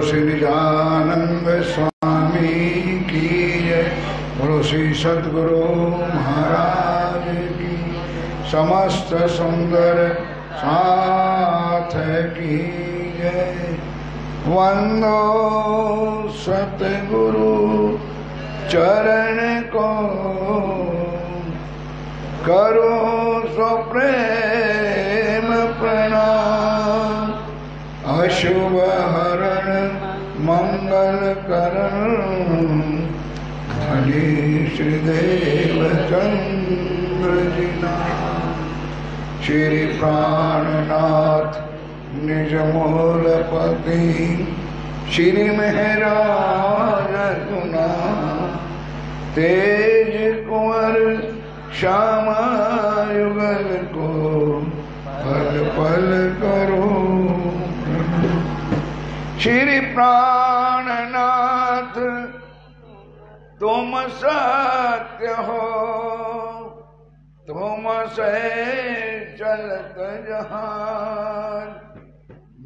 श्री निजानंद स्वामी की जय। बोलो श्री सद्गुरु महाराज की। समस्त सुंदर साथ की जय। वंदो सतगुरु चरण को, करो सो प्रेम प्रणाम। अशुभ हरण मंगल करण, धनी श्रीदेव चंद्र जिना। श्री प्राणनाथ निज मूलपति, श्री महराज गुना। तेज कुंवर श्यामा युगल को, पल पल करो। श्री प्राणनाथ तुम सत्य हो, तुम से चलत जहान।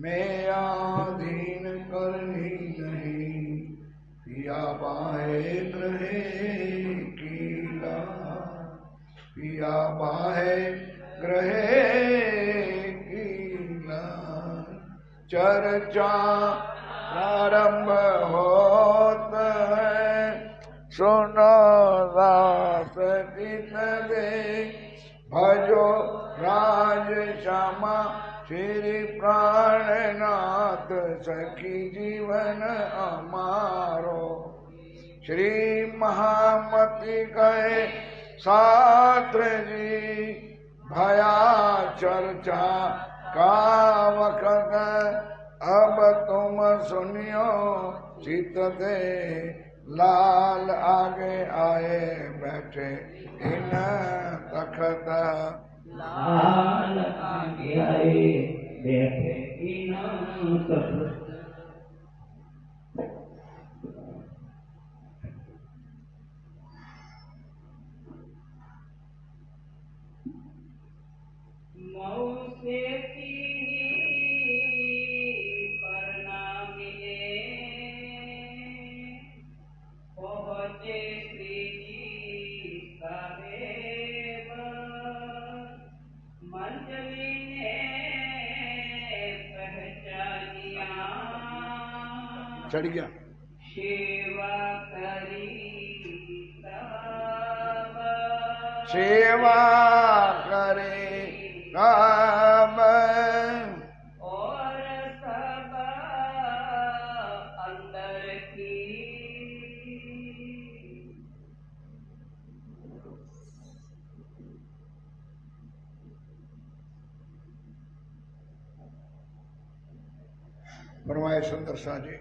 मैं आधीन करनी नहीं, पिया बाहे ग्रहे कीला। पिया बाहे ग्रहे कीला। चर्चा प्रारंभ होत है, सुनो दास गीत दे। भजो राज श्यामा श्री प्राणनाथ, सखी जीवन हमारो। श्री महामती कहे शास्त्र जी, भया चर्चा का वक्त। अब तुम सुनियो चित दे, लाल आगे आए बैठे इन तखत। लाल आगे आए बैठे इन तखत। मौसे की पहुँचे श्री जी का देव। मंजली ने पहचानिया, चढ़ गया। सेवा करी तब, सेवा करे तब। और सब अंदर की फरमाए सुंदर शाह जी।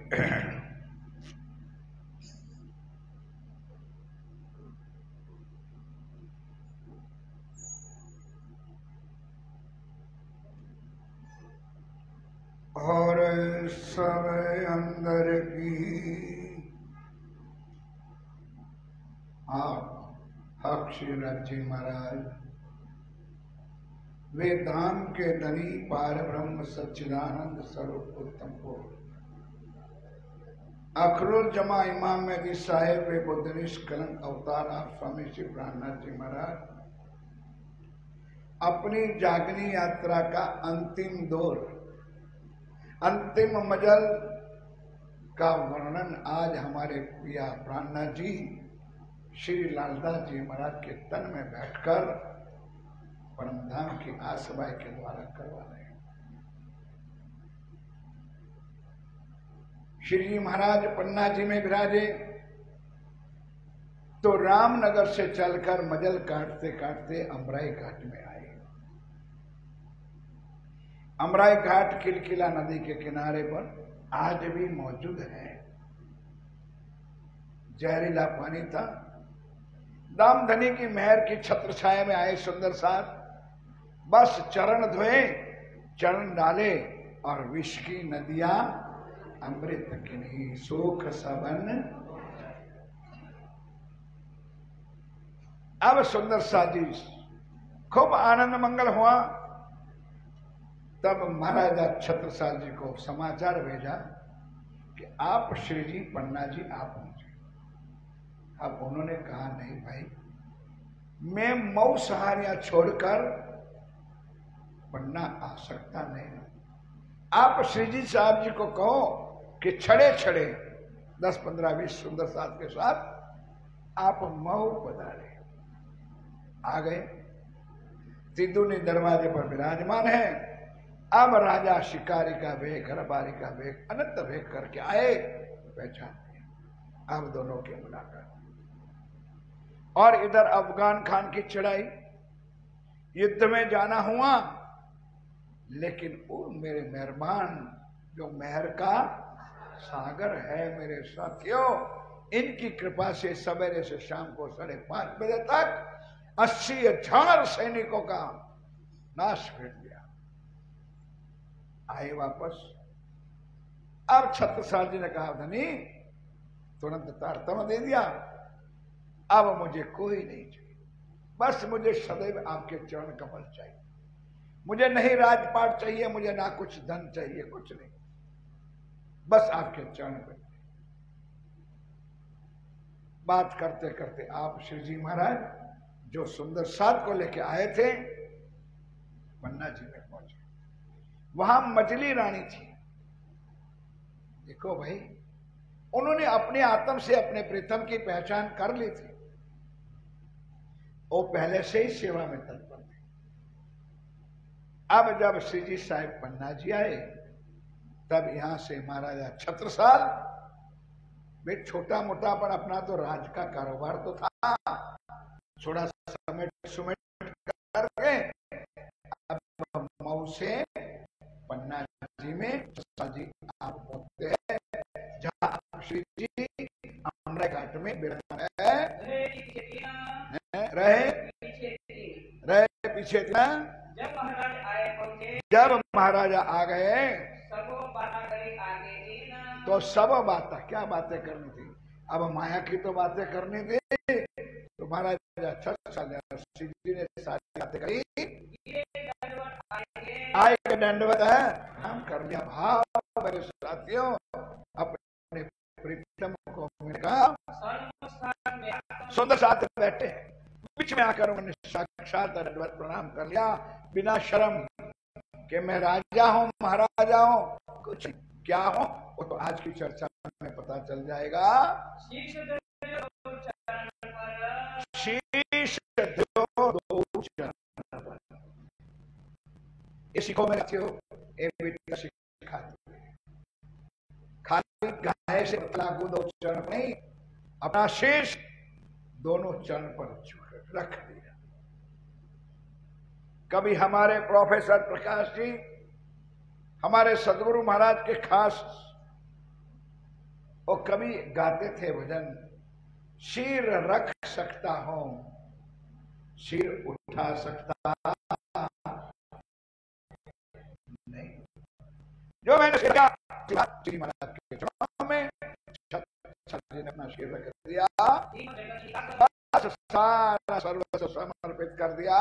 और सब अंदर की आप हक श्रीनाथ जी महाराज, वे धाम के धनी पार ब्रह्म सच्चिदानंद स्वरूप उत्तम को अखरुल जमा इमाम मेहदी साहेब वे बुद्धनिश कलंक अवतार आप स्वामी श्री प्राणनाथ जी महाराज अपनी जागनी यात्रा का अंतिम दौर, अंतिम मजल का वर्णन आज हमारे पिया प्राणनाथ जी श्री लालदास जी महाराज के तन में बैठकर परमधाम की आसवाई के द्वारा करवा रहे हैं। श्री जी महाराज पन्ना जी में विराजे तो रामनगर से चलकर मजल काटते काटते अमराई घाट में आए। अमराई घाट किलकिला नदी के किनारे पर आज भी मौजूद है। जहरीला पानी था। दामधनी की मेहर की छत्र छाया में आए सुंदर साथ बस चरण धोए, चरण डाले और विष की नदियां अमृत किन्हीं सुख सबन। अब सुंदर साथ जी खूब आनंद मंगल हुआ। तब महाराजा छत्रसाल जी को समाचार भेजा कि आप श्री जी पन्ना जी आप पहुंचे। अब उन्होंने कहा नहीं भाई, मैं मऊ सहारियां छोड़कर पन्ना आ सकता नहीं। आप श्री जी साहब जी को कहो कि छड़े छड़े 10, 15, 20 सुंदर साथ के साथ आप मऊ पधारे। आ गए। तिदुनी दरवाजे पर विराजमान है। अब राजा शिकारी का वेग, रबारी का वेग, अनंत वेग करके आए, पहचान लिया। अब दोनों की मुलाकात। और इधर अफगान खान की चढ़ाई, युद्ध में जाना हुआ, लेकिन वो मेरे मेहरबान जो मेहर का सागर है मेरे साथियों, इनकी कृपा से सवेरे से शाम को 5:30 बजे तक 80,000 सैनिकों का नाश कर दिया। आए वापस। अब छत्रसाल जी ने कहा धनी, तुरंत तारतम्य दे दिया, अब मुझे कोई नहीं चाहिए, बस मुझे सदैव आपके चरण कमल चाहिए। मुझे नहीं राजपाट चाहिए, मुझे ना कुछ धन चाहिए, कुछ नहीं, बस आपके चरण पे। बात करते करते आप श्री जी महाराज जो सुंदर साथ को लेके आए थे, पन्ना जी में पहुंचे। वहां मजली रानी थी। देखो भाई, उन्होंने अपने आत्म से अपने प्रीतम की पहचान कर ली थी। वो पहले से ही सेवा में तत्पर थे। अब जब श्री जी साहिब पन्ना जी आए, तब यहां से महाराजा छत्रसाल, वे छोटा मोटा पर अपना तो राज का कारोबार तो था, थोड़ा समेट सुमेट करके अब मऊ से पन्ना जी में जी आप पहुंचते हैं, जहां श्री जी अमरा घाट में विराजमान है। रहे पीछे था। जब महाराजा आ गए तो सब बातें, क्या बातें करनी थी, अब माया की तो बातें करनी थी। तो महाराजा श्री जी ने सारी बातें करी। आए के दंडवत है, हम कर लिया भाव मेरे साथियों, अपने प्रीतम को मिलकर सुंदर साथ बैठे, बीच में आकर उन्होंने साक्षात दंडवत प्रणाम कर लिया, बिना शर्म कि मैं राजा हूं, महाराजा हूं, कुछ क्या हूं, वो तो आज की चर्चा में पता चल जाएगा। शीश दो चरण पर, ये सीखो मेरे साथियों, खाली गाय से लागू 2 चरण नहीं, अपना शीश दोनों चरण पर रख दिया। कभी हमारे प्रोफेसर प्रकाश जी, हमारे सदगुरु महाराज के खास, वो कभी गाते थे भजन, शीर रख सकता हूं, शीर उठा सकता नहीं। जो मैंने किया श्री महाराज के चरणों में, ने अपना शीर रख दिया, सारा सर्वस्व समर्पित कर दिया।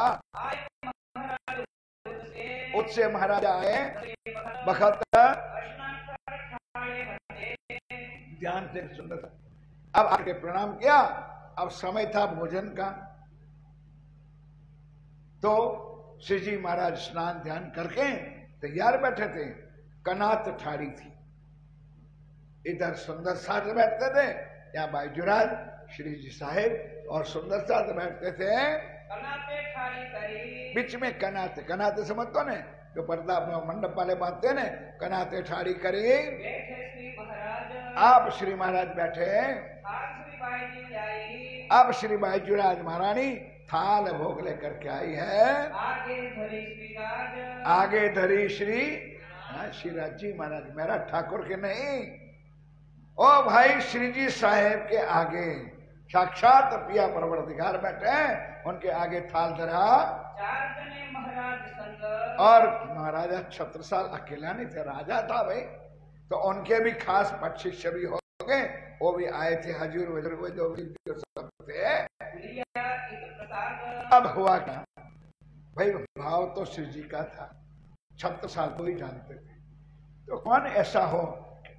उससे महाराजा आए, बखत ध्यान से सुंदर, अब आके प्रणाम किया। अब समय था भोजन का, तो श्री जी महाराज स्नान ध्यान करके तैयार बैठे थे। कनात ठाड़ी थी, इधर सुंदर साथ बैठते थे, या बाईजुराज श्री जी साहेब और सुंदर साथ बैठते थे। बीच में कनाते, कनाते समझते ने, जो पर्दा मंडप वाले बांधते हैं, कनाते ठाड़ी करी। आप श्री महाराज बैठे। अब श्री बाईजुराज महारानी थाल भोग लेकर के आई है। आगे धरी श्री श्रीराज जी महाराज, मेरा ठाकुर के नहीं, ओ भाई श्री जी साहेब के आगे साक्षात पिया परवरदिगार बैठे हैं, उनके आगे थाल धरा। और महाराजा छत्रसाल अकेला नहीं थे, राजा था भाई, तो उनके भी खास शिष्य भी हो गए, वो भी आए थे, हजूर वजूर जो सब थे। अब हुआ क्या भाई, भाव तो श्री जी का था, छत्रसाल को ही जानते थे। तो कौन ऐसा हो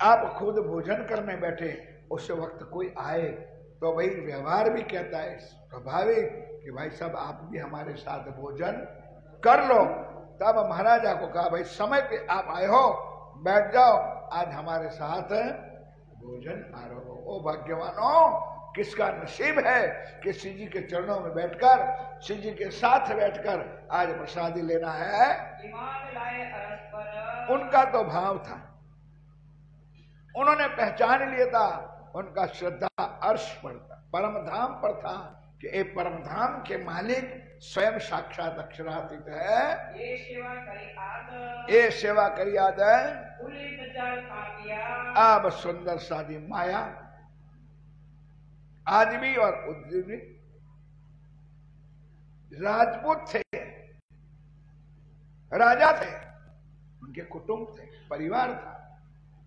आप खुद भोजन करने बैठे, उस वक्त कोई आए तो भाई व्यवहार भी कहता है स्वाभाविक कि भाई साहब आप भी हमारे साथ भोजन कर लो। तब महाराजा को कहा भाई समय पे आप आए हो, बैठ जाओ, आज हमारे साथ भोजन करो। ओ भाग्यवानों, किसका नसीब है कि श्री जी के चरणों में बैठकर, श्री जी के साथ बैठकर आज प्रसादी लेना है। उनका तो भाव था, उन्होंने पहचान लिया था, उनका श्रद्धा अर्श पर था, परम धाम पर था कि ये परम धाम के मालिक स्वयं साक्षात अक्षरातीत है। ये सेवा करी आद अब सुंदर सादी माया आदमी और उद्यमी राजपूत थे, राजा थे, उनके कुटुंब थे, परिवार था,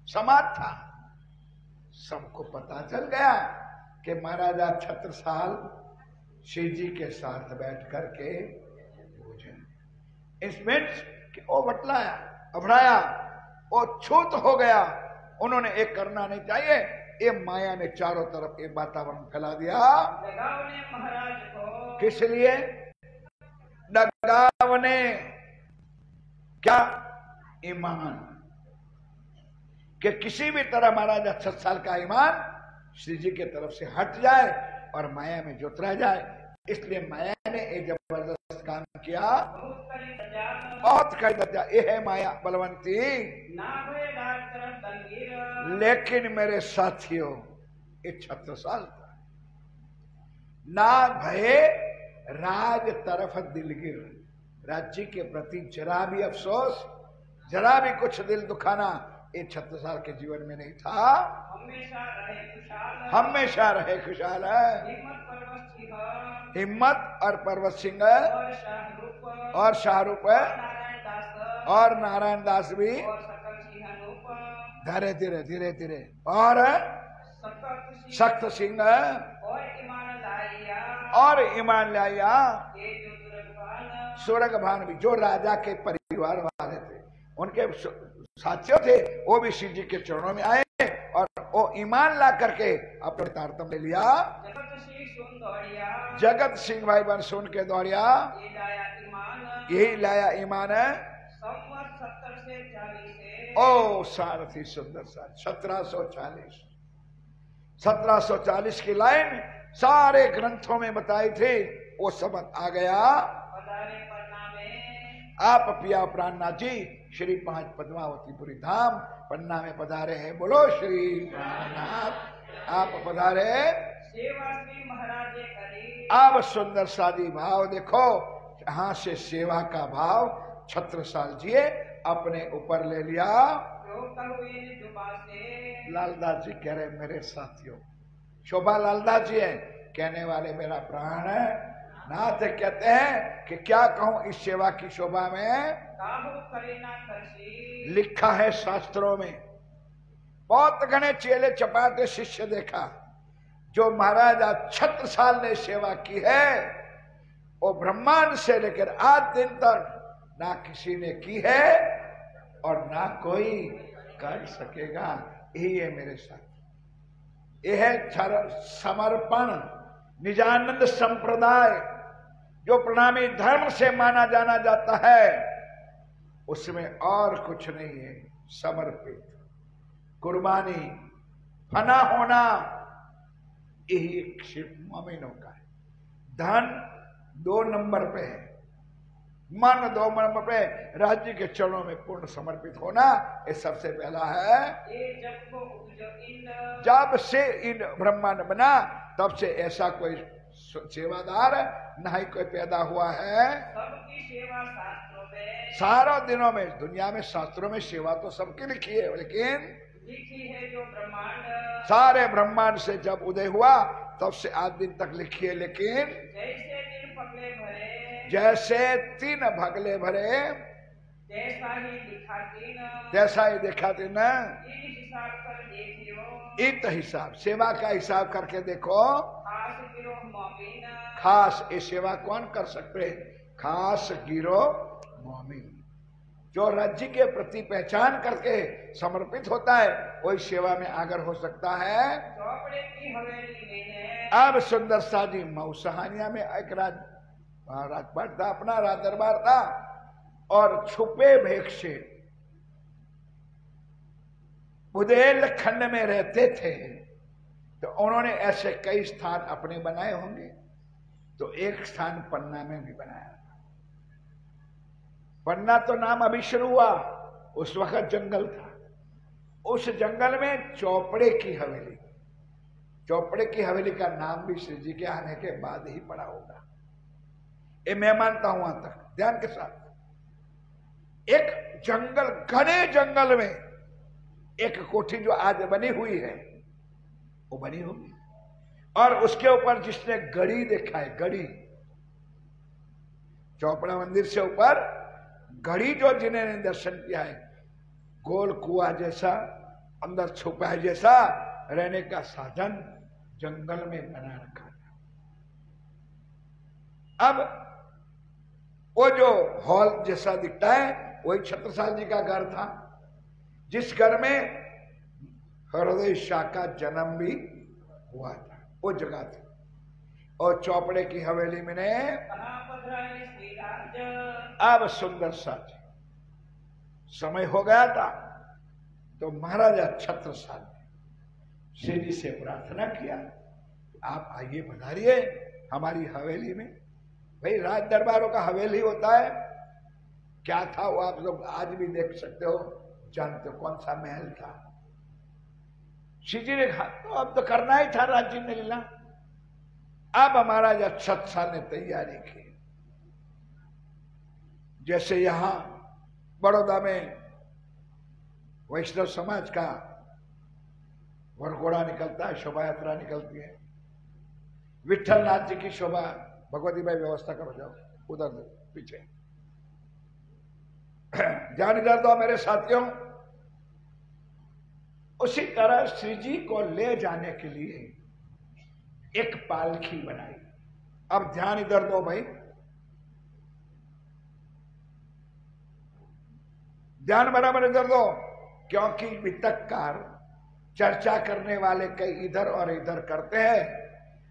समाज था। सबको पता चल गया कि महाराजा छत्रसाल श्री जी के साथ बैठ करके भोजन, इसमें कि वो बटलाया, अभड़ाया, वो छूत हो गया। उन्होंने एक करना नहीं चाहिए, ये माया ने चारों तरफ एक वातावरण फैला दिया। महाराज को किस लिए? डगाव ने क्या? ईमान, कि किसी भी तरह महाराजा छत्रसाल का ईमान श्री जी के तरफ से हट जाए और माया में जुतरा जाए। इसलिए माया ने एक जबरदस्त काम किया, बहुत कड़ी दर्जा। ये है माया बलवंती। लेकिन मेरे साथियों, ये छत्रसाल था, ना भय राज तरफ दिलगिर, राज्य के प्रति जरा भी अफसोस, जरा भी कुछ दिल दुखाना ये छत्रसाल के जीवन में नहीं था। हमेशा रहे खुशहाल है। हिम्मत और पर्वत सिंह और शाहरुख और नारायण दास भी धीरे धीरे धीरे धीरे और सख्त सिंह और ईमान लाया सूरगभान भी, जो राजा के परिवार वाले थे, उनके साथियों थे, वो भी शिव जी के चरणों में आए और वो ईमान ला करके अपने तारतम ले लिया। जगत सिंह भाई बन सुन के दौड़िया, यही लाया ईमान है। ओ सारथी सुंदर सा 1740 की लाइन सारे ग्रंथों में बताई थी, वो समझ आ गया। आप पिया प्राणनाथ जी श्री 5 पद्मावतीपुरी धाम पन्ना में पधारे हैं। बोलो श्री प्राणनाथ। आप पधारे, सेवा श्री महाराज करी। आप सुंदर शादी भाव देखो, यहां से सेवा का भाव छत्रसाल जी अपने ऊपर ले लिया। लालदास जी कह रहे मेरे साथियों, शोभा लालदास जी है, कहने वाले मेरा प्राण है। नाथ कहते हैं कि क्या कहूं इस सेवा की शोभा में। लिखा है शास्त्रों में, बहुत घने चेले चपाटे शिष्य देखा, जो महाराजा छत्रसाल ने सेवा की है वो ब्रह्मांड से लेकर आज दिन तक ना किसी ने की है और ना कोई कर सकेगा। यही है मेरे साथ, यह है समर्पण। निजानंद संप्रदाय जो प्रणामी धर्म से माना जाना जाता है, उसमें और कुछ नहीं है, समर्पित, कुर्बानी, फना होना, यही सिर्फ मोमिनों का है। धन 2 नंबर पे है, मन 2 नंबर पे, राज्य के चरणों में पूर्ण समर्पित होना ये सबसे पहला है। जब से इन ब्रह्मांड बना तब से ऐसा कोई सेवादार न ही कोई पैदा हुआ है। सबकी सेवा शास्त्रों में, सारा दिनों में, दुनिया में शास्त्रों में सेवा तो सबकी लिखी है, लेकिन लिखी है जो ब्रह्मांड, सारे ब्रह्मांड से जब उदय हुआ तब से आज दिन तक लिखी है। लेकिन जैसे 3 पगले भरे, जैसे 3 भगले भरे, जैसा ही लिखा 3, जैसा ही देखा 3, इन हिसाब कर देखियो, इत हिसाब, सेवा का हिसाब करके देखो। खास गिरोह मोमिन, खास ये सेवा कौन कर सकते हैं? खास गिरोह मोमिन, जो राज्य के प्रति पहचान करके समर्पित होता है, कोई सेवा में आगर हो सकता है। चौपड़े की हवेली में अब सुंदर सा जी मऊसहानिया में एक राजपाट था, अपना राज दरबार था, और छुपे भेख से बुंदेलखंड में रहते थे। तो उन्होंने ऐसे कई स्थान अपने बनाए होंगे, तो एक स्थान पन्ना में भी बनाया। पन्ना तो नाम अभी शुरू हुआ, उस वक्त जंगल था। उस जंगल में चौपड़े की हवेली, चौपड़े की हवेली का नाम भी श्री जी के आने के बाद ही पड़ा होगा। ये मैं मानता हूं। वहां तक ध्यान के साथ एक जंगल, घने जंगल में एक कोठी जो आज बनी हुई है वो बनी होगी, और उसके ऊपर जिसने गढ़ी देखा है, गढ़ी, चौपड़ा मंदिर से ऊपर गढ़ी जो जिन्होंने दर्शन किया है, गोल कुआ जैसा अंदर छुपा है, जैसा रहने का साधन जंगल में बना रखा था। अब वो जो हॉल जैसा दिखता है वही छत्रसाल जी का घर था, जिस घर में हृदय शाह का जन्म भी हुआ था, वो जगह थी। और चौपड़े की हवेली में ने अब सुंदर सा समय हो गया था, तो महाराजा छत्रसाल ने श्री जी से प्रार्थना किया, आप आइए, पधारिए हमारी हवेली में। भाई राज दरबारों का हवेली होता है, क्या था वो आप लोग आज भी देख सकते हो, जानते हो कौन सा महल था। श्री जी ने कहा तो अब तो करना ही था राज्य में लीला। अब महाराजा छत्रसाल ने तैयारी की, जैसे यहां बड़ौदा में वैष्णव समाज का वरघोड़ा निकलता है, शोभा यात्रा निकलती है, विठल नाथ जी की शोभा, भगवती भाई व्यवस्था करो, जाओ उधर पीछे, जान इधर दो मेरे साथियों। उसी तरह श्री जी को ले जाने के लिए एक पालकी बनाई। अब ध्यान इधर दो भाई, ध्यान बराबर इधर दो, क्योंकि वितक्कार चर्चा करने वाले कई इधर और इधर करते हैं,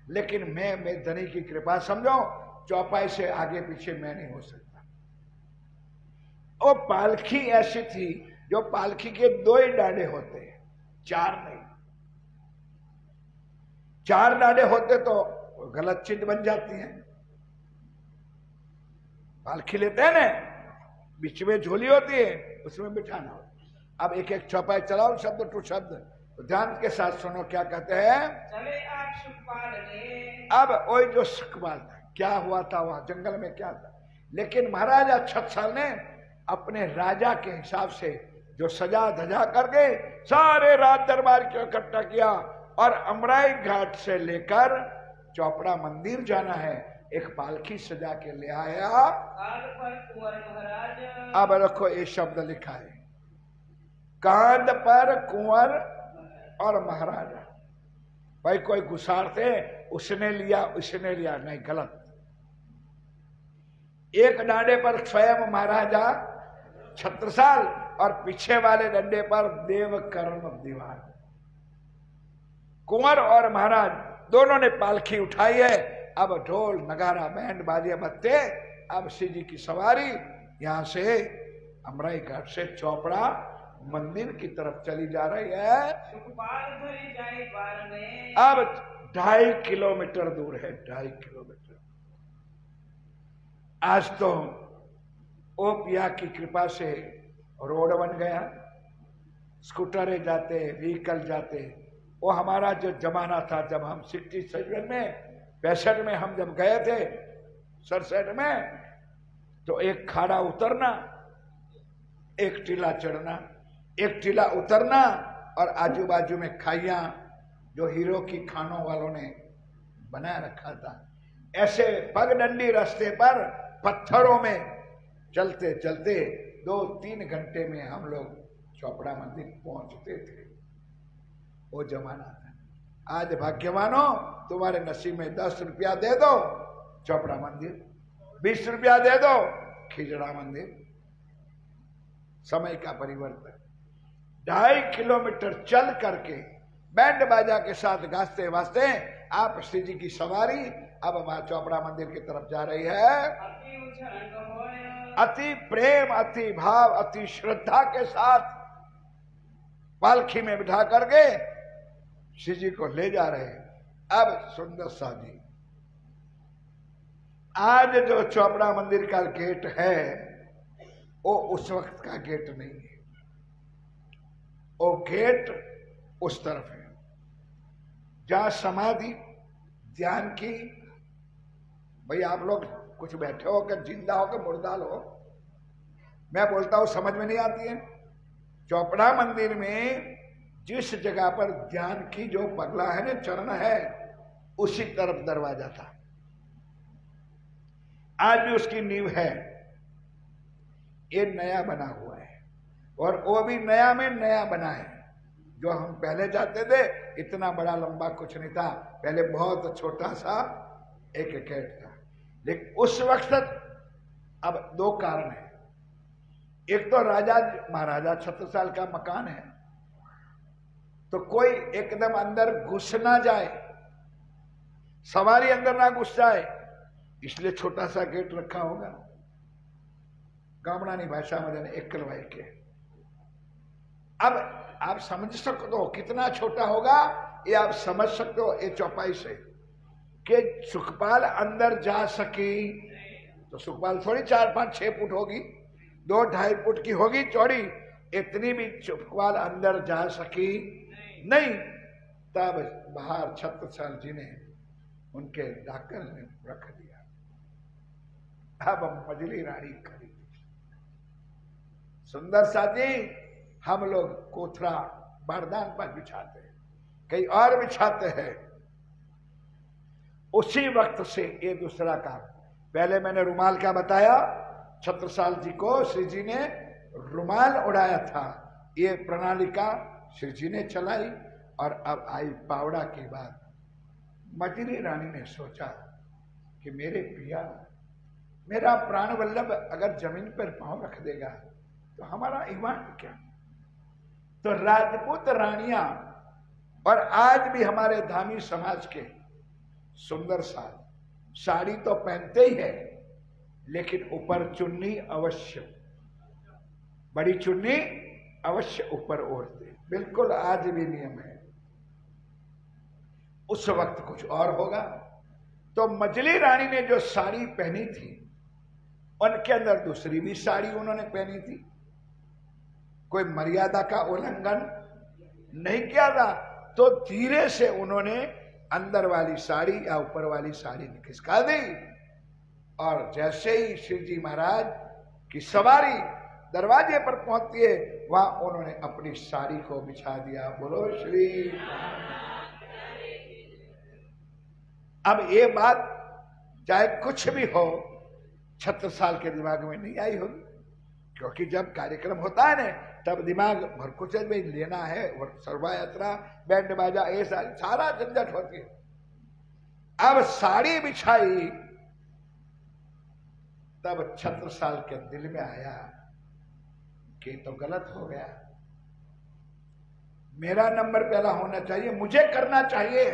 लेकिन मैं धनी की कृपा समझो, चौपाई से आगे पीछे मैं नहीं हो सकता। वो पालकी ऐसी थी जो पालकी के 2 ही डांडे होते हैं, 4 नहीं। 4 डांडे होते तो गलत चीज बन जाती है। पालकी लेते हैं ना, बीच में झोली होती है, उसमें बिठाना होता है। अब एक एक चौपाई चलाओ, शब्द टू शब्द, तो ध्यान के साथ सुनो क्या कहते हैं। चले आप सुखपाल ने। अब वही जो सुखपाल था, क्या हुआ था वहां जंगल में, क्या था, लेकिन महाराजा छत्रसाल ने अपने राजा के हिसाब से जो सजा धजा करके सारे राज दरबार को इकट्ठा किया, और अमराई घाट से लेकर चौपड़ा मंदिर जाना है, एक पालकी सजा के ले आया। पर कुंवर महाराज। अब रखो ये शब्द लिखा है, कांध पर कुंवर और महाराजा। भाई कोई गुसार थे, उसने लिया उसने लिया, नहीं, गलत। एक डांडे पर स्वयं महाराजा छत्रसाल और पीछे वाले डंडे पर देवकर्म दीवान। कुंवर और महाराज दोनों ने पालकी उठाई है। अब ढोल नगारा बैंड बाजे बत्ते, अब श्री जी की सवारी यहां से अमराई घाट से चौपड़ा मंदिर की तरफ चली जा रही है। अब 2.5 किलोमीटर दूर है, 2.5 किलोमीटर। आज तो ओपिया की कृपा से रोड बन गया, स्कूटरें जाते, व्हीकल जाते। वो हमारा जो जमाना था, जब हम 67 में 65 में हम जब गए थे 67 में, तो एक खाड़ा उतरना, एक टीला चढ़ना, एक टीला उतरना, और आजू बाजू में खाइयां जो हीरो की खानों वालों ने बना रखा था। ऐसे पगडंडी रास्ते पर पत्थरों में चलते चलते 2-3 घंटे में हम लोग चौपड़ा मंदिर पहुंचते थे। वो जमाना था। आज भाग्यवानो, तुम्हारे नसीब में 10 रुपया दे दो चौपड़ा मंदिर, 20 रुपया दे दो खिजड़ा मंदिर। समय का परिवर्तन। 2.5 किलोमीटर चल करके बैंड बाजा के साथ गाजते वाजते आप श्री जी की सवारी अब हमारे चोपड़ा मंदिर की तरफ जा रही है। अति प्रेम, अति भाव, अति श्रद्धा के साथ पालखी में बिठा करके श्री जी को ले जा रहे हैं। अब सुंदर सा जी, आज जो चोपड़ा मंदिर का गेट है वो उस वक्त का गेट नहीं है, वो गेट उस तरफ है जहां समाधि ध्यान की। भाई आप लोग कुछ बैठे हो कि जिंदा हो कि मुर्दा हो, मैं बोलता हूं समझ में नहीं आती है। चोपड़ा मंदिर में जिस जगह पर ध्यान की जो पगला है ना, चरण है, उसी तरफ दरवाजा था। आज भी उसकी नींव है, ये नया बना हुआ है और वो भी नया में नया बना है। जो हम पहले जाते थे इतना बड़ा लंबा कुछ नहीं था, पहले बहुत छोटा सा एक गेट था। लेकिन उस वक्त अब 2 कारण है। एक तो राजा महाराजा छत्रसाल का मकान है, तो कोई एकदम अंदर घुस ना जाए, सवारी अंदर ना घुस जाए, इसलिए छोटा सा गेट रखा होगा। गामडानी भाषा में एकलवाई के। अब आप समझ सकते हो कितना छोटा होगा, ये आप समझ सकते हो ये चौपाई से कि सुखपाल अंदर जा सकी। तो सुखपाल थोड़ी 4, 5, 6 फुट होगी, 2, 2.5 फुट की होगी चौड़ी, इतनी भी सुखपाल अंदर जा सकी नहीं। तब बाहर छत्रसाल जी ने उनके डाकर ने रख दिया। अब मजली रानी खड़ी, सुंदर सा जी, हम लोग कोथरा बारदान पर बिछाते हैं, कहीं और बिछाते हैं। उसी वक्त से ये दूसरा काम। पहले मैंने रुमाल का बताया, छत्रसाल जी को श्री जी ने रुमाल उड़ाया था, ये प्रणाली का श्री जी ने चलाई। और अब आई पावड़ा की बात। मजली रानी ने सोचा कि मेरे पिया, मेरा प्राण वल्लभ अगर जमीन पर पांव रख देगा तो हमारा ईमान क्या। तो राजपूत रानियां और आज भी हमारे धामी समाज के सुंदर साड़ी तो पहनते ही है, लेकिन ऊपर चुन्नी अवश्य, बड़ी चुन्नी अवश्य ऊपर ओढ़ते, बिल्कुल आज भी नियम है। उस वक्त कुछ और होगा। तो मजली रानी ने जो साड़ी पहनी थी, उनके अंदर दूसरी भी साड़ी उन्होंने पहनी थी। कोई मर्यादा का उल्लंघन नहीं किया था। तो धीरे से उन्होंने अंदर वाली साड़ी या ऊपर वाली साड़ी खिसका दी, और जैसे ही शिव जी महाराज की सवारी दरवाजे पर पहुंचती है, वहां उन्होंने अपनी साड़ी को बिछा दिया। बोलो श्री। अब ये बात चाहे कुछ भी हो, छत्रसाल के दिमाग में नहीं आई होगी, क्योंकि जब कार्यक्रम होता है ना, तब दिमाग भर कुछ में लेना है, शोभा यात्रा, बैंड बाजा, ये सारा झंझट होती है। अब साड़ी बिछाई, तब छत्रसाल के दिल में आया कि तो गलत हो गया, मेरा नंबर पहला होना चाहिए, मुझे करना चाहिए,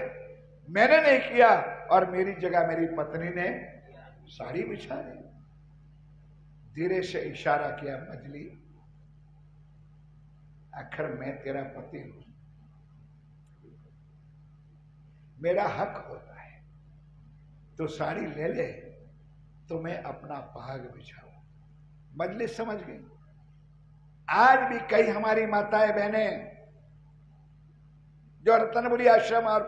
मैंने नहीं किया, और मेरी जगह मेरी पत्नी ने साड़ी बिछा दी। धीरे से इशारा किया, मजली आखिर मैं तेरा पति हूं, मेरा हक होता है, तो साड़ी ले ले तो मैं अपना पहाग बिछाऊं। मजली समझ गई। आज भी कई हमारी माताएं बहनें जो रतनपुरी आश्रम और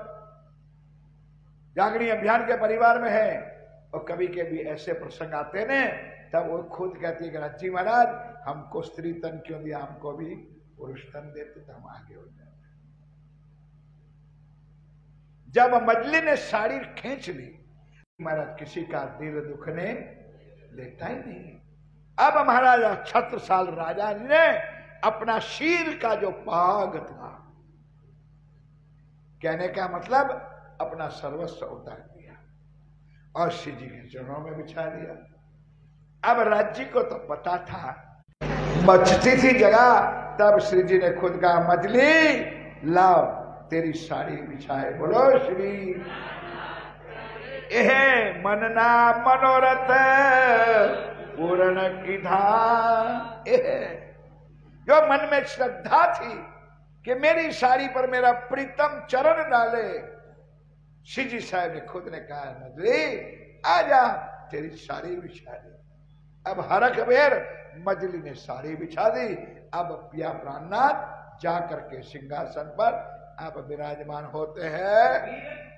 जागरण अभियान के परिवार में है, और कभी कभी ऐसे प्रसंग आते ने, तब वो खुद कहती है कि जी महाराज हमको स्त्री तन क्यों दिया, हमको भी पुरुष तन देते तो हम आगे हो जाते। जब मजली ने साड़ी खींच ली, महाराज किसी का दिल दुखने देता ही नहीं। अब महाराजा छत्रसाल राजा ने अपना शीर का जो पाग था, कहने का मतलब अपना सर्वस्व उतार दिया और श्री जी के चरणों में बिछा दिया। अब राज्य को तो पता था, बचती थी जगह तब श्री जी ने खुद कहा मजली लाओ तेरी साड़ी बिछाए। बोलो श्री एह मनना मनोरथ पूर्ण की धाम। जो मन में श्रद्धा थी कि मेरी साड़ी पर मेरा प्रीतम चरण डाले, श्री जी साहब ने खुद ने कहा मजली आजा तेरी साड़ी बिछा दी। अब हरख बेर मजली ने साड़ी बिछा दी। अब पिया प्राणनाथ जा करके सिंहासन पर अब विराजमान होते हैं।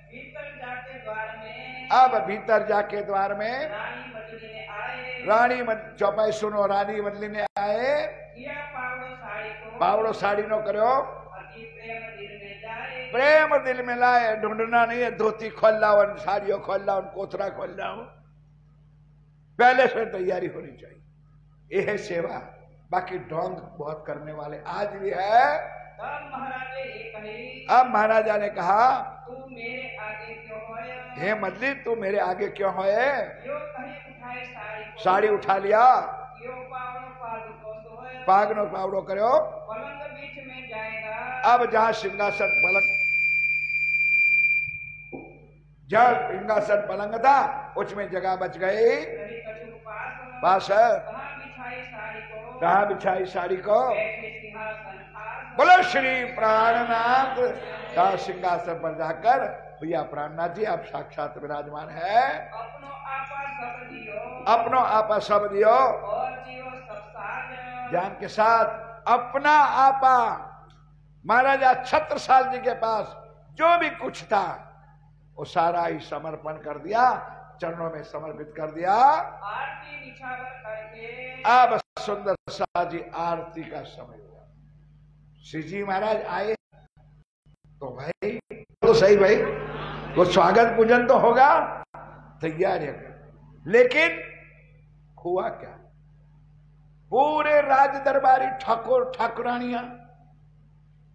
भीतर जाके द्वार में, अब भीतर जाके द्वार में रानी मजली ने आए, रानी चौपाई सुनो, रानी मजली ने आए, पावड़ो साड़ी नो करो, प्रेम दिल में लाए। ढूंढना नहीं है धोती खोल लाओ, साड़ियों खोल लाओ, कोथरा खोल लाओ, पहले से तैयारी होनी चाहिए। यह है सेवा। बाकी ढोंग बहुत करने वाले आज भी है। अब महाराजा ने कहा तू मेरे आगे क्यों होए? हे मजली तू मेरे आगे क्यों होए? यो कहीं उठाए साड़ी उठा लिया, यो पावड़ो पादुको सोए, पागनो पावड़ो करो, पलंग बीच में जाएगा। अब जहां सिंहासन पलंग, जहां सिंहासन पलंग था उसमें जगह बच गई। पास है कहाँ बिछाई साड़ी को? बोलो श्री प्राणनाथ का सिंहासन पर जाकर भैया प्राणनाथ जी आप साक्षात विराजमान है। अपनो आपा सब दियो ज्ञान के साथ अपना आपा। महाराजा छत्रसाल जी के पास जो भी कुछ था वो सारा ही समर्पण कर दिया, चरणों में समर्पित कर दिया। आरती निछावर करके अब सुंदर सा जी आरती का समय हुआ। श्री जी महाराज आए तो भाई तो सही भाई वो स्वागत पूजन तो होगा, तैयार है। लेकिन हुआ क्या? पूरे राज दरबारी ठाकुर ठाकुरानियां,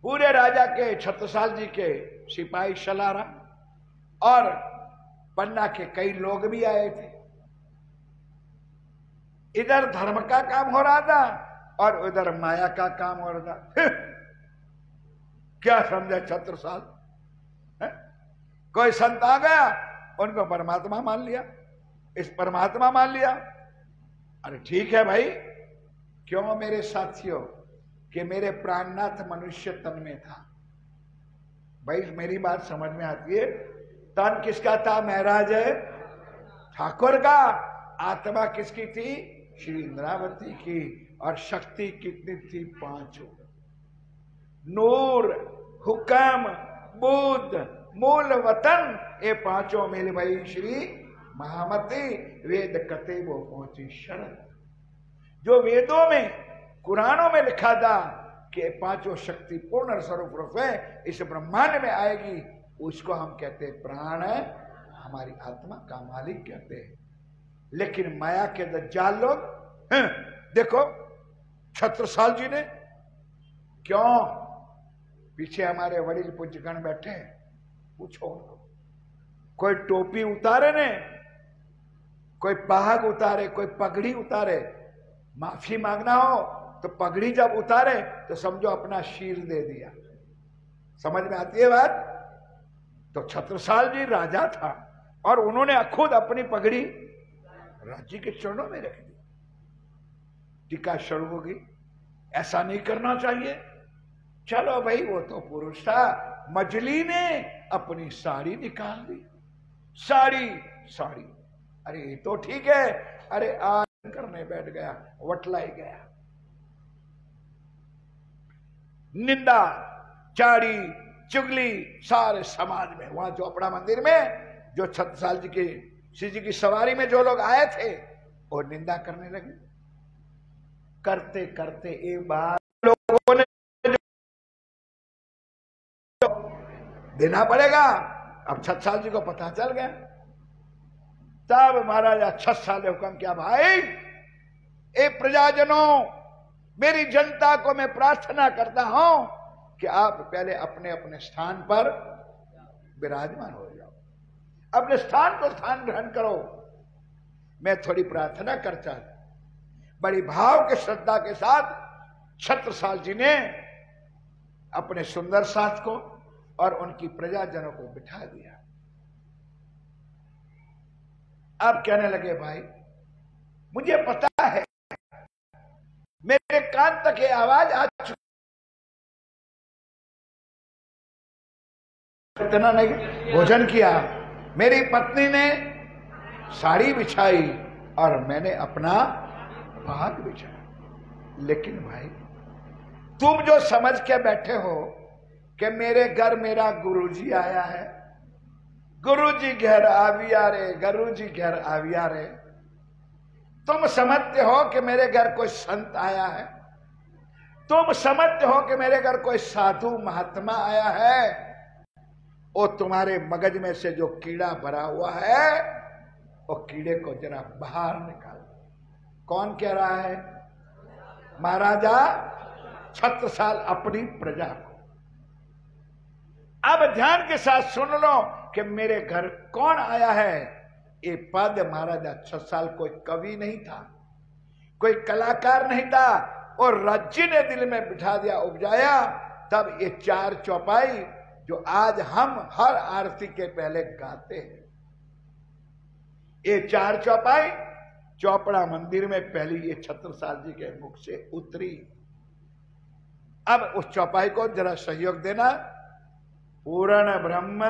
पूरे राजा के छत्रसाल जी के सिपाही सलारा और पन्ना के कई लोग भी आए थे। इधर धर्म का काम हो रहा था और उधर माया का काम हो रहा था। क्या समझे छत्रसाल? कोई संत आ गया उनको परमात्मा मान लिया, इस परमात्मा मान लिया। अरे ठीक है भाई, क्यों मेरे साथियों कि मेरे प्राणनाथ मनुष्य तन में था। भाई मेरी बात समझ में आती है। तन किसका था? महाराज ठाकुर का। आत्मा किसकी थी? श्री इंद्रावती की। और शक्ति कितनी थी? 5। नूर, हुक्म, बुद्ध, मूल वतन, ये 5 मिल भाई श्री महामती। वेद कते वो पहुंची शरण। जो वेदों में कुरानों में लिखा था कि 5 शक्ति पूर्ण स्वरूप रूप है, इस ब्रह्मांड में आएगी, उसको हम कहते हैं प्राण, हमारी आत्मा का मालिक कहते हैं। लेकिन माया के दज्जाल लोग देखो छत्रसाल जी ने क्यों, पीछे हमारे वडील पूज्यगण बैठे हैं, पूछो उनको। कोई टोपी उतारे ने, कोई पहाग उतारे, कोई पगड़ी उतारे। माफी मांगना हो तो पगड़ी जब उतारे तो समझो अपना शीर दे दिया। समझ में आती है बात? तो छत्रसाल जी राजा था और उन्होंने खुद अपनी पगड़ी राज्य के चरणों में रख दी। टीका शुरू होगी, ऐसा नहीं करना चाहिए। चलो भाई वो तो पुरुष था। मजली ने अपनी साड़ी निकाल दी। साड़ी साड़ी, अरे ये तो ठीक है। अरे आज करने बैठ गया, वटलाई गया। निंदा, चाड़ी, चुगली सारे समाज में। वहां चोपड़ा मंदिर में जो छत्रसाल जी की, श्री जी की सवारी में जो लोग आए थे वो निंदा करने लगे। करते करते एक बार लोगों ने देना पड़ेगा। अब छत्रसाल जी को पता चल गया। तब महाराजा छत्रसाल ने हुक्म किया, भाई ए प्रजाजनों, मेरी जनता को मैं प्रार्थना करता हूं कि आप पहले अपने अपने स्थान पर विराजमान हो जाओ, अपने स्थान को स्थान ग्रहण करो। मैं थोड़ी प्रार्थना करता हूं। बड़ी भाव के श्रद्धा के साथ छत्रसाल जी ने अपने सुंदर साथ को और उनकी प्रजाजनों को बिठा दिया। अब कहने लगे, भाई मुझे पता है, मेरे कान तक ये आवाज आ चुकी, इतना नहीं भोजन किया, मेरी पत्नी ने साड़ी बिछाई और मैंने अपना भाग बिछाया, लेकिन भाई तुम जो समझ के बैठे हो कि मेरे घर मेरा गुरुजी आया है, गुरुजी घर आविया रे, गुरुजी घर आविया रे, तुम समझते हो कि मेरे घर कोई संत आया है, तुम समझते हो कि मेरे घर कोई साधु महात्मा आया है, वो तुम्हारे मगज में से जो कीड़ा भरा हुआ है वो कीड़े को जरा बाहर निकाल। कौन कह रहा है? महाराजा छत्रसाल अपनी प्रजा को। अब ध्यान के साथ सुन लो कि मेरे घर कौन आया है। ये पद महाराजा छत्रसाल कोई कवि नहीं था, कोई कलाकार नहीं था, और राज्य ने दिल में बिठा दिया, उपजाया। तब ये चार चौपाई जो आज हम हर आरती के पहले गाते हैं, ये चार चौपाई चौपड़ा मंदिर में पहली ये छत्रसाल जी के मुख से उतरी। अब उस चौपाई को जरा सहयोग देना। पूर्ण ब्रह्म,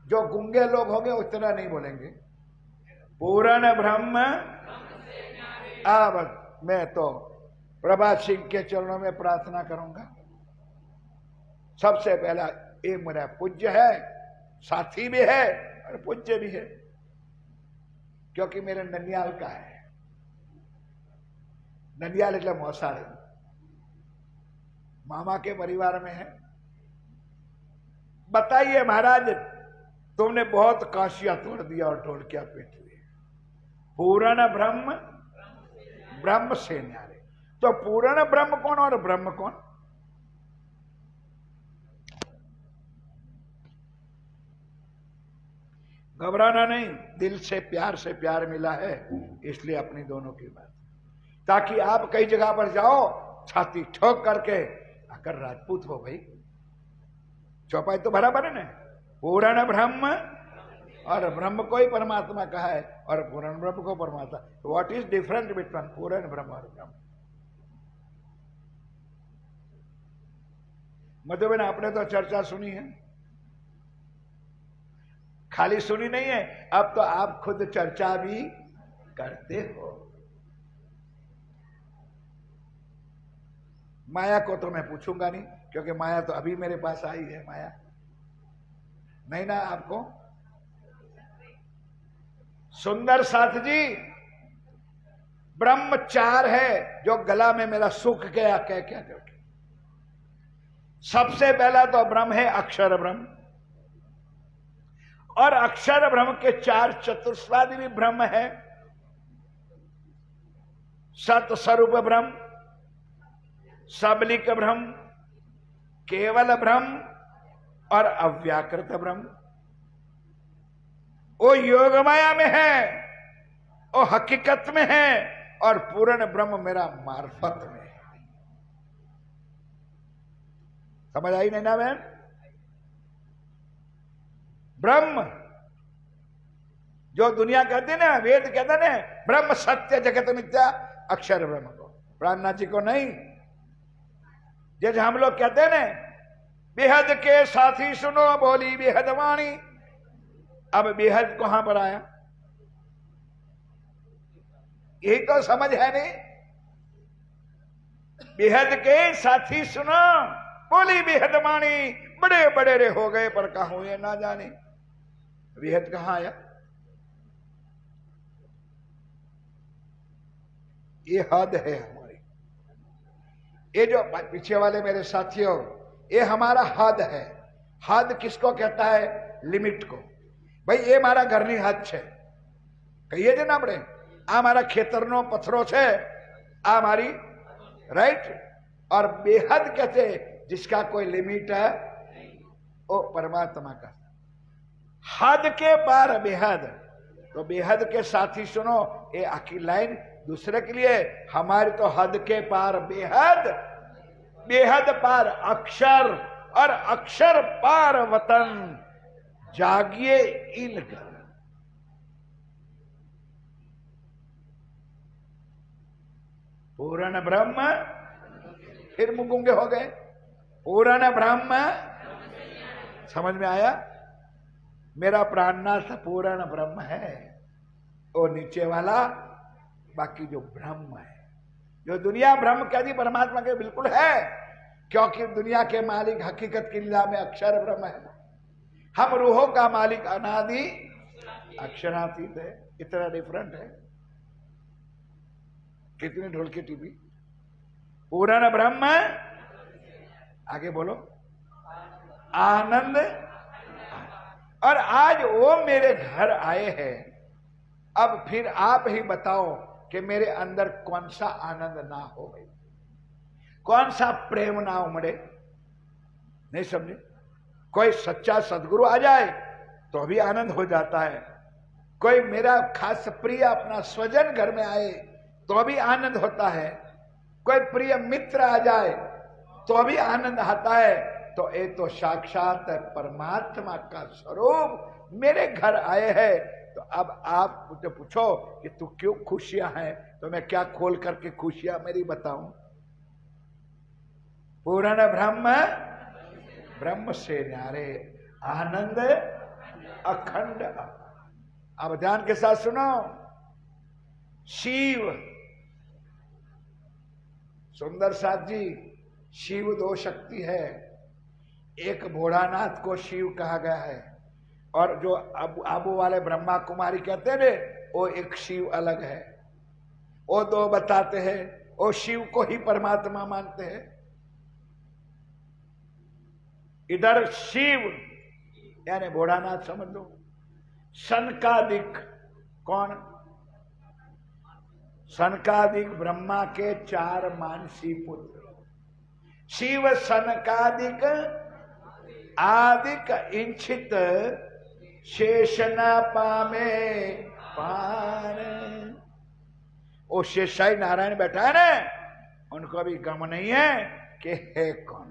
जो गूंगे लोग होंगे उतना नहीं बोलेंगे, पूर्ण ब्रह्म। अब मैं तो प्रभात सिंह के चरणों में प्रार्थना करूंगा। सबसे पहला ये मेरा पूज्य है, साथी भी है और पूज्य भी है, क्योंकि मेरे ननियाल का है। ननियाल એટલે मौसारी, मामा के परिवार में है। बताइए महाराज, तुमने बहुत काशिया तोड़ दिया और ढोलकिया पीट दिए। पूर्ण ब्रह्म, ब्रह्म से न्यारे। तो पूर्ण ब्रह्म कौन और ब्रह्म कौन? घबराना नहीं, दिल से प्यार मिला है, इसलिए अपनी दोनों की बात, ताकि आप कई जगह पर जाओ छाती ठोक करके आकर राजपूत हो। भाई चौपाई तो बराबर है ना। पूर्ण ब्रह्म, और ब्रह्म को ही परमात्मा कहा है और पूर्ण ब्रह्म को परमात्मा। व्हाट इज डिफरेंट बिटवीन पूर्ण ब्रह्म और ब्रह्म? मधुबन, आपने तो चर्चा सुनी है, खाली सुनी नहीं है, अब तो आप खुद चर्चा भी करते हो। माया को तो मैं पूछूंगा नहीं, क्योंकि माया तो अभी मेरे पास आई है। माया नहीं ना आपको? सुंदर साथ जी, ब्रह्मचार है जो गला में मेरा सूख गया कह क्या करके। सबसे पहला तो ब्रह्म है अक्षर ब्रह्म, और अक्षर ब्रह्म के चार चतुर्स्वादी भी ब्रह्म है। सत स्वरूप ब्रह्म, सबलिक ब्रह्म, केवल ब्रह्म और अव्याकृत ब्रह्म। वो योग माया में है, वो हकीकत में है, और पूर्ण ब्रह्म मेरा मार्फत में है। समझ आई नहीं ना बहन? ब्रह्म जो दुनिया कहते ना, वेद कहते ना ब्रह्म सत्य जगत मिथ्या, अक्षर ब्रह्म को, प्राणनाथ जी को नहीं। जैसे हम लोग कहते हैं ना, बेहद के साथी सुनो बोली बेहद वाणी। अब बेहद कहां पर आया? यही तो समझ है नहीं। बेहद के साथी सुनो बोली बेहद वाणी, बड़े बड़े रे हो गए पर कहां हुए ना जाने। बेहद कहां आया? ये हद है हमारी। ये जो पीछे वाले मेरे साथियों, ये हमारा हद है। हद किसको कहता है? लिमिट को। भाई ये मारा घरनी हद है, कहिए जे ना આપણે આ મારા ખેતરનો પથરો છે, આ મારી राइट। और बेहद कहते जिसका कोई लिमिट है, वो परमात्मा का हद के पार बेहद। तो बेहद के साथी सुनो, ये आखी लाइन दूसरे के लिए, हमारी तो हद के पार बेहद, बेहद पार अक्षर और अक्षर पार वतन, जागिए इन घर। पूर्ण ब्रह्म, फिर मुंह गूंगे हो गए। पूर्ण ब्रह्म, समझ में आया? मेरा प्राणनाथ पूर्ण ब्रह्म है, और नीचे वाला बाकी जो ब्रह्म है, जो दुनिया ब्रह्म के आदि परमात्मा के बिल्कुल है, क्योंकि दुनिया के मालिक हकीकत की लीला में अक्षर ब्रह्म है। हम रूहों का मालिक अनादि अक्षरातीत है। इतना डिफरेंट है। कितनी ढोल की टीवी। पूर्ण ब्रह्म, आगे बोलो, आनंद। और आज वो मेरे घर आए हैं, अब फिर आप ही बताओ कि मेरे अंदर कौन सा आनंद ना हो भाई, कौन सा प्रेम ना उमड़े। नहीं समझे? कोई सच्चा सदगुरु आ जाए तो भी आनंद हो जाता है। कोई मेरा खास प्रिय अपना स्वजन घर में आए तो भी आनंद होता है। कोई प्रिय मित्र आ जाए तो भी आनंद आता है। तो ये तो साक्षात परमात्मा का स्वरूप मेरे घर आए हैं। तो अब आप मुझे पूछो कि तू क्यों खुशियां हैं, तो मैं क्या खोल करके खुशियां मेरी बताऊं। पूर्ण ब्रह्म, ब्रह्म से न्यारे आनंद अखंड। अब ध्यान के साथ सुनो। शिव, सुंदर साथ जी, शिव दो शक्ति है। एक भोलानाथ को शिव कहा गया है, और जो आबू वाले ब्रह्मा कुमारी कहते हैं, वो एक शिव अलग है। वो दो बताते हैं, वो शिव को ही परमात्मा मानते हैं। इधर शिव यानी भोलानाथ समझ लो। सनकादिक, कौन? सनकादिक ब्रह्मा के 4 मानसी पुत्र। शिव सनकादिक आदिक इंचित शेषना पामे पान। वो शेषाई नारायण बैठा है ना, उनको भी गम नहीं है कि है कौन।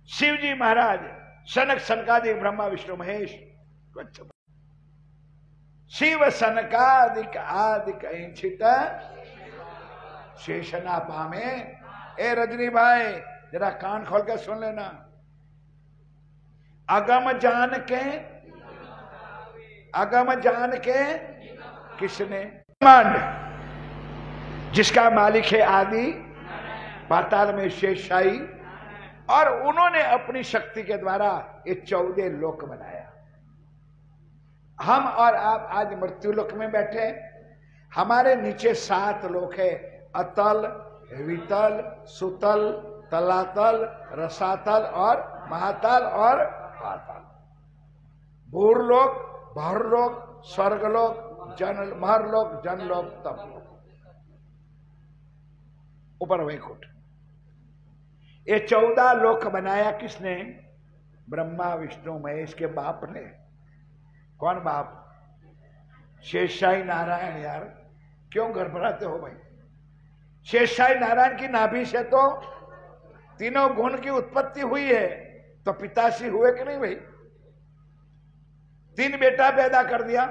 शिव जी महाराज सनक सनकादिक ब्रह्मा विष्णु महेश। शिव सनकादिक आदिक इंचित शेषना पामे। ए रजनी भाई जरा कान खोल के सुन लेना। अगम जान के, अगम जान के किसने? ब्रह्मांड जिसका मालिक है आदि, पाताल में शेषाई, और उन्होंने अपनी शक्ति के द्वारा ये 14 लोक बनाया। हम और आप आज मृत्यु लोक में बैठे, हमारे नीचे 7 लोक है। अतल, वितल, सुतल, तलातल, रसातल और महातल और पाताल। भूरलोक, भौरलोक, स्वर्गलोक, जन महरलोक, जनलोक, तपलोक, ऊपर वैकुंठ। ये 14 लोक बनाया किसने? ब्रह्मा विष्णु महेश के बाप ने। कौन बाप? शेषाई नारायण। यार क्यों घबराते हो भाई? शेषाई नारायण की नाभि से तो तीनों गुण की उत्पत्ति हुई है, तो पिताश्री हुए कि नहीं भाई? 3 बेटा पैदा कर दिया,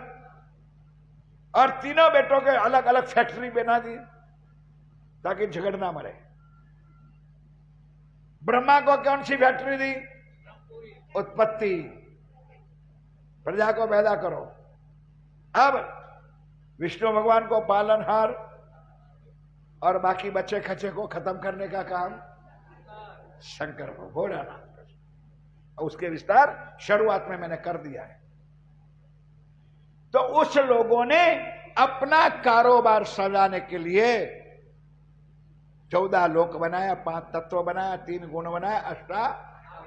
और तीनों बेटों के अलग अलग फैक्ट्री बना दी ताकि झगड़ ना मरे। ब्रह्मा को कौन सी फैक्ट्री दी? उत्पत्ति, प्रजा को पैदा करो। अब विष्णु भगवान को पालनहार और बाकी बच्चे खच्चे को खत्म करने का काम शंकर को, भोलानाथ। उसके विस्तार शुरुआत में मैंने कर दिया है। तो उस लोगों ने अपना कारोबार सजाने के लिए 14 लोक बनाया, 5 तत्व बनाया, 3 गुण बनाया, 8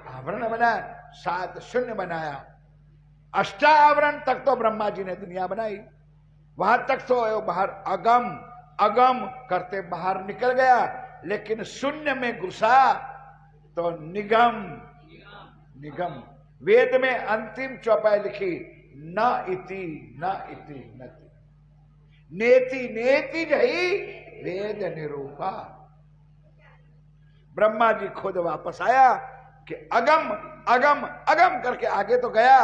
आवरण बनाया, 7 शून्य बनाया। 8 आवरण तक तो ब्रह्मा जी ने दुनिया बनाई, वहां तक तो बाहर अगम अगम करते बाहर निकल गया, लेकिन शून्य में घुसा तो निगम निगम। वेद में अंतिम चौपाई लिखी, न इति न इति नति। नेति नेति जही वेद निरूपा। ब्रह्मा जी खुद वापस आया कि अगम अगम अगम करके आगे तो गया,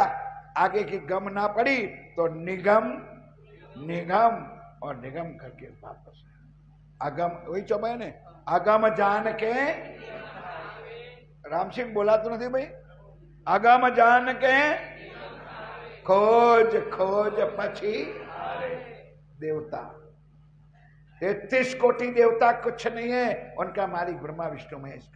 आगे की गम ना पड़ी तो निगम निगम और निगम करके वापस आया। अगम वही चौपाई ने, अगम जान के, राम सिंह बोला तो नहीं भाई, अगम जान के खोज खोज पछी देवता। 33 कोटि देवता कुछ नहीं है, उनका मालिक ब्रह्मा विष्णु महेश।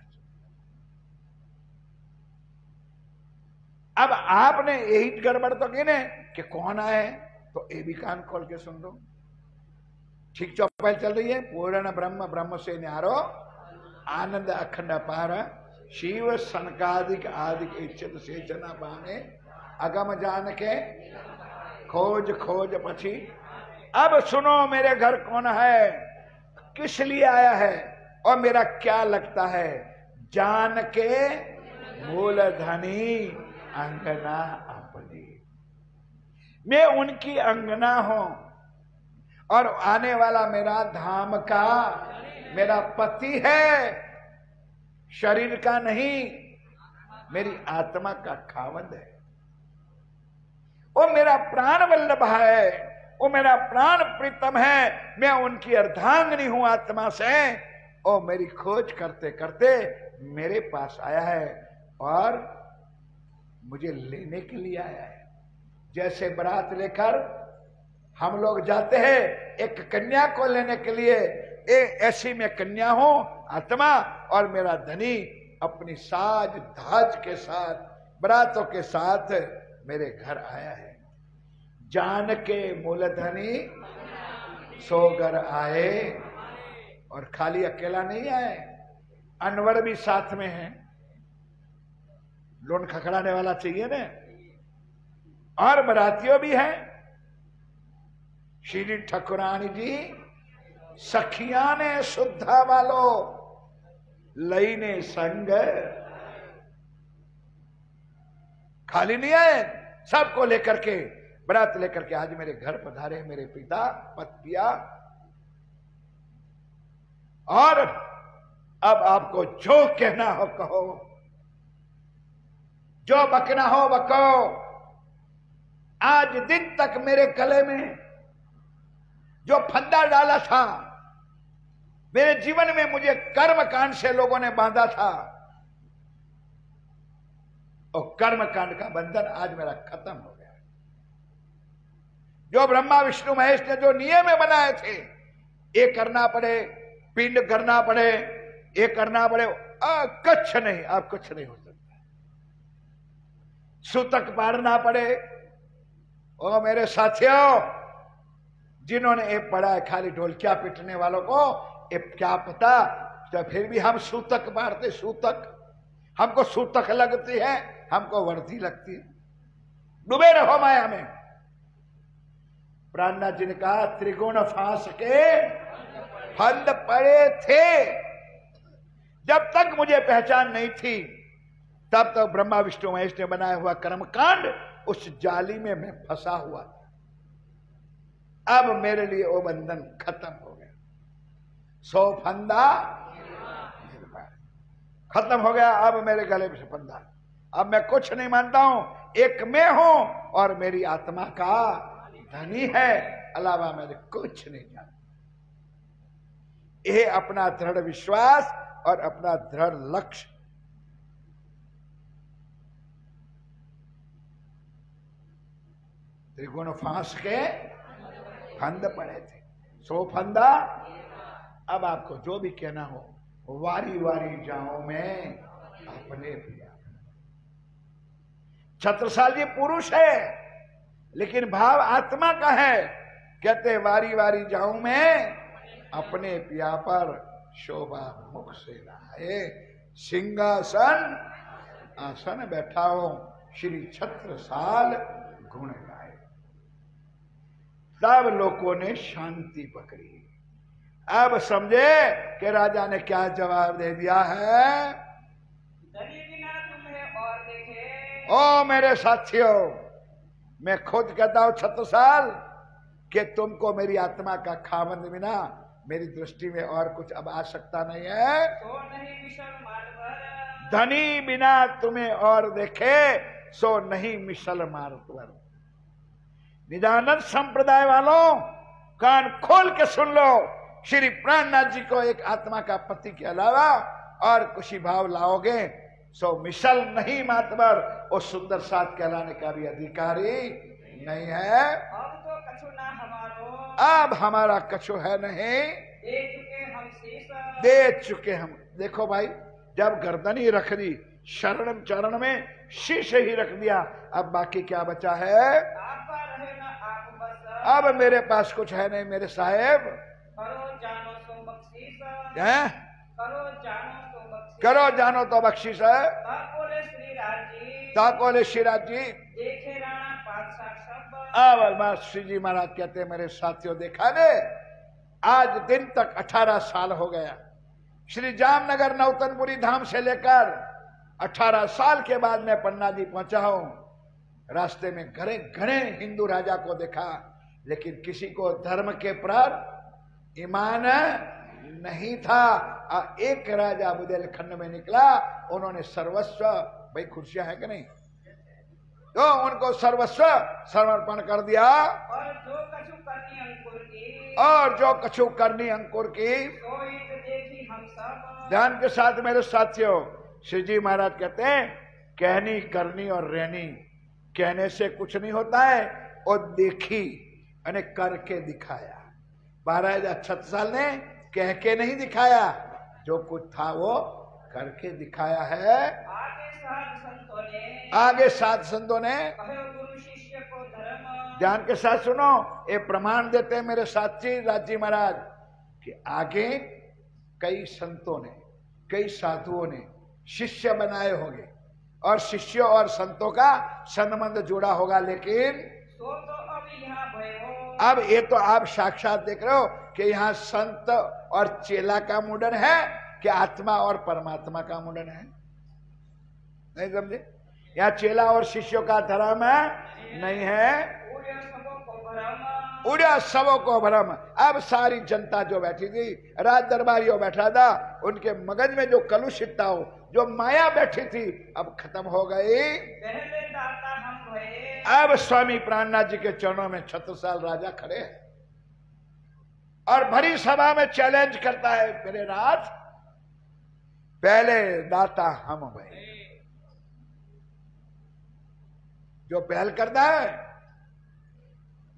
अब आपने यही गड़बड़ तो की ने कि कौन आए, तो ये भी कान खोल के सुन लो। ठीक चौपाई चल रही है, पूर्ण ब्रह्म ब्रह्म से न्यारो आनंद अखंड अपार शिव सनकादिक आदिक इच्छित सेचना पाने अगम जान के खोज खोज पछी। अब सुनो मेरे घर कौन है, किस लिए आया है और मेरा क्या लगता है। जान के मूल धनी अंगना अपनी, मैं उनकी अंगना हूं और आने वाला मेरा धाम का मेरा पति है, शरीर का नहीं, मेरी आत्मा का खावंद है। वो मेरा प्राण वल्लभ है, वो मेरा प्राण प्रीतम है, मैं उनकी अर्धांगिनी हूं आत्मा से। और मेरी खोज करते करते मेरे पास आया है और मुझे लेने के लिए आया है। जैसे बारात लेकर हम लोग जाते हैं एक कन्या को लेने के लिए, ऐसी मैं कन्या हूं आत्मा, और मेरा धनी अपनी साज धाज के साथ बारातों के साथ मेरे घर आया है। जान के मूलधनी सोगर आए, और खाली अकेला नहीं आए, अनवर भी साथ में है। लोन खखड़ाने वाला चाहिए ना, और बरातियों भी हैं। श्री ठकुरानी जी सखिया ने शुद्धा वालो लई ने संग, खाली नहीं आए, सबको लेकर के बरात लेकर के आज मेरे घर पधारे मेरे पिता पतिया। और अब आपको जो कहना हो कहो, जो बकना हो बको। आज दिन तक मेरे गले में जो फंदा डाला था, मेरे जीवन में मुझे कर्म कांड से लोगों ने बांधा था, और कर्म कांड का बंधन आज मेरा खत्म हो गया। जो ब्रह्मा विष्णु महेश ने जो नियम बनाए थे, ये करना पड़े, पिंड करना पड़े, ये करना पड़े, कुछ नहीं, अब कुछ नहीं हो सकता। सूतक पाड़ना पड़े। ओ मेरे साथियों, जिन्होंने ये पढ़ा है खाली ढोलकिया पीटने वालों को ये क्या पता, तो फिर भी हम सूतक मारते। सूतक हमको सूतक लगती है, हमको वर्दी लगती है। डूबे रहो माया में। प्राणनाथ जी ने कहा त्रिगुण फांस के फंद पड़े थे। जब तक मुझे पहचान नहीं थी तब तक ब्रह्मा विष्णु महेश ने बनाया हुआ कर्मकांड उस जाली में मैं फंसा हुआ था। अब मेरे लिए वो बंधन खत्म हो गया। 100 फंदा खत्म हो गया। अब मेरे गले में फंदा, अब मैं कुछ नहीं मानता हूं, एक मैं हूं और मेरी आत्मा का धनी है, अलावा मेरे कुछ नहीं जानता। यह अपना दृढ़ विश्वास और अपना दृढ़ लक्ष्य। त्रिगुण फांस के फंद पड़े थे, 100 फंदा। अब आपको जो भी कहना हो, वारी वारी जाऊं मैं अपने पिया। छत्रसाल जी पुरुष है लेकिन भाव आत्मा का है। कहते वारी वारी जाऊं मैं अपने पिया पर, शोभा मुख से लाए सिंहासन आसन बैठा हो, श्री छत्रसाल गुण गाए। तब लोगों ने शांति पकड़ी। अब समझे कि राजा ने क्या जवाब दे दिया है। और देखे। ओ मेरे साथियों, मैं खुद कहता हूं छत्रसाल, कि तुमको मेरी आत्मा का खावंद बिना मेरी दृष्टि में और कुछ अब आ सकता नहीं है। सो नहीं मिशल मातवर, धनी बिना तुम्हें और देखे सो नहीं मिशल मातवर। निजानंद संप्रदाय वालों कान खोल के सुन लो, श्री प्राणनाथ जी को एक आत्मा का पति के अलावा और कुछ ही भाव लाओगे सो मिशल नहीं मातवर, वो सुंदर साथ कहलाने का भी अधिकारी नहीं है। अब तो कछु ना हमारो, अब हमारा कछु है नहीं, दे चुके हम शीश, दे चुके हम। देखो भाई, जब गर्दनी रख दी, शरण चरण में शीश ही रख दिया, अब बाकी क्या बचा है? आपा रहे ना आप बस, अब मेरे पास कुछ है नहीं मेरे साहेब। करो जानो सो बख्शीश, हैं? करो जानो सो बख्शीश, करो जानो तो बख्शीश है। ताकोले श्री राज जी, ताकोले शिराज जी। देखे राणा पातशाह सब, अब श्री जी महाराज कहते हैं, मेरे साथियों देखा ने, आज दिन तक 18 साल हो गया। श्री जामनगर नौतनपुरी धाम से लेकर 18 साल के बाद मैं पन्ना जी पहुंचा हूं। रास्ते में घने घने हिंदू राजा को देखा, लेकिन किसी को धर्म के पर ईमान नहीं था। एक राजा बुंदेलखंड में निकला, उन्होंने सर्वस्व, भाई खुशियां है कि नहीं, तो उनको सर्वस्व समर्पण कर दिया। और जो कछु करनी अंकुर की, और जो कछु करनी अंकुर की, सोई तो देखी हम सब, ध्यान के साथ मेरे साथियों, श्री जी महाराज कहते हैं, कहनी करनी और रहनी, कहने से कुछ नहीं होता है, और देखी यानी करके दिखाया। महाराज छत्रसाल ने कह के नहीं दिखाया, जो कुछ था वो करके दिखाया है। आगे साध संतों ने, आगे साध संतों ने, कहो गुरु शिष्य को धर्म, ध्यान के साथ सुनो, ये प्रमाण देते हैं मेरे साथी राजी महाराज कि आगे कई संतों ने, कई साधुओं ने शिष्य बनाए होंगे, और शिष्यों और संतों का संबंध जुड़ा होगा, लेकिन सो तो अब यहाँ भयो, अब ये तो आप साक्षात देख रहे हो कि यहाँ संत और चेला का मुंडन है कि आत्मा और परमात्मा का मुंडन है। नहीं समझे? यहाँ चेला और शिष्यों का धर्म नहीं है, उड़े सबों को भरम, उड़ा सबों को भ्रम। अब सारी जनता जो बैठी थी, राज दरबारियों बैठा था, उनके मगज में जो कलुषितता हो, जो माया बैठी थी, अब खत्म हो गई। पहले दाता हम भये, अब स्वामी प्राणनाथ जी के चरणों में छत्रसाल राजा खड़े हैं और भरी सभा में चैलेंज करता है, मेरे राज पहले दाता हम भये। जो पहल करता है,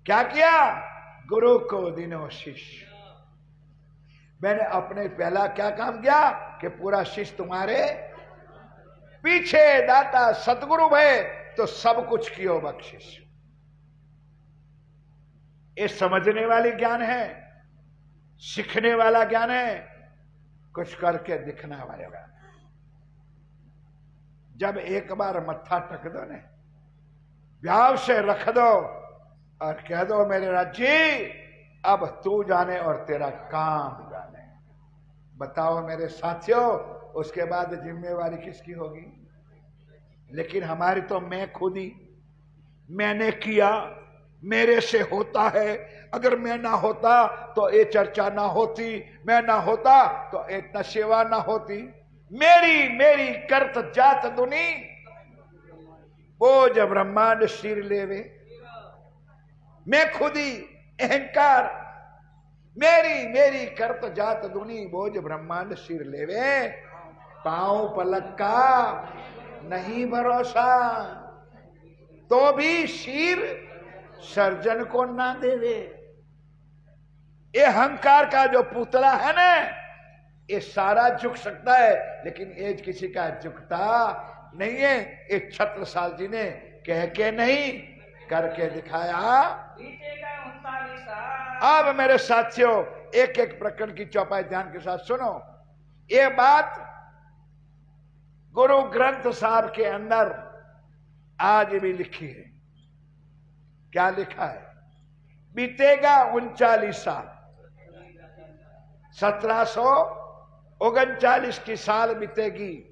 क्या किया? गुरु को दिनो शिष्य। मैंने अपने पहला क्या काम किया कि पूरा शिष्य तुम्हारे पीछे, दाता सतगुरु भये तो सब कुछ कियो बख्शिश। ये समझने वाली ज्ञान है, सीखने वाला ज्ञान है, कुछ करके दिखने वाले ज्ञान। जब एक बार मत्था टक दो ने, भाव से रख दो और कह दो, मेरे राज्य अब तू जाने और तेरा काम जाने। बताओ मेरे साथियों, उसके बाद जिम्मेवारी किसकी होगी? लेकिन हमारी तो मैं खुद ही, मैंने किया, मेरे से होता है, अगर मैं ना होता तो ये चर्चा ना होती, मैं ना होता तो इतना सेवा ना होती। मेरी मेरी करत जात दुनी, वो जब ब्रह्मांड सिर लेवे। मैं खुद ही, अहंकार, मेरी मेरी करत जात दुनी, बोझ ब्रह्मांड सिर लेवे। पांव पलक का नहीं भरोसा, तो भी सिर सर्जन को ना देवे। ये अहंकार का जो पुतला है ना, ये सारा झुक सकता है, लेकिन ये किसी का झुकता नहीं है। एक छत्रसाल जी ने कह के नहीं, करके दिखाया। बीतेगा 39 साल, अब मेरे साथियों, एक एक प्रकरण की चौपाई ध्यान के साथ सुनो। ये बात गुरु ग्रंथ साहब के अंदर आज भी लिखी है। क्या लिखा है? बीतेगा 39 साल, 1739 की साल बीतेगी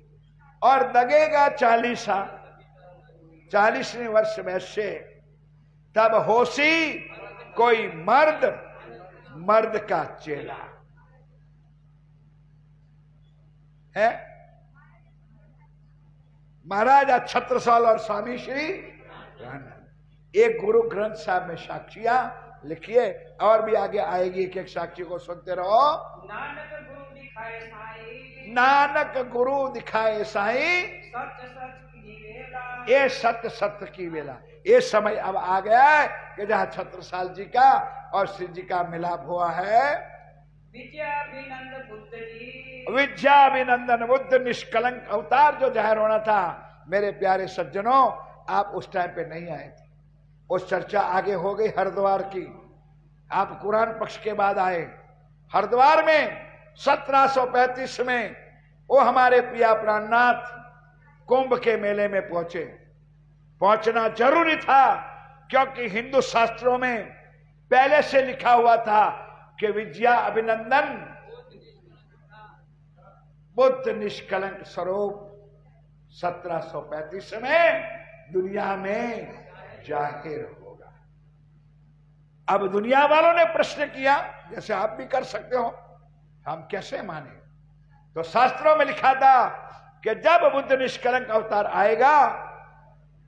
और लगेगा 40 साल, 40वें वर्ष में से तब होशी कोई मर्द मर्द का चेला है। महाराजा छत्रसाल और स्वामी श्री एक गुरु ग्रंथ साहब में साक्षियां लिखिए, और भी आगे आएगी, एक एक साक्षी को सुनते रहो। नानक गुरु दिखाए साईं, नानक गुरु दिखाए साईं, सच सच की वेला, ये सत्य सत्य की वेला। ये समय अब आ गया है कि जहाँ छत्रसाल जी का और श्री जी का मिलाप हुआ है। विद्याभिनंदन बुद्ध जी, विद्याभिनंदन बुद्ध निष्कलंक अवतार जो जाहिर होना था। मेरे प्यारे सज्जनों, आप उस टाइम पे नहीं आए थे। उस चर्चा आगे हो गई हरिद्वार की। आप कुरान पक्ष के बाद आए। हरिद्वार में 1735 में वो हमारे प्रिया प्राणनाथ कुंभ के मेले में पहुंचे। पहुंचना जरूरी था, क्योंकि हिंदू शास्त्रों में पहले से लिखा हुआ था कि विद्या अभिनंदन बुद्ध निष्कलंक स्वरूप 1735 में दुनिया में जाहिर होगा। अब दुनिया वालों ने प्रश्न किया, जैसे आप भी कर सकते हो, हम कैसे माने? तो शास्त्रों में लिखा था कि जब बुद्ध निष्कलंक अवतार आएगा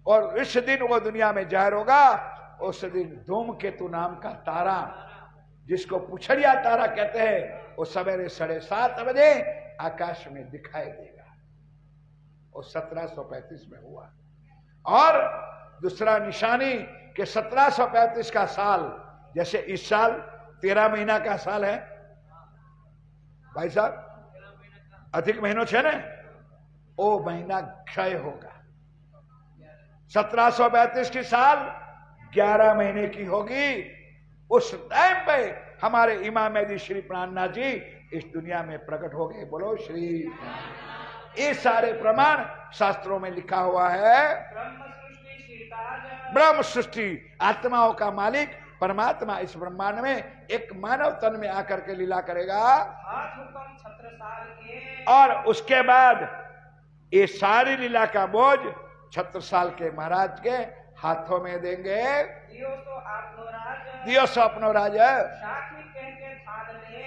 और इस दिन वो दुनिया में जाहिर होगा, उस दिन धूमकेतु नाम का तारा, जिसको पुछड़िया तारा कहते हैं, वो सवेरे 7:30 बजे आकाश में दिखाई देगा। वो 1735 में हुआ। और दूसरा निशानी कि 1735 का साल, जैसे इस साल 13 महीना का साल है भाई साहब, अधिक महीनों छे ने, वो महीना क्षय होगा। 1732 की साल 11 महीने की होगी। उस टाइम पे हमारे इमाम मेहदी श्री प्राणनाथ जी इस दुनिया में प्रकट हो गए। बोलो श्री। ये सारे प्रमाण शास्त्रों में लिखा हुआ है। ब्रह्म सृष्टि, आत्माओं का मालिक परमात्मा इस ब्रह्मांड में एक मानव तन में आकर के लीला करेगा। और उसके बाद ये सारी लीला का बोझ छत्रसाल के महाराज के हाथों में देंगे। दियो सो अपनो राज।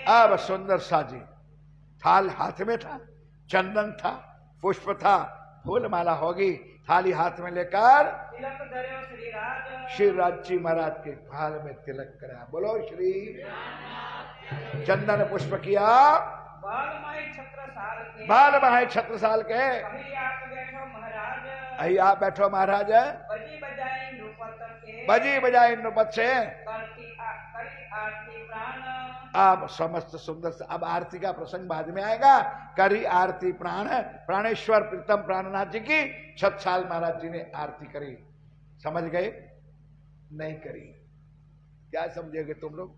अब सुंदर साजी थाल हाथ में था, चंदन था, पुष्प था, फूल माला होगी। थाली हाथ में लेकर श्री राज जी महाराज के थाल में तिलक करा। बोलो श्री। चंदन पुष्प किया। बाल माहे छत्रसाल के। अही आप बैठो महाराज। बजी बजाई नृपत से अब समस्त सुंदर से। अब आरती का प्रसंग बाद में आएगा। करी आरती प्राण प्राणेश्वर प्रीतम प्राणनाथ जी की छत्रसाल महाराज जी ने आरती करी। समझ गए? नहीं करी। क्या समझोगे तुम लोग?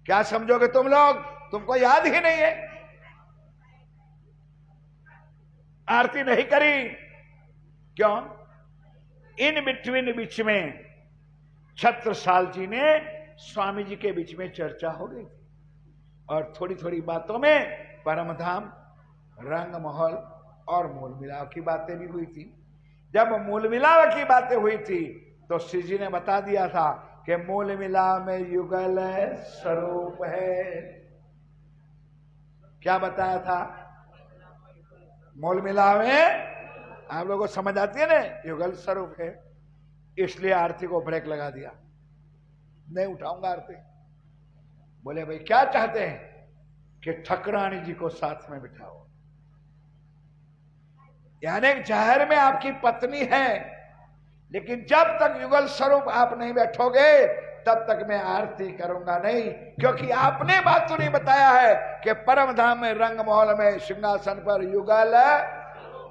क्या समझोगे तुम लोग? तुमको याद ही नहीं है। आरती नहीं करी। क्यों? इन बिटवीन बीच में छत्रसाल जी ने स्वामी जी के बीच में चर्चा हो गई थी, और थोड़ी थोड़ी बातों में परमधाम, रंग महल और मूल मिलाव की बातें भी हुई थी। जब मूल मिलाव की बातें हुई थी तो श्री जी ने बता दिया था कि मूल मिलाव में युगल स्वरूप है। क्या बताया था? मूल मिलाव में आप लोगों को समझ आती है ना, युगल स्वरूप है। इसलिए आरती को ब्रेक लगा दिया। नहीं उठाऊंगा आरती। बोले भाई क्या चाहते हैं कि ठकुरानी जी को साथ में बिठाओ। यानी जाहिर में आपकी पत्नी है, लेकिन जब तक युगल स्वरूप आप नहीं बैठोगे तब तक मैं आरती करूंगा नहीं। क्योंकि आपने बात तो नहीं बताया है कि परम धाम में, रंग महल में, सिंहासन पर युगल,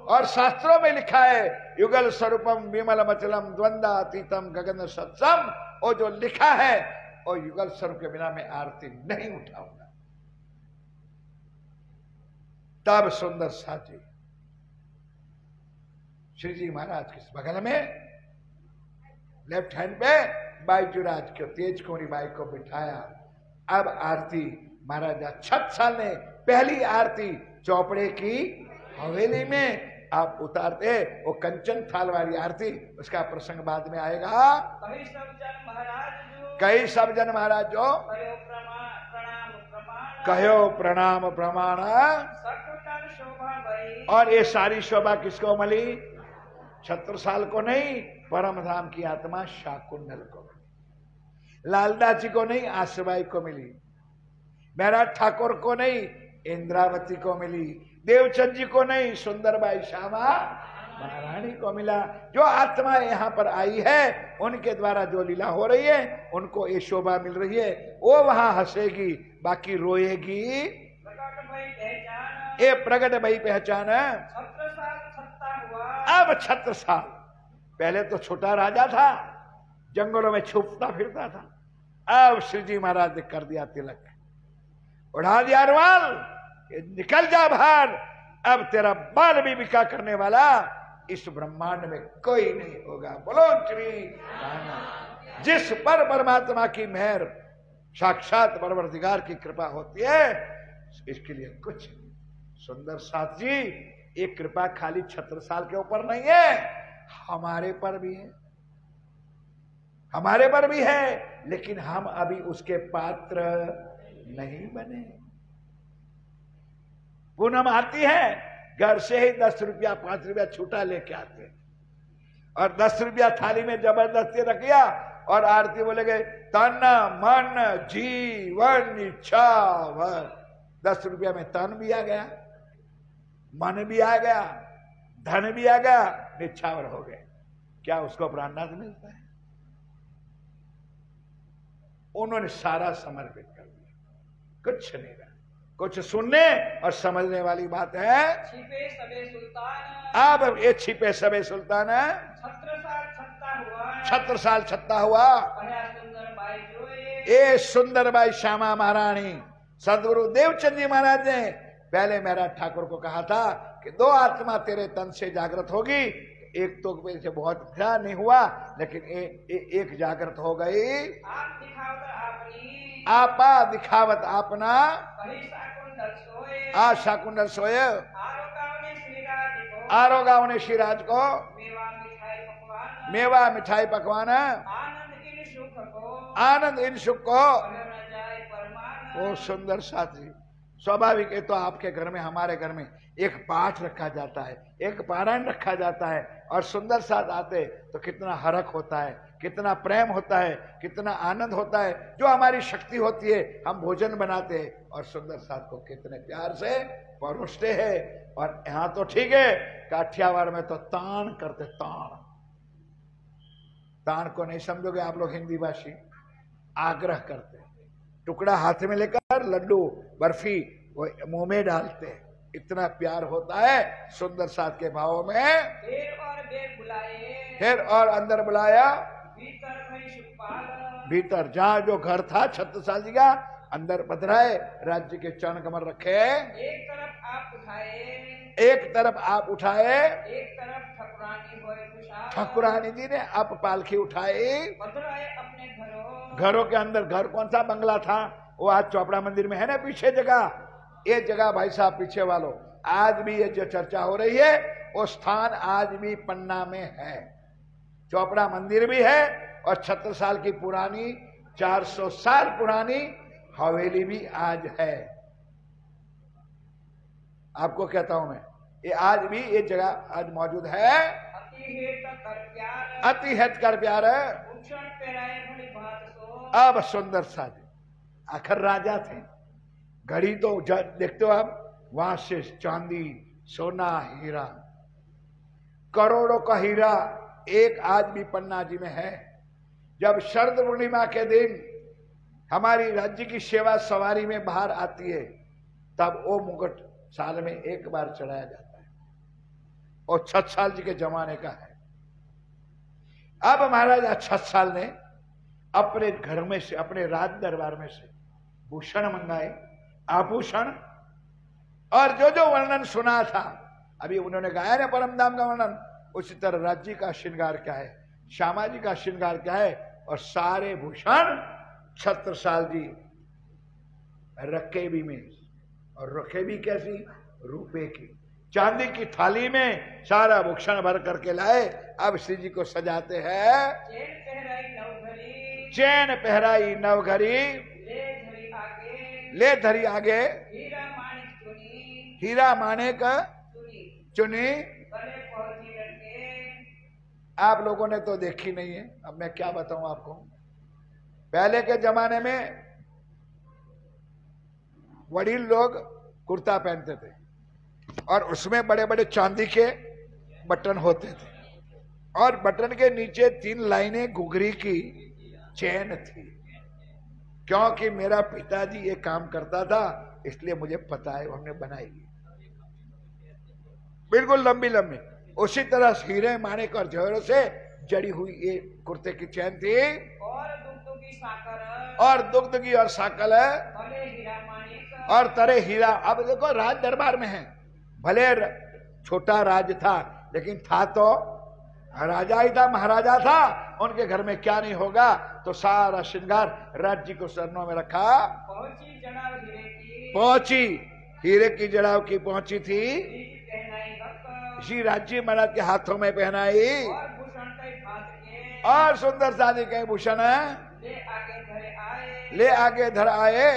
और शास्त्रों में लिखा है युगल स्वरूपम विमल मचलम द्वंद्वातीतम गगन सत्सम। वो जो लिखा है वो युगल स्वरूप के बिना मैं आरती नहीं उठाऊंगा। तब सुंदर साजी श्री जी महाराज के बगल में लेफ्ट हैंड पे बाईजुराज को, तेज कोरी बाई को बिठाया। अब आरती महाराजा छत्रसाल ने पहली आरती चौपड़े की हवेली में आप उतारते, वो कंचन थाल वाली आरती, उसका प्रसंग बाद में आएगा। कई सब जन महाराज जो कयो प्रणाम प्रमाण कहो प्रणाम प्रमाण। सकुटल शोभा भई और ये सारी शोभा किसको मिली? छत्रसाल को नहीं, परम धाम की आत्मा शाकुंडल को मिली। लालदास जी को नहीं, आसबाई को मिली। महराज ठाकुर को नहीं, इंद्रावती को मिली। देवचंद जी को नहीं, सुंदरबाई श्यामा महारानी को मिला। जो आत्मा यहाँ पर आई है, उनके द्वारा जो लीला हो रही है, उनको ये शोभा मिल रही है। वो वहां हंसेगी, बाकी रोएगी। प्रकट भई पहचान ये प्रकट भई पहचान। छत्रसाल छत्ता हुआ अब छत्रसाल, पहले तो छोटा राजा था, जंगलों में छुपता फिरता था। अब श्री जी महाराज ने कर दिया तिलक, उड़ा दिया रुमाल, निकल जा बाहर। अब तेरा बाल भी बिका करने वाला इस ब्रह्मांड में कोई नहीं होगा। बोलो श्री राम। जिस पर परमात्मा की मेहर, साक्षात परवरदिगार की कृपा होती है, इसके लिए कुछ। सुंदर साथ जी, ये कृपा खाली छत्रसाल के ऊपर नहीं है, हमारे पर भी है, हमारे पर भी है। लेकिन हम अभी उसके पात्र नहीं बने। पूनम आती है, घर से ही 10 रुपया 5 रुपया छूटा लेके आते हैं, और 10 रुपया थाली में जबरदस्ती रख दिया, और आरती बोले गए तन मन जीवन इच्छा भर। 10 रुपया में तन भी आ गया, मन भी आ गया, धन भी आ गया, निछावर हो गए। क्या उसको प्राणनाथ मिलता है? उन्होंने सारा समर्पित कर दिया, कुछ नहीं रहा। कुछ सुनने और समझने वाली बात है। छिपे सबे सुल्तान अब ये छिपे सबे सुल्तान है। छत्रसाल छत्ता हुआ छत्रसाल छत्ता हुआ। भया सुंदर बाई जोए ये सुंदरबाई श्यामा महारानी। सदगुरु देवचंद जी महाराज ने पहले महाराज ठाकुर को कहा था कि 2 आत्मा तेरे तन से जागृत होगी। एक तो से बहुत ध्यान नहीं हुआ, लेकिन एक जागृत हो गई। आप दिखावत आपनी आपा दिखावत अपना कही शाकुंडल सोए आ शाकुंडल सोए। आरोगावने श्रीराज को आरोगावने श्रीराज को मेवा मिठाई पकवान मेवा मिठाई पकवान, आनंद इन सुख को आनंद इन सुख को। कहो न जाए परमान वो सुंदर साथी, स्वाभाविक है तो आपके घर में, हमारे घर में एक पाठ रखा जाता है, एक पारायण रखा जाता है, और सुंदर साथ आते तो कितना हरख होता है, कितना प्रेम होता है, कितना आनंद होता है। जो हमारी शक्ति होती है, हम भोजन बनाते हैं और सुंदर साथ को कितने प्यार से परोसते हैं। और यहाँ तो ठीक है, काठियावाड़ में तो तान करते, तान। तान को नहीं समझोगे आप लोग हिंदी भाषी, आग्रह करते, टुकड़ा हाथ में लेकर लड्डू बर्फी वो मुंह में डालते। इतना प्यार होता है सुंदर साथ के भावों में। देर और बेर बुलाए फिर और अंदर बुलाया, भीतर भई सुखपाल भीतर जहां जो घर था छत्रसाल जी का, अंदर पधराए, राज्य के चरण कमल रखे। एक तरफ आप उठाए एक तरफ आप उठाए, एक तरफ ठकुरानी होए खुशहाल ठाकुरानी जी ने अब पालकी उठाई। पधराए अपने घरों घरों के अंदर, घर कौन सा बंगला था, वो आज चौपड़ा मंदिर में है ना पीछे जगह। ये जगह भाई साहब पीछे वालों, आज भी ये जो चर्चा हो रही है, वो स्थान आज भी पन्ना में है। चौपड़ा मंदिर भी है, और छत्रसाल की पुरानी 400 साल पुरानी हवेली भी आज है। आपको कहता हूं मैं, ये आज भी ये जगह आज मौजूद है। अति हेत कर प्यार अति हित कर प्यार है। भूषण पहराए भली भात सो अब सुंदर साथ आखिर राजा थे, घड़ी तो देखते हो आप, वहां से चांदी सोना हीरा, करोड़ों का हीरा एक आज भी पन्ना जी में है। जब शरद पूर्णिमा के दिन हमारी राज्य की सेवा सवारी में बाहर आती है, तब वो मुकुट साल में एक बार चढ़ाया जाता है, और छत्रसाल जी के जमाने का है। अब महाराजा छत्रसाल ने अपने घर में से, अपने राज दरबार में से भूषण मंगाए, आभूषण, और जो जो वर्णन सुना था, अभी उन्होंने गाया ना परम धाम का वर्णन, उसी तरह राज्य का श्रृंगार क्या है, श्यामा जी का श्रृंगार क्या है, और सारे भूषण छत्रसाल जी रखे भी में, और रखे भी कैसी, रुपए की, चांदी की थाली में सारा भूषण भर करके लाए। अब श्री जी को सजाते हैं। चेन पहराई नवघरी चैन पहराई नवघरी, ले धरी आगे हीरा माणिक चुनी, हीरा माणिक चुनी। गले पहुंची लड़के। आप लोगों ने तो देखी नहीं है, अब मैं क्या बताऊं आपको। पहले के जमाने में वडील लोग कुर्ता पहनते थे और उसमें बड़े बड़े चांदी के बटन होते थे और बटन के नीचे 3 लाइनें घुघरी की चैन थी। क्योंकि मेरा पिताजी ये काम करता था इसलिए मुझे पता है, हमने बनाई बिल्कुल लंबी लंबी। उसी तरह हीरे माणिक और जवाहरों से जड़ी हुई ये कुर्ते की चैन थी और दुग्ध की और साकल और तरे हीरा। अब देखो राज दरबार में है, भले छोटा राज था लेकिन था तो राजा ही था, महाराजा था। उनके घर में क्या नहीं होगा, तो सारा श्रृंगार राज्य को चरणों में रखा। पहुंची हीरे की जड़ाव की पहुंची थी, श्री राज्य महाराज के हाथों में पहनाई और सुंदर शादी के भूषण ले आगे धर आए।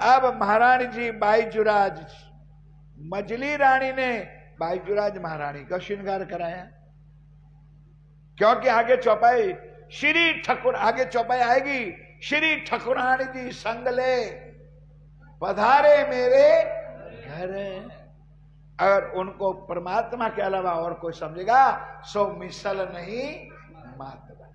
अब महारानी जी बाईजुराज, मजली रानी ने बाईजुराज महारानी का श्रृंगार कराया। क्योंकि आगे चौपाई श्री ठाकुर, आगे चौपाई आएगी, श्री ठाकुरानी जी संग ले पधारे मेरे घर। अगर उनको परमात्मा के अलावा और कोई समझेगा सो मिसल नहीं मातवा।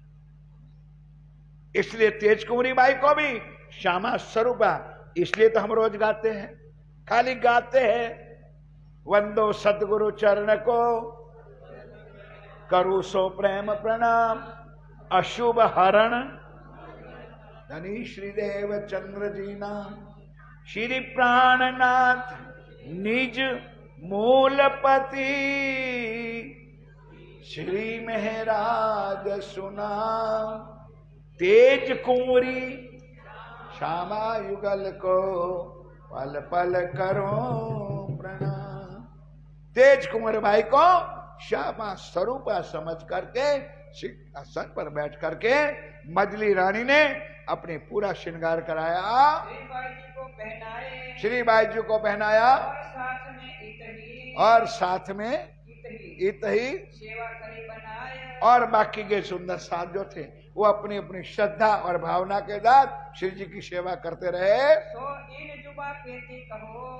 इसलिए तेज कुंवरी बाई को भी श्यामा स्वरूपा, इसलिए तो हम रोज गाते हैं, खाली गाते हैं। वंदो सतगुरु चरण को करू सो प्रेम प्रणाम, अशुभ हरण धनी श्रीदेव चंद्र जी नाम। श्री प्राणनाथ निज मूलपति, श्री महराज सुनाम। तेज कुंवरी श्यामा युगल को पल पल करो प्रणाम। तेज कुंवर भाई को श्यामा स्वरूपा समझ करके सिंहासन पर बैठ करके मजली रानी ने अपने पूरा श्रृंगार कराया, श्री बाई जी को पहनाया और साथ में इत ही और बाकी के सुंदर साथ जो थे वो अपनी अपनी श्रद्धा और भावना के साथ श्री जी की सेवा करते रहे।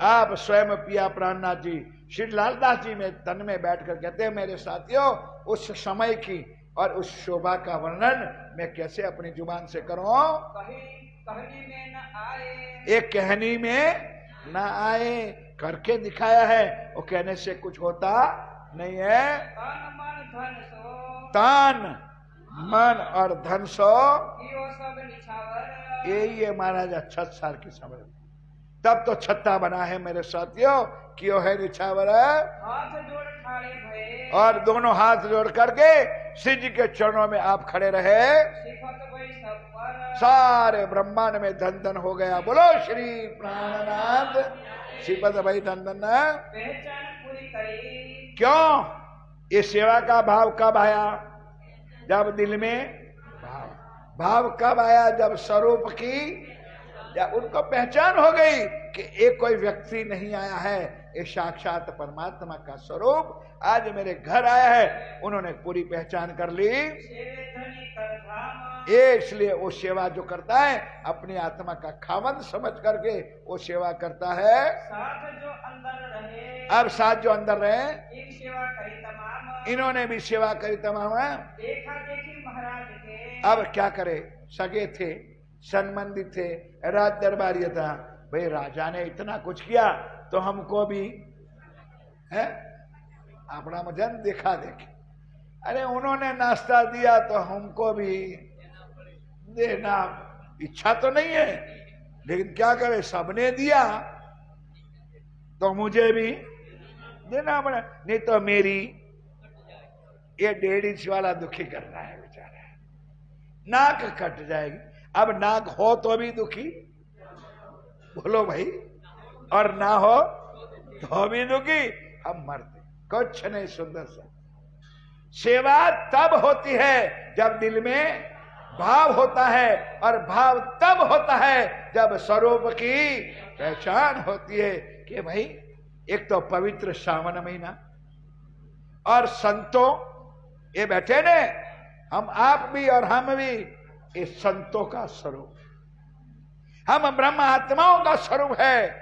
आप स्वयं पिया प्राणनाथ जी श्री लालदास जी में तन में बैठकर कहते हैं, मेरे साथियों उस समय की और उस शोभा का वर्णन मैं कैसे अपनी जुबान से करूं। एक कहनी में न आए, करके दिखाया है, वो कहने से कुछ होता नहीं है। तान मन और धन सो यही है महाराज 66 साल की समझ। तब तो छत्ता बना है मेरे साथियों, क्यों है निछावर और दोनों हाथ जोड़ करके श्री जी के चरणों में आप खड़े रहे। सारे ब्रह्मांड में धन धन हो गया। बोलो श्री प्राणनाथ श्रीपद भाई धन धन। क्यों ये सेवा का भाव कब आया? जब दिल में भाव कब आया? जब स्वरूप की, जब उनको पहचान हो गई कि एक कोई व्यक्ति नहीं आया है, ये साक्षात परमात्मा का स्वरूप आज मेरे घर आया है, उन्होंने पूरी पहचान कर ली। ये इसलिए वो सेवा जो करता है अपनी आत्मा का खावंद समझ करके वो सेवा करता है। साथ जो अंदर रहे, अब साथ जो अंदर रहे एक सेवा करी तमाम, इन्होंने भी सेवा करी तमाम। देखा देखी महाराज के, अब क्या करे, सगे थे, संबंधी थे, राज दरबारी था, भाई राजा ने इतना कुछ किया तो हमको भी है अपना मजन देखा देखे। अरे उन्होंने नाश्ता दिया तो हमको भी देना इच्छा तो नहीं है, लेकिन क्या करे सबने दिया तो मुझे भी देना पड़ा, नहीं तो मेरी ये 1.5 इंच वाला दुखी कर रहा है बेचारा, नाक कट जाएगी। अब नाक हो तो भी दुखी, बोलो भाई, और ना हो तो भी दुखी, हम मरते कुछ नहीं। सुंदर सा सेवा तब होती है जब दिल में भाव होता है, और भाव तब होता है जब स्वरूप की पहचान होती है कि भाई एक तो पवित्र श्रावण महीना, और संतों ये बैठे ने, हम आप भी और हम भी इस संतों का स्वरूप, हम ब्रह्म आत्माओं का स्वरूप है।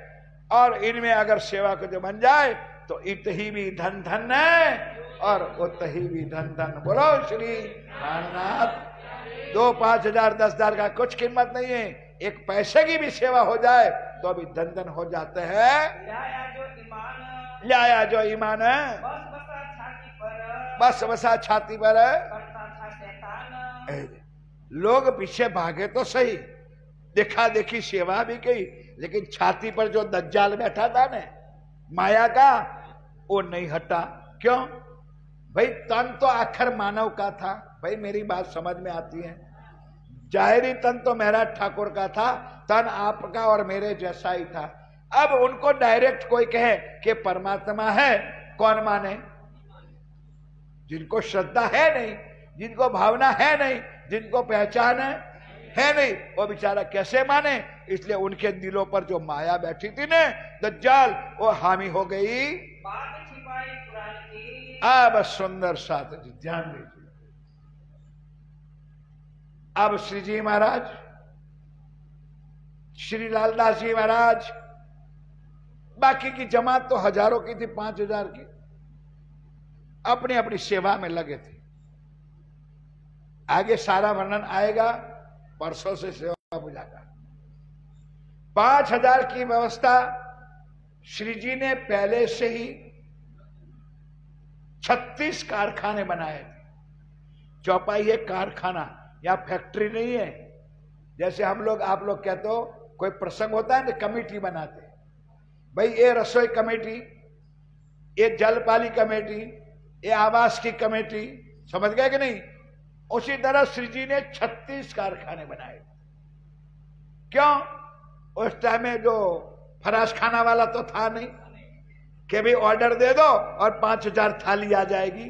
और इनमें अगर सेवा को जो बन जाए तो इत ही भी धन धन है और उत ही भी धन धन। बोलो श्री प्राणनाथ। 2, 5 हजार 10 हजार का कुछ कीमत नहीं है, एक पैसे की भी सेवा हो जाए तो अभी धन धन हो जाते हैं। लाया जो ईमान है बस बसा छाती पर करता था शैतान। लोग पीछे भागे तो सही, देखा देखी सेवा भी की, लेकिन छाती पर जो दज्जाल बैठा था ना माया का, वो नहीं हटा। क्यों भाई? तन तो आखिर मानव का था। भाई मेरी बात समझ में आती है? जाहिरी तन तो महाराज ठाकुर का था, तन आपका और मेरे जैसा ही था। अब उनको डायरेक्ट कोई कहे कि परमात्मा है, कौन माने? जिनको श्रद्धा है नहीं, जिनको भावना है नहीं, जिनको पहचान है नहीं, वो बेचारा कैसे माने? इसलिए उनके दिलों पर जो माया बैठी थी ना दज्जाल, वो हामी हो गई। बात छिपाई कुरान की। अब सुंदर साथ जी ध्यान दीजिए। अब श्री जी महाराज, श्री लालदास जी महाराज, बाकी की जमात तो हजारों की थी, 5000 की, अपनी अपनी सेवा में लगे थे। आगे सारा वर्णन आएगा परसों से सेवा पूजा का। 5000 की व्यवस्था श्री जी ने पहले से ही 36 कारखाने बनाए थे। चौपाई है कारखाना, या फैक्ट्री नहीं है। जैसे हम लोग आप लोग कहते हो कोई प्रसंग होता है ना, कमेटी बनाते, भाई ये रसोई कमेटी, ये जलपाली कमेटी, ये आवास की कमेटी, समझ गए कि नहीं? उसी तरह श्री जी ने 36 कारखाने बनाए। क्यों? उस टाइम में जो फराश खाना वाला तो था नहीं कि भी ऑर्डर दे दो और 5000 थाली आ जाएगी,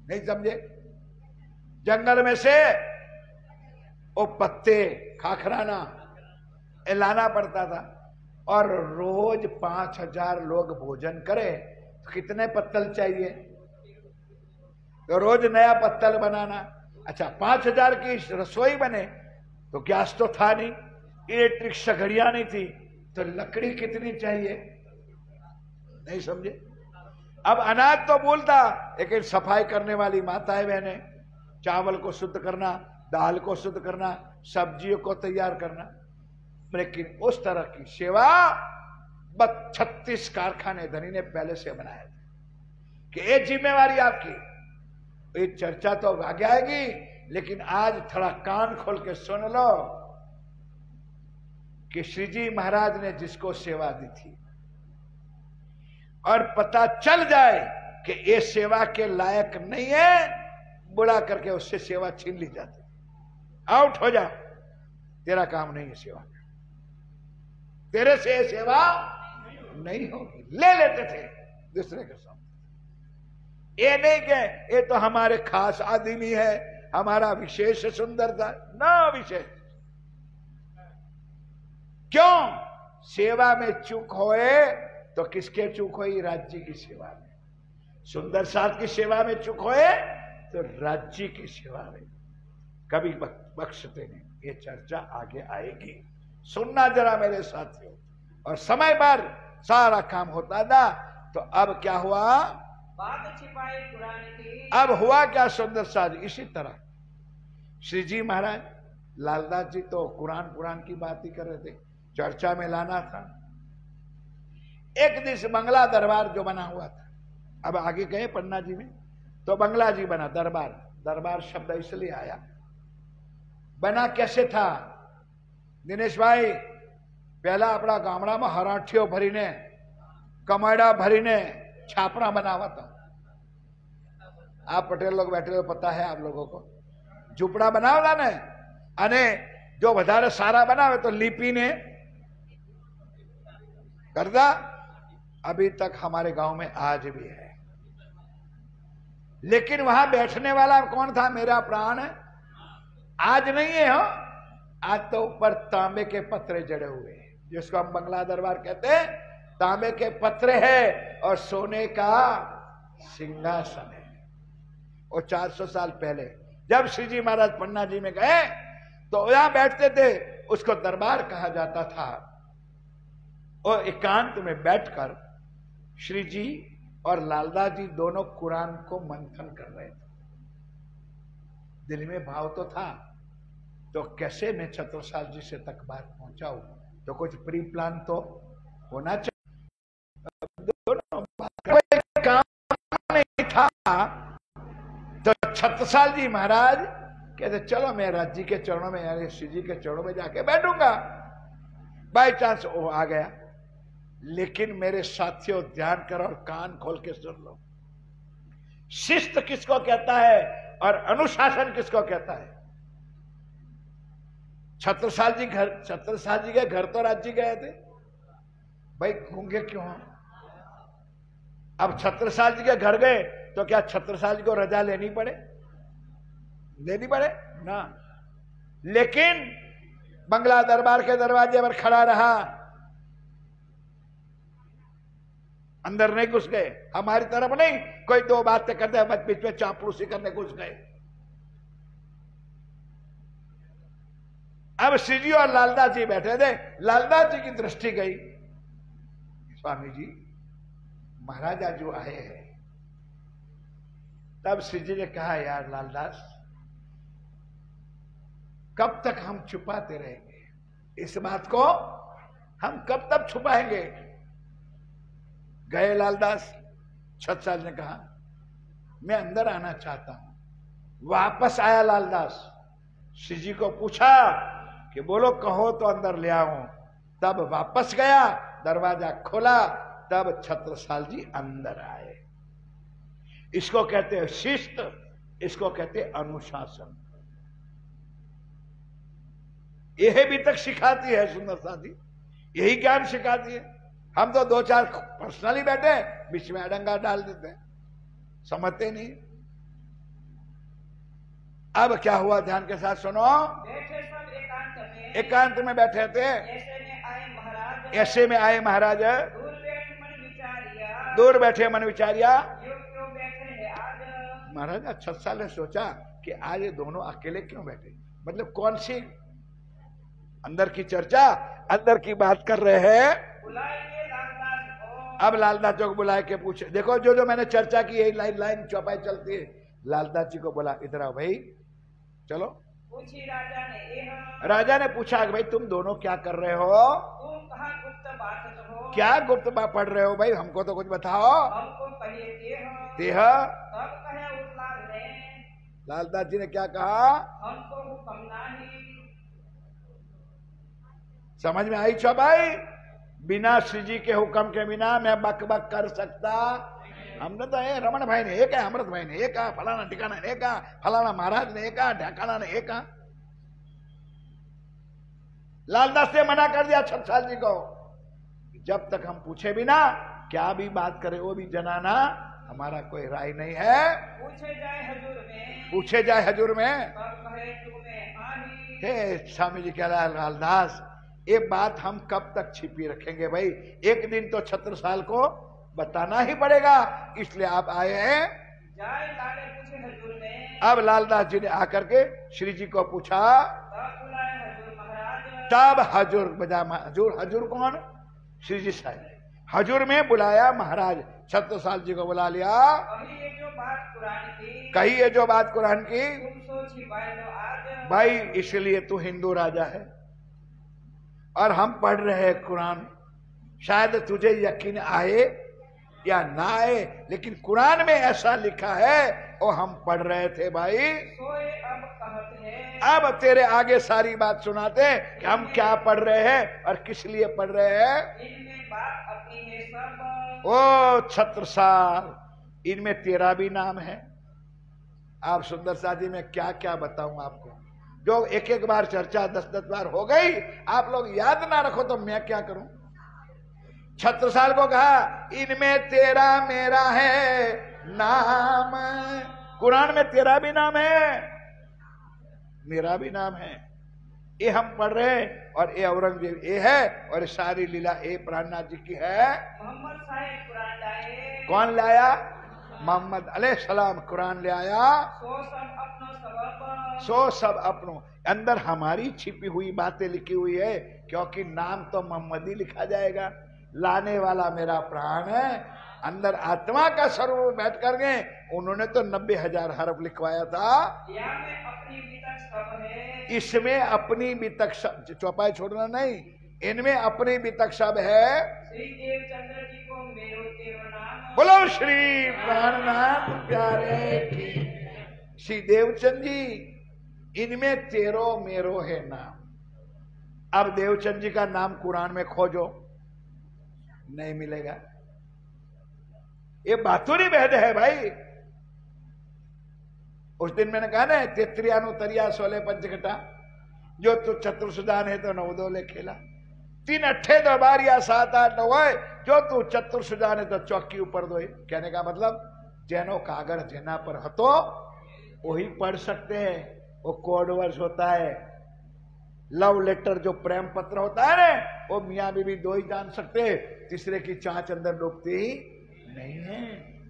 नहीं समझे? जंगल में से वो पत्ते खाखराना लाना पड़ता था, और रोज 5000 लोग भोजन करे तो कितने पत्तल चाहिए? तो रोज नया पत्तल बनाना। अच्छा, 5000 की रसोई बने तो गैस तो था नहीं, इलेक्ट्रिक सगड़ियां नहीं थी, तो लकड़ी कितनी चाहिए? नहीं समझे? अब अनाज तो बोलता, लेकिन सफाई करने वाली माताएं बहनें, चावल को शुद्ध करना, दाल को शुद्ध करना, सब्जियों को तैयार करना, लेकिन उस तरह की सेवा 36 कारखाने धनी ने पहले से बनाए थे कि ये जिम्मेवारी आपकी। ये चर्चा तो आगे आएगी, लेकिन आज थोड़ा कान खोल के सुन लो कि श्री जी महाराज ने जिसको सेवा दी थी और पता चल जाए कि ये सेवा के लायक नहीं है, बुला करके उससे सेवा छीन ली जाती, आउट हो जा, तेरा काम नहीं है सेवा का, तेरे से ये सेवा नहीं होगी, ले लेते थे दूसरे के सामने। ये नहीं कि ये तो हमारे खास आदमी है, हमारा विशेष सुंदरता ना, विशेष क्यों? सेवा में चूक होए तो किसके चूक हुई? राज्य की सेवा में। सुंदर साथ की सेवा में चूक होए तो राज्य की सेवा में कभी बख्शते नहीं। ये चर्चा आगे आएगी, सुनना जरा मेरे साथियों। और समय पर सारा काम होता था। तो अब क्या हुआ? बात छिपाई कुरान की। अब हुआ क्या सुंदर साथ? इसी तरह श्री जी महाराज, लालदास जी तो कुरान की बात ही कर रहे थे, चर्चा में लाना था। एक दिन बंगला दरबार जो बना हुआ था, अब आगे गए पन्ना जी में तो बंगला जी बना, दरबार, दरबार शब्द इसलिए आया। बना कैसे था दिनेश भाई? पहला अपना गामड़ा में हराठियों भरी ने, कमाड़ा भरी ने छापरा बना हुआ था। आप पटेल लोग बैठे हो, पता है आप लोगों को, झुपड़ा बनावला ने, अने जो વધારે सारा बनावे तो लिपि ने करदा। अभी तक हमारे गांव में आज भी है, लेकिन वहां बैठने वाला कौन था? मेरा प्राण आज नहीं है। हो आज तो ऊपर तांबे के पत्रे जड़े हुए हैं, जिसको हम बंगला दरबार कहते हैं। तांबे के पत्रे हैं और सोने का सिंहासन है। और 400 साल पहले जब श्री जी महाराज पन्ना जी में गए तो यहां बैठते थे, उसको दरबार कहा जाता था। और एकांत में बैठकर श्री जी और लालदास जी दोनों कुरान को मंथन कर रहे थे। दिल में भाव तो था, तो कैसे मैं छत्रसाल जी से तक बात पहुंचाऊं, तो कुछ प्री प्लान तो होना चाहिए। दोनों काम नहीं था, तो छत्रसाल जी महाराज कहते चलो मैं राज जी के चरणों में, यानी श्री जी के चरणों में जाके बैठूंगा। बाई चांस वो आ गया। लेकिन मेरे साथियों ध्यान करो और कान खोल के सुन लो, शिस्त किसको कहता है और अनुशासन किसको कहता है। छत्रसाल जी के घर तो राज जी गए थे, भाई गूंगे क्यों हो? अब छत्रसाल जी के घर गए तो क्या छत्रसाल जी को रजा लेनी पड़े ना। लेकिन बंगला दरबार के दरवाजे पर खड़ा रहा, अंदर नहीं घुस गए। हमारी तरफ नहीं, कोई दो बातें करते बस बीच में चापलूसी करने घुस गए। अब श्री जी और लालदास जी बैठे थे। लालदास जी की दृष्टि गई, स्वामी जी महाराजा जो आए हैं। तब श्री जी ने कहा, यार लालदास कब तक हम छुपाते रहेंगे इस बात को, हम कब तक छुपाएंगे। गए लालदास। छत्रसाल ने कहा मैं अंदर आना चाहता हूं। वापस आया लालदास, श्री जी को पूछा कि बोलो कहो तो अंदर ले आऊं। तब वापस गया, दरवाजा खोला, तब छत्रसाल जी अंदर आए। इसको कहते हैं शिस्त, इसको कहते हैं अनुशासन। यही भी तक सिखाती है सुंदर साथी, यही ज्ञान सिखाती है। हम तो दो चार पर्सनली बैठे बीच में अडंगा डाल देते हैं, समझते नहीं। अब क्या हुआ, ध्यान के साथ सुनो। एकांत में बैठे थे। ऐसे में आए महाराज, दूर बैठे मन विचारिया। महाराज छत्रसाल ने सोचा कि आज ये दोनों अकेले क्यों बैठे, मतलब कौन सी अंदर की चर्चा, अंदर की बात कर रहे हैं। अब लालदास जी को बुलाए के पूछे, देखो जो जो मैंने चर्चा की यही लाइन लाइन चौपाई चलती है। लालदास जी को बोला, इधर आओ भाई, चलो। पूछी राजा ने पूछा कि भाई तुम दोनों क्या कर रहे हो, तुम कहाँ गुप्त बात हो, क्या गुप्त बात पढ़ रहे हो भाई, हमको तो कुछ बताओ। हमको लालदास जी ने क्या कहा, हमको हुक्म नहीं। समझ में आई चौपाई। बिना श्री जी के हुक्म के बिना मैं बक बक कर सकता। हमने तो ये रमन भाई ने एक है, अमृत भाई ने एक कहा, फलाना ठिकाना ने एक कहा, फलाना महाराज ने एक कहा, ढकाना ने एक कहा। लालदास ने मना कर दिया छत्रसाल जी को, जब तक हम पूछे बिना क्या भी बात करे वो भी जनाना हमारा कोई राय नहीं है। पूछे जाए हजूर में। हे स्वामी जी कह रहा है, लालदास ये बात हम कब तक छिपी रखेंगे भाई, एक दिन तो छत्रसाल को बताना ही पड़ेगा, इसलिए आप आए हैं। अब लालदास जी ने आकर के श्री जी को पूछा, तब हजूर बजा। हजूर कौन, श्री जी साहब। हजूर में बुलाया महाराज, छत्रसाल जी को बुला लिया। कही जो बात कुरान की भाई, इसलिए तू हिंदू राजा है और हम पढ़ रहे हैं कुरान। शायद तुझे यकीन आए या ना आए, लेकिन कुरान में ऐसा लिखा है और हम पढ़ रहे थे भाई। अब तेरे आगे सारी बात सुनाते हैं कि हम क्या पढ़ रहे हैं और किस लिए पढ़ रहे हैं। ओ छत्रसाल, इनमें तेरा भी नाम है। आप सुंदर साथी में क्या क्या बताऊं आपको, जो एक एक बार चर्चा 10-10 बार हो गई, आप लोग याद ना रखो तो मैं क्या करूं। छत्रसाल को कहा, इनमें तेरा मेरा है नाम। कुरान में तेरा भी नाम है, मेरा भी नाम है। ये हम पढ़ रहे हैं और ये औरंगजेब ये है और सारी लीला ये प्राणनाथ जी की है। मोहम्मद साहेब कुरान लाए। कौन लाया? मोहम्मद अलैहिस्सलाम कुरान ले आया। सो सब अपनों अंदर हमारी छिपी हुई बातें लिखी हुई है, क्योंकि नाम तो मोहम्मद ही लिखा जाएगा। लाने वाला मेरा प्राण है। अंदर आत्मा का स्वरूप बैठ कर गए। उन्होंने तो 90,000 हरफ लिखवाया था। इसमें अपनी बितक शब्द, चौपाई छोड़ना नहीं, इनमें अपनी बितक शब्द है। श्री देवचंद्र जी को मेरो तेरो नाम। बोलो श्री प्राणनाथ प्यारे की। श्री देवचंद जी, इनमें तेरो मेरो है नाम। अब देवचंद जी का नाम कुरान में खोजो, नहीं मिलेगा। ये बातुरी भेद है भाई। उस दिन मैंने कहा ना, तेत्रियानु तरिया सोले पंचकटा, जो तू चतुर्सुदान है तो नवदोले खेला। 3 अट्ठे 2 बारिया 7 8 9 जो तू चतुर्सुदान है तो चौकी ऊपर दो। कहने का मतलब जेनो कागड़ जेना पर हतो वही पढ़ सकते हैं। वो कोड वर्ड होता है। लव लेटर जो प्रेम पत्र होता है ना, वो मियाँ बीवी 2 ही जान सकते हैं, तीसरे की चांच अंदर डूबती ही नहीं है।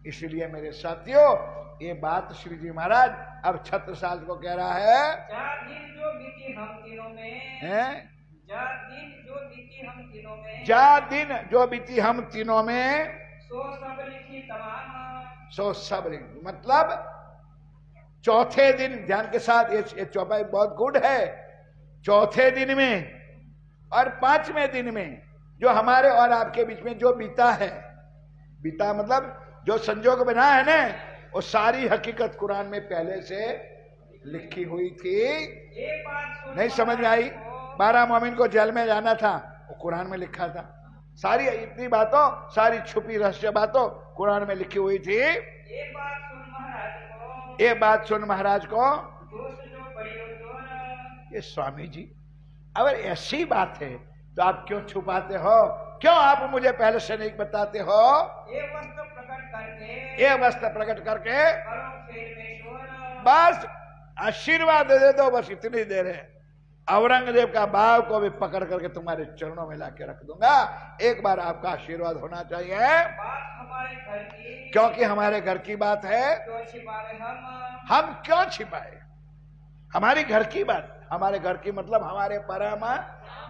इसलिए मेरे साथियों, ये बात श्री जी महाराज अब छत्रसाल को कह रहा है। जा दिन जो बीती हम दिनों में, जा दिन जो बीती हम दिनों में, जा दिन जो बीती हम तीनों में, सो सब लिखी तमाम। सो सब लिखी मतलब चौथे दिन, ध्यान के साथ ये चौपाई बहुत गुड है। चौथे दिन में और 5वें दिन में जो हमारे और आपके बीच में जो बीता है, बीता मतलब जो संजोग बना है ना, वो सारी हकीकत कुरान में पहले से लिखी हुई थी। नहीं समझ में आई? 12 मोमिन को जेल में जाना था, वो कुरान में लिखा था। सारी इतनी बातों, सारी छुपी रहस्य बातों कुरान में लिखी हुई थी। ये बात सुन महाराज को। ये स्वामी जी, अगर ऐसी बात है तो आप क्यों छुपाते हो? क्यों आप मुझे पहले से नहीं बताते हो? ये वस्त्र प्रकट करके बस आशीर्वाद दे दो, बस इतनी देर है। औरंगजेब का भाव को भी पकड़ करके तुम्हारे चरणों में लाके रख दूंगा। एक बार आपका आशीर्वाद होना चाहिए। बात हमारे घर की, क्योंकि हमारे घर की बात है। क्यों छिपाए हम क्यों छिपाए? हमारी घर की बात, हमारे घर की मतलब हमारे परम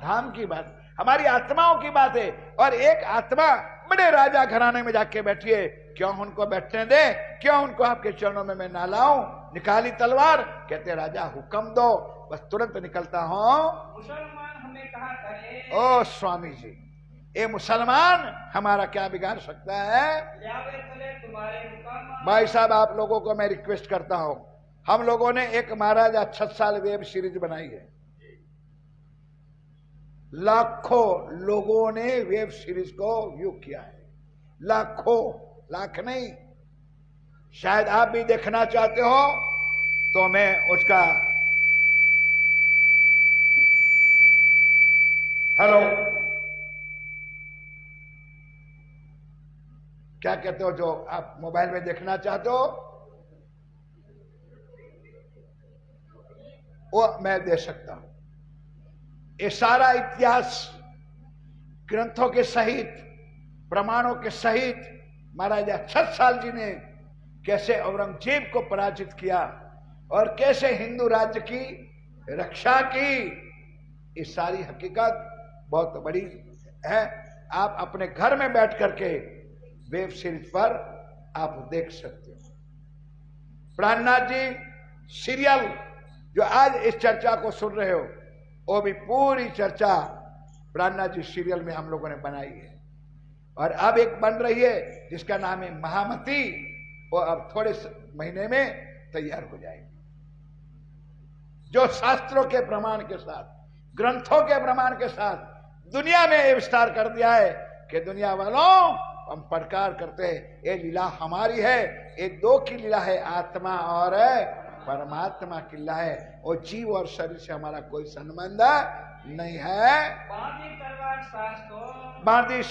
धाम की बात, हमारी आत्माओं की बात है। और एक आत्मा बड़े राजा घराने में जाके बैठी है, क्यों उनको बैठने दे? क्यों उनको आपके चरणों में मैं ना लाऊं? निकाली तलवार, कहते राजा हुक्म दो, बस तुरंत निकलता हूं। मुसलमान हमें कहा करे। ओ स्वामी जी, ये मुसलमान हमारा क्या बिगाड़ सकता है? तुम्हारे हुक्म। भाई साहब, आप लोगों को मैं रिक्वेस्ट करता हूं, हम लोगों ने एक महाराजा 6 साल वेब सीरीज बनाई है। लाखों लोगों ने वेब सीरीज को व्यू किया है, लाखों, लाख नहीं। शायद आप भी देखना चाहते हो तो मैं उसका हेलो क्या कहते हो, जो आप मोबाइल में देखना चाहते हो वो मैं दे सकता हूं। ये सारा इतिहास ग्रंथों के सहित, प्रमाणों के सहित महाराजा छत्रसाल जी ने कैसे औरंगजेब को पराजित किया और कैसे हिंदू राज्य की रक्षा की, ये सारी हकीकत बहुत बड़ी है। आप अपने घर में बैठ करके वेब सीरीज पर आप देख सकते हो। प्राणनाथ जी सीरियल जो आज इस चर्चा को सुन रहे हो, वो भी पूरी चर्चा प्राणनाथ जी सीरियल में हम लोगों ने बनाई है। और अब एक बन रही है जिसका नाम है महामती, वो अब थोड़े महीने में तैयार हो जाएगी, जो शास्त्रों के प्रमाण के साथ, ग्रंथों के प्रमाण के साथ दुनिया में ये विस्तार कर दिया है कि दुनिया वालों हम प्रकार करते हैं, ये लीला हमारी है। ये 2 की लीला है, आत्मा और परमात्मा की लीला है। वो जीव और शरीर से हमारा कोई संबंध नहीं है। बांधी तलवार सास हो, बांधी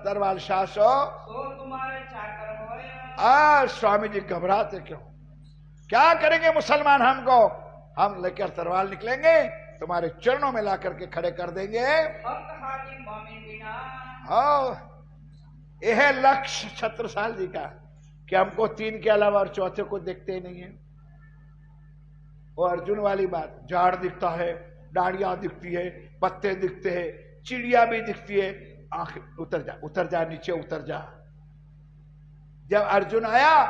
तरवार सास हो, सो तुम्हारे चाकर होए। स्वामी जी घबराते क्यों? क्या करेंगे मुसलमान हमको? हम लेकर तलवार निकलेंगे, तुम्हारे चरणों में ला करके खड़े कर देंगे। हाँ, यह है लक्ष्य छत्रसाल जी का कि हमको 3 के अलावा और चौथे को देखते ही नहीं है। वो अर्जुन वाली बात, झाड़ दिखता है, डाड़ियां दिखती है, पत्ते दिखते हैं, चिड़िया भी दिखती है, आंख उतर जा नीचे उतर जा। जब अर्जुन आया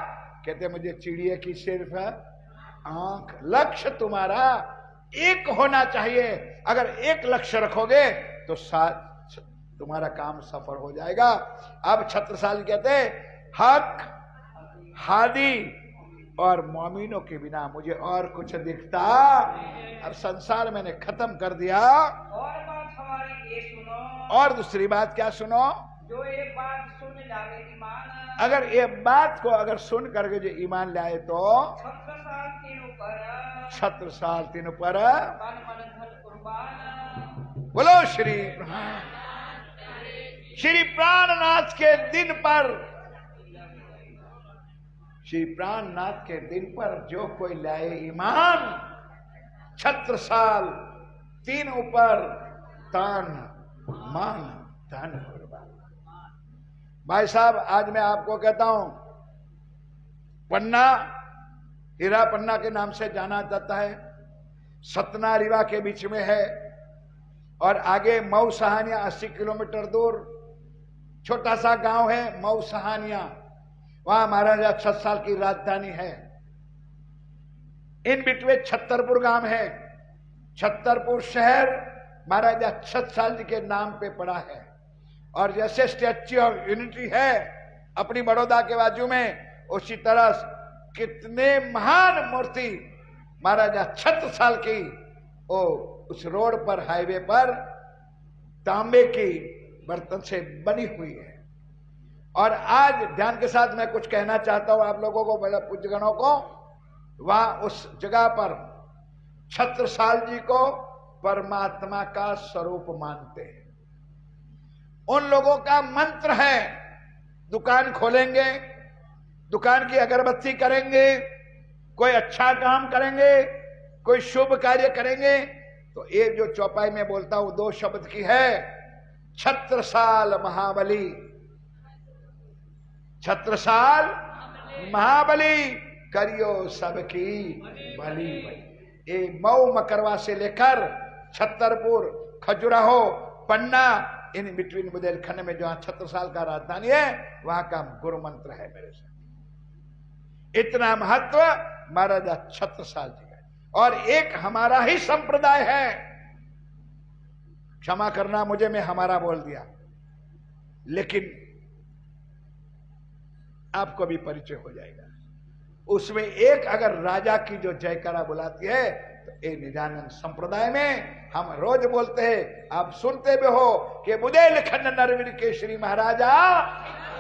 कहते मुझे चिड़िया की सिर्फ आंख। लक्ष्य तुम्हारा एक होना चाहिए। अगर एक लक्ष्य रखोगे तो तुम्हारा काम सफल हो जाएगा। अब छत्रसाल कहते हक हादी और मोमिनों के बिना मुझे और कुछ दिखता। अब संसार मैंने खत्म कर दिया। और बात हमारी ये सुनो। और दूसरी बात क्या सुनो? जो ये बात सुन जावे ईमान। अगर ये बात को अगर सुन करके जो ईमान लाए तो छत्रसाल तीनों पर बोलो श्री प्राणनाथ के दिन पर, श्री प्राणनाथ के दिन पर जो कोई लाए ईमान, छत्रसाल तीनों पर तन मन धन कुर्बान। भाई साहब, आज मैं आपको कहता हूं, पन्ना हीरा पन्ना के नाम से जाना जाता है, सतना रीवा के बीच में है, और आगे मऊ सहानिया 80 किलोमीटर दूर छोटा सा गांव है मऊ सहानिया, वहां महाराजा छत्रसाल की राजधानी है। इन बिटवीन छतरपुर गांव है। छतरपुर शहर महाराजा छत्रसाल जी के नाम पे पड़ा है। और जैसे स्टैच्यू ऑफ यूनिटी है अपनी बड़ौदा के बाजू में, उसी तरह कितने महान मूर्ति महाराजा छत्रसाल की उस रोड पर, हाईवे पर तांबे की बर्तन से बनी हुई है। और आज ध्यान के साथ मैं कुछ कहना चाहता हूं आप लोगों को, बड़े पूज्यगणों को। वहां उस जगह पर छत्रसाल जी को परमात्मा का स्वरूप मानते हैं। उन लोगों का मंत्र है, दुकान खोलेंगे, दुकान की अगरबत्ती करेंगे, कोई अच्छा काम करेंगे, कोई शुभ कार्य करेंगे, तो ये जो चौपाई में बोलता हूं 2 शब्द की है, छत्रसाल महाबली। छत्रसाल महाबली करियो सबकी भली। ये मऊ मकरवा से लेकर छतरपुर, खजुराहो, पन्ना, इन बिटवीन बुंदेलखंड में जहां छत्रसाल का राजधानी है, वहां का गुरु मंत्र है मेरे साथ। इतना महत्व महाराजा छत्रसाल जी का। और एक हमारा ही संप्रदाय है, क्षमा करना मुझे, मैं हमारा बोल दिया, लेकिन आपको भी परिचय हो जाएगा। उसमें एक अगर राजा की जो जयकारा बुलाती है तो ये निजानंद संप्रदाय में हम रोज बोलते हैं, आप सुनते भी हो कि बुंदेलखंड नरवीर केशरी महाराजा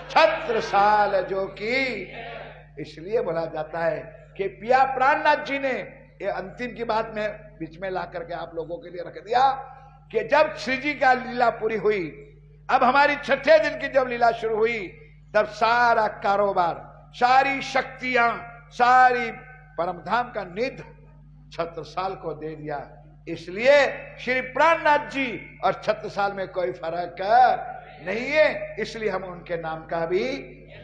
छत्रसाल जो की। इसलिए बोला जाता है कि पिया प्राणनाथ जी ने ये अंतिम की बात में बीच में ला करके आप लोगों के लिए रख दिया कि जब श्री जी का लीला पूरी हुई, अब हमारी 6ठे दिन की जब लीला शुरू हुई, तब सारा कारोबार, सारी शक्तियां, सारी परमधाम का निध छत्रसाल को दे दिया। इसलिए श्री प्राणनाथ जी और छत्रसाल में कोई फर्क नहीं है, इसलिए हम उनके नाम का भी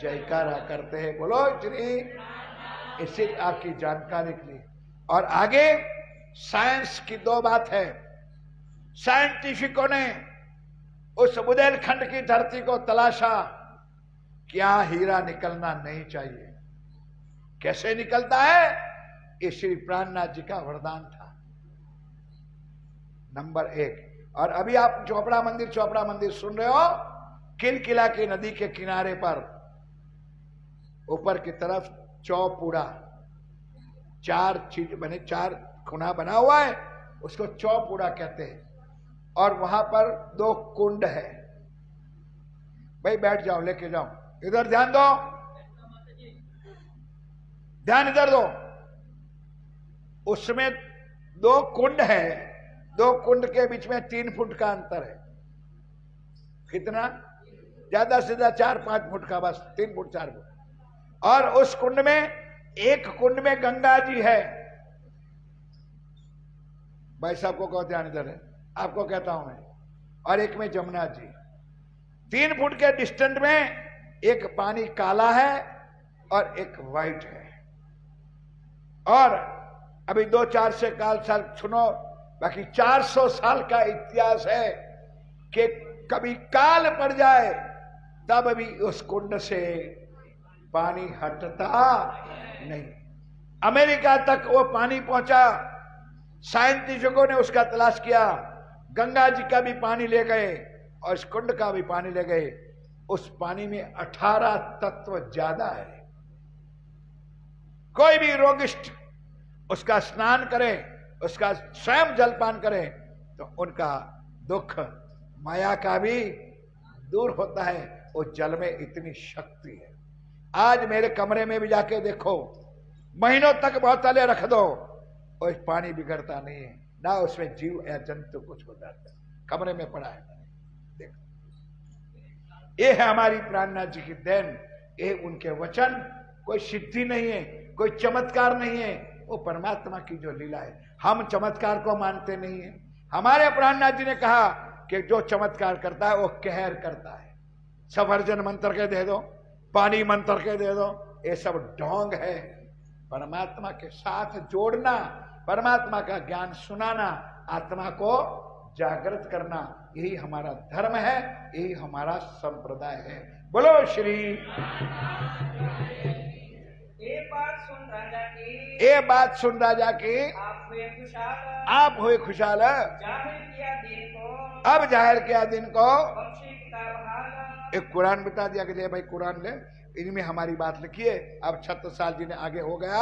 जयकारा करते हैं। बोलो श्री। इससे आपकी जानकारी के लिए। और आगे साइंस की 2 बात है। साइंटिफिकों ने उस बुंदेलखंड की धरती को तलाशा, क्या हीरा निकलना नहीं चाहिए। कैसे निकलता है? ये श्री प्राणनाथ जी का वरदान था, नंबर 1। और अभी आप चोपड़ा मंदिर सुन रहे हो, किलकिला की नदी के किनारे पर ऊपर की तरफ चौपूड़ा, 4 चीज बने, 4 खुना बना हुआ है, उसको चौपूड़ा कहते हैं। और वहां पर 2 कुंड है। भाई बैठ जाओ, लेके जाओ, इधर ध्यान दो, ध्यान इधर दो। उसमें 2 कुंड है, 2 कुंड के बीच में 3 फुट का अंतर है। कितना? ज्यादा से ज्यादा 4-5 फुट का, बस 3 फुट 4 फुट। और उस कुंड में, एक कुंड में गंगा जी है, भाई साहब को कहो ध्यान इधर है, आपको कहता हूं मैं। और एक में जमुना जी, 3 फुट के डिस्टेंस में एक पानी काला है और एक व्हाइट है। और अभी 2-4 साल सुनो, बाकी 400 साल का इतिहास है कि कभी काल पड़ जाए तब भी उस कुंड से पानी हटता नहीं। अमेरिका तक वो पानी पहुंचा, साइंटिस्टों ने उसका तलाश किया, गंगा जी का भी पानी ले गए और इस कुंड का भी पानी ले गए। उस पानी में 18 तत्व ज्यादा है। कोई भी रोगिष्ठ उसका स्नान करे, उसका स्वयं जलपान करे तो उनका दुख माया का भी दूर होता है। वो जल में इतनी शक्ति है। आज मेरे कमरे में भी जाके देखो, महीनों तक बोतलें रख दो, और पानी बिगड़ता नहीं है, ना उसमें जीव या जंतु कुछ हो जाता है, कमरे में पड़ा है। देखो, ये है हमारी प्राणनाथ जी की देन, ये उनके वचन। कोई सिद्धि नहीं है, कोई चमत्कार नहीं है, वो परमात्मा की जो लीला है। हम चमत्कार को मानते नहीं है। हमारे प्राणनाथ जी ने कहा कि जो चमत्कार करता है वो कहर करता है। सफरजन मंत्र के दे दो, पानी मंत्र के दे दो, ये सब ढोंग है। परमात्मा के साथ जोड़ना, परमात्मा का ज्ञान सुनाना, आत्मा को जागृत करना, यही हमारा धर्म है, यही हमारा संप्रदाय है। बोलो श्री। ये बात सुन राजा की, ये बात सुन राजा की, आप हुए खुशहाल, आप हुए खुशहाल। जाहिर किया दिन को, अब जाहिर किया दिन को, बख्शी किताब हाल। एक कुरान बता दिया कि ले भाई कुरान ले, इनमें हमारी बात लिखिए। अब 36 जी ने आगे हो गया।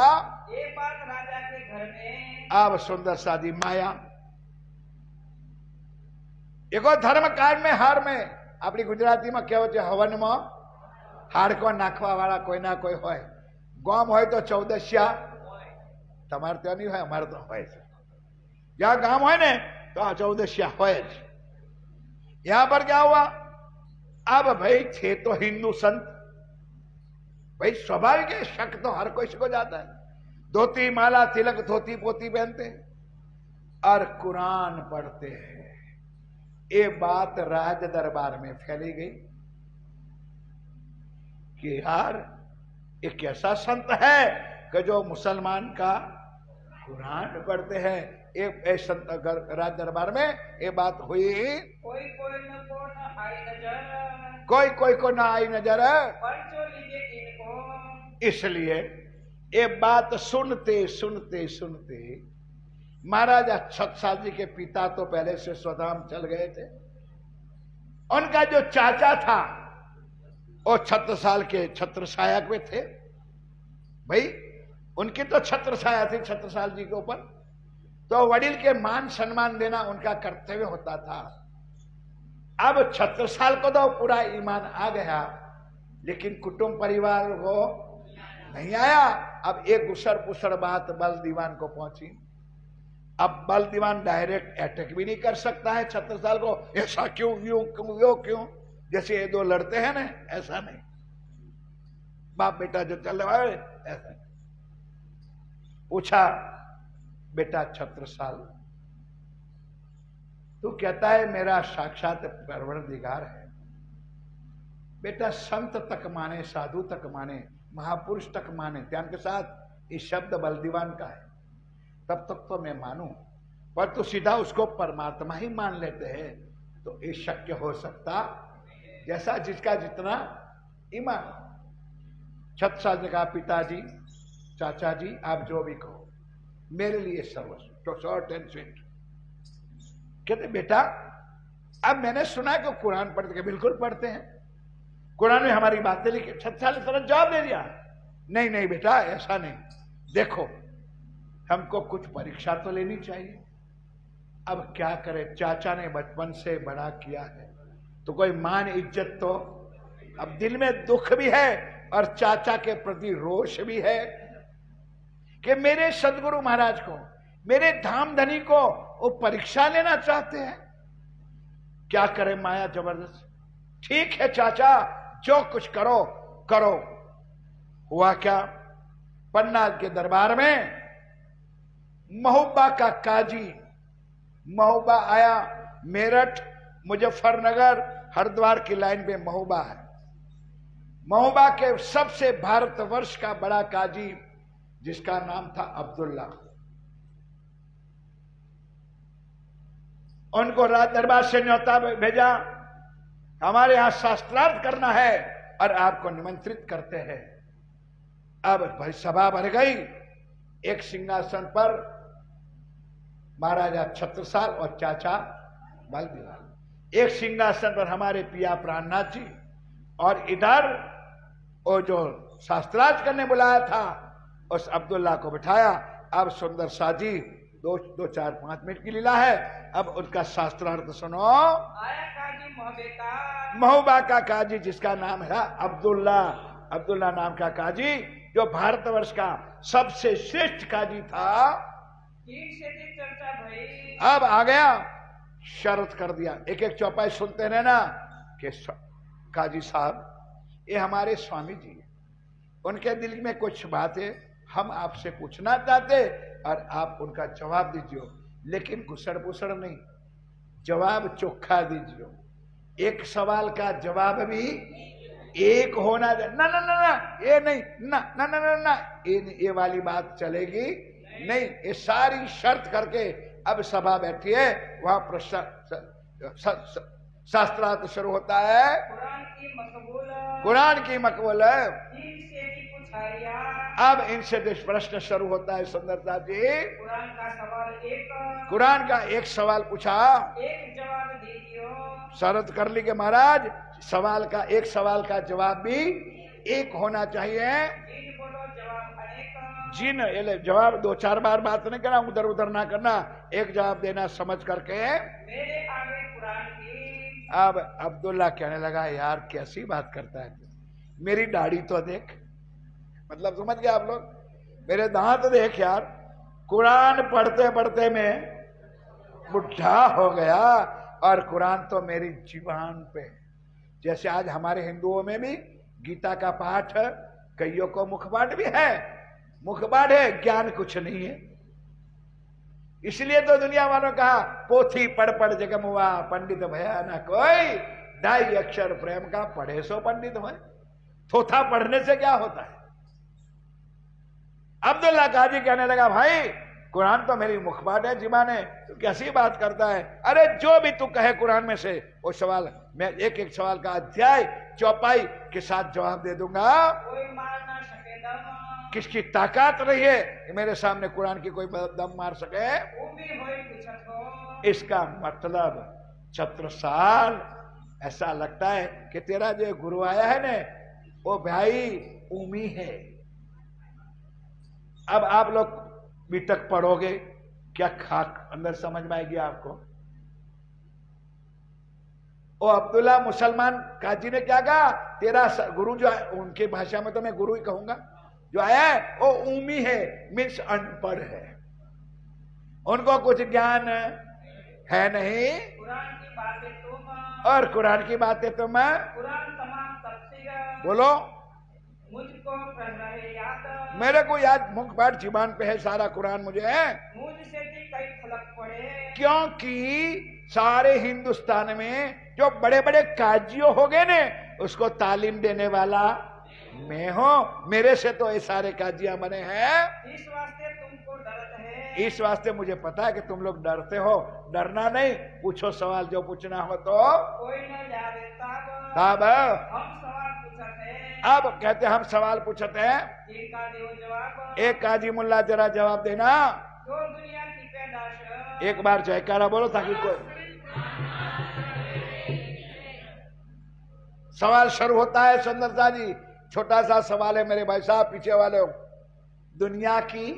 ये बात राजा के घर में, अब सुंदर शादी माया। एगो धर्म काल में हार में, अपनी गुजराती में क्या होते, हवन में हाड़को नाखवा वाला कोई ना कोई होय। गाम हो तो 14 તમારે ત્યાં नहीं है, हमारे तो હોય છે। यहाँ गांव હોય ने तो 14 હોય। यहां पर क्या हुआ, अब भाई थे तो हिंदू संत, भाई स्वाभाविक है, शक तो हर कोई को जाता है। धोती माला तिलक धोती पोती पहनते हैं और कुरान पढ़ते हैं। ये बात राज दरबार में फैली गई कि यार एक ऐसा संत है कि जो मुसलमान का कुरान पढ़ते हैं। एक संत राज दरबार में ये बात हुई। कोई कोई को न आई नजर, कोई कोई को ना आई नजर, परचो लीजिए इनको। इसलिए ये बात सुनते सुनते सुनते महाराजा छत्रसाल जी के पिता तो पहले से स्वधाम चल गए थे। उनका जो चाचा था वो छत्रसाल के छत्रसायक में थे। भाई उनकी तो छत्रछाया थी छत्रसाल जी के ऊपर, तो वडील के मान सम्मान देना उनका कर्तव्य होता था। अब छत्रसाल को तो पूरा ईमान आ गया, लेकिन कुटुंब परिवार को नहीं आया। अब एक गुसर पुसर बात बल दीवान को पहुंची। अब बल दीवान डायरेक्ट अटैक भी नहीं कर सकता है छत्रसाल को, ऐसा क्यों क्यों क्यों क्यों, जैसे ये दो लड़ते हैं ना, ऐसा नहीं। बाप बेटा जो चल रहा है ऐसा। पूछा, बेटा छत्रसाल तू कहता है मेरा साक्षात परवरदिगार है, बेटा संत तक माने, साधु तक माने, महापुरुष तक माने, ध्यान के साथ इस शब्द बलदीवान का है, तब तक तो मैं मानूं। पर तू सीधा उसको परमात्मा ही मान लेते हैं तो ये शक्य हो सकता, जैसा जिसका जितना ईमान। छत्रसाल ने कहा, पिताजी चाचा जी आप जो भी कहो, मेरे लिए सर्वस्व, तो शॉर्ट एंड स्वीट। कहते बेटा अब मैंने सुना कि कुरान पढ़ते हैं। बिल्कुल पढ़ते हैं, कुरान में हमारी बातें लिखी। छत्रसाल ने तुरंत जवाब दे दिया, नहीं नहीं बेटा ऐसा नहीं, देखो हमको कुछ परीक्षा तो लेनी चाहिए। अब क्या करें, चाचा ने बचपन से बड़ा किया है तो कोई मान इज्जत तो, अब दिल में दुख भी है और चाचा के प्रति रोष भी है कि मेरे सदगुरु महाराज को, मेरे धाम धनी को वो परीक्षा लेना चाहते हैं। क्या करें, माया जबरदस्त। ठीक है चाचा जो कुछ करो करो। हुआ क्या, पन्ना के दरबार में महुब्बा का काजी महोबा आया, मेरठ, मुजफ्फरनगर, हरिद्वार की लाइन पे महोबा है। महोबा के सबसे भारतवर्ष का बड़ा काजी जिसका नाम था अब्दुल्ला, उनको राज दरबार से न्योता भेजा, हमारे यहां शास्त्रार्थ करना है और आपको निमंत्रित करते हैं। अब भाई सभा भर गई। एक सिंहासन पर महाराजा छत्रसाल और चाचा बलदेव, एक सिंहासन पर हमारे पिया प्राणनाथ जी, और इधर वो जो शास्त्रार्थ करने बुलाया था उस अब्दुल्ला को बिठाया। अब सुंदर सा जी 2-4-5 मिनट की लीला है, अब उनका शास्त्रार्थ सुनो। आया काजी महोबा का काजी जिसका नाम है अब्दुल्ला, अब्दुल्ला नाम का काजी जो भारतवर्ष का सबसे श्रेष्ठ काजी था। चर्चा भई। अब आ गया, शर्त कर दिया, एक एक चौपाई सुनते रहना कि काजी साहब ये हमारे स्वामी जी, उनके दिल में कुछ बातें हम आपसे पूछना चाहते और आप उनका जवाब दीजिए, लेकिन घुसड़ पुसड़ नहीं, जवाब चोखा दीजिए। एक सवाल का जवाब भी एक होना चाहिए। ना ना ना ना ये नहीं, ना ना ना ना ना ये वाली बात चलेगी नहीं। ये सारी शर्त करके अब सभा बैठी है, वहां शास्त्रार्थ शुरू होता है। कुरान की मकबूल है। अब इनसे प्रश्न शुरू होता है। सुंदरता जी कुरान का एक सवाल पूछा, एक जवाब दीजिए। शर्त कर ली कि महाराज सवाल का एक जवाब भी एक होना चाहिए। जिन जवाब 2-4 बार बात नहीं करना, उधर उधर ना करना, एक जवाब देना समझ करके। मेरे आगे कुरान की। अब अब्दुल्ला कहने लगा यार कैसी बात करता है, मेरी दाढ़ी तो देख, मतलब समझ गए आप लोग, मेरे दांत देख यार, कुरान पढ़ते पढ़ते मैं बुढ़ा हो गया और कुरान तो मेरी जीवान पे। जैसे आज हमारे हिंदुओं में भी गीता का पाठ, कईयों को मुखपाठ भी है, मुखपाठ है, ज्ञान कुछ नहीं है। इसलिए तो दुनिया वालों कहा पोथी पढ़ पढ़ जगमुआ पंडित भया ना कोई, 2.5 अक्षर प्रेम का पढ़े सो पंडित भय। थोथा पढ़ने से क्या होता है। अब्दुल्ला काजी कहने लगा भाई कुरान तो मेरी मुखपाठ है, जीवान है, तू कैसी बात करता है। अरे जो भी तू कहे कुरान में से वो सवाल, मैं एक एक सवाल का अध्याय चौपाई के साथ जवाब दे दूंगा। कोई मार ना सके दम। किसकी ताकत रही है कि मेरे सामने कुरान की कोई दम मार सके। इसका मतलब छत्रसाल ऐसा लगता है कि तेरा जो गुरु आया है ना वो भाई उमी है। अब आप लोग बीतक पढ़ोगे, क्या खाक अंदर समझ में आएगी आपको। ओ अब्दुल्ला मुसलमान काजी ने क्या कहा, तेरा गुरु जो है, उनकी भाषा में तो मैं गुरु ही कहूंगा, जो आया है वो उमी है, मीन्स अनपढ़ है, उनको कुछ ज्ञान है नहीं। कुरान की बातें तुम और कुरान की बातें तुम कुरान तमाम तफसीर बोलो। मुझको रहे याद, मेरे को याद, मुखपाठ जीवान पे है सारा कुरान मुझे है। मुझसे भी कई खलक पड़े, क्योंकि सारे हिंदुस्तान में जो बड़े बड़े काजियों हो गए ने उसको तालीम देने वाला मैं हूं, मेरे से तो ये सारे काजियां बने हैं। इस वास्ते तुमको डरत है, इस वास्ते मुझे पता है कि तुम लोग डरते हो। डरना नहीं, पूछो सवाल जो पूछना हो तो। कोई न जावे तब हम सवाल पूछते हैं। अब कहते हम सवाल पूछते हैं, एक काजी मुल्ला जरा जवाब देना। जो दुनिया की पैदाश, एक बार जयकारा बोलो ताकि कोई। सवाल शुरू होता है। सुंदरता जी छोटा सा सवाल है मेरे भाई साहब, पीछे वाले हो, दुनिया की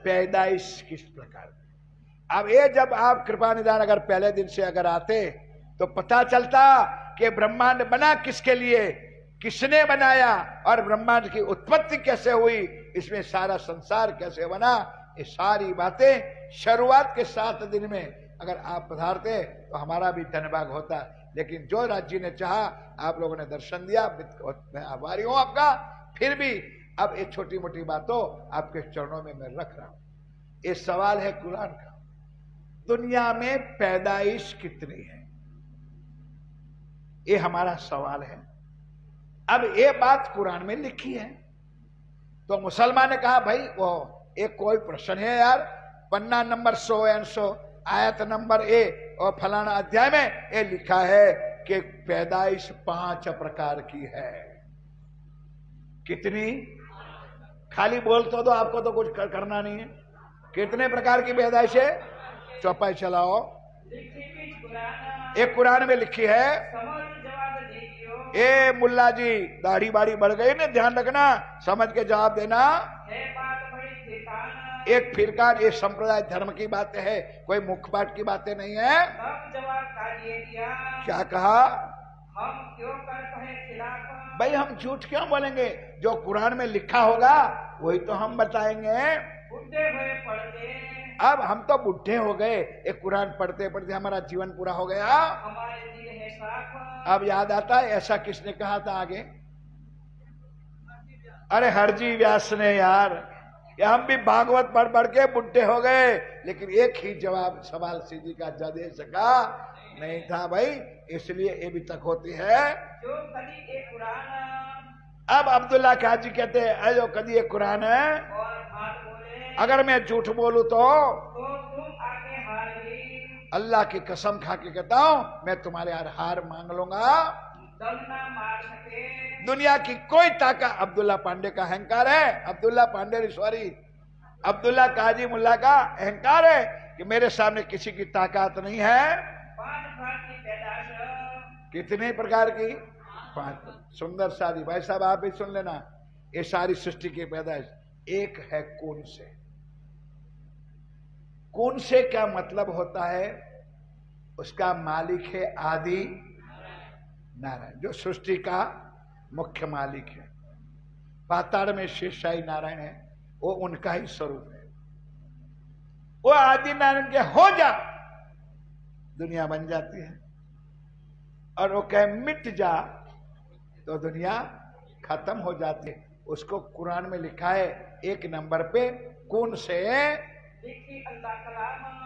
पैदाइश किस प्रकार। अब ये जब आप कृपा निदान अगर पहले दिन से अगर आते तो पता चलता कि ब्रह्मांड बना किसके लिए, किसने बनाया और ब्रह्मांड की उत्पत्ति कैसे हुई, इसमें सारा संसार कैसे बना, ये सारी बातें शुरुआत के 7 दिन में अगर आप पधारते तो हमारा भी धन्यवाद होता। लेकिन जो राज्य ने चाहा आप लोगों ने दर्शन दिया, मैं आभारी हूं आपका। फिर भी अब ये छोटी मोटी बातों आपके चरणों में मैं रख रहा हूं। ये सवाल है कुरान का, दुनिया में पैदाइश कितनी है, ये हमारा सवाल है। अब ये बात कुरान में लिखी है, तो मुसलमान ने कहा भाई वो एक कोई प्रश्न है यार, पन्ना नंबर 100 आयत नंबर और फलाना अध्याय में ये लिखा है कि पैदाइश 5 प्रकार की है। कितनी? खाली बोल तो आपको तो कुछ करना नहीं है। कितने प्रकार की पैदाइश है? चौपाई चलाओ। एक कुरान में लिखी है। ए मुल्ला जी, दाढ़ी बाड़ी बढ़ गई ना, ध्यान रखना, समझ के जवाब देना। एक फिरकान, एक संप्रदाय धर्म की बातें है, कोई मुखपाट की बातें नहीं है। क्या कहा? हम क्यों कर कहे खिलाफ? भाई हम झूठ क्यों बोलेंगे? जो कुरान में लिखा होगा वही तो हम बताएंगे। बुढ़े हुए पढ़ते, अब हम तो बुढ़े हो गए, एक कुरान पढ़ते पढ़ते हमारा जीवन पूरा हो गया, हमारे दिल है साफ। अब याद आता है ऐसा किसने कहा था आगे? अरे हरजी व्यास ने यार, या हम भी भागवत पढ़ पढ़ के बुढ़े हो गए, लेकिन एक ही जवाब सवाल सीधी का दे सका नहीं था भाई, इसलिए ये भी तक होती है। जो कभी एक कुरान, अब अब्दुल्ला काजी कहते हैं जो कभी एक कुरान है और हाथ बोले, अगर मैं झूठ बोलूं तो तुम आगे हार गई। अल्लाह की कसम खा के कहता हूं मैं तुम्हारे हार मांग लूंगा। दम ना मार सके दुनिया की कोई ताकत, अब्दुल्ला पांडे का अहंकार है, अब्दुल्ला पांडे सॉरी अब्दुल्ला काजी मुल्ला का अहंकार है कि मेरे सामने किसी की ताकत नहीं है। 5 प्रकार की पैदाइश। कितने प्रकार की? 5। सुंदर शादी भाई साहब आप भी सुन लेना, ये सारी सृष्टि की पैदाइश। एक है कौन से। कौन से क्या मतलब होता है? उसका मालिक है आदि नारायण, जो सृष्टि का मुख्य मालिक है। पाताड़ में शेषशाही नारायण है, वो उनका ही स्वरूप है। वो आदि नारायण के हो जा, दुनिया बन जाती है, और वो कहे मिट जा तो दुनिया खत्म हो जाती है। उसको कुरान में लिखा है 1 नंबर पे कौन से,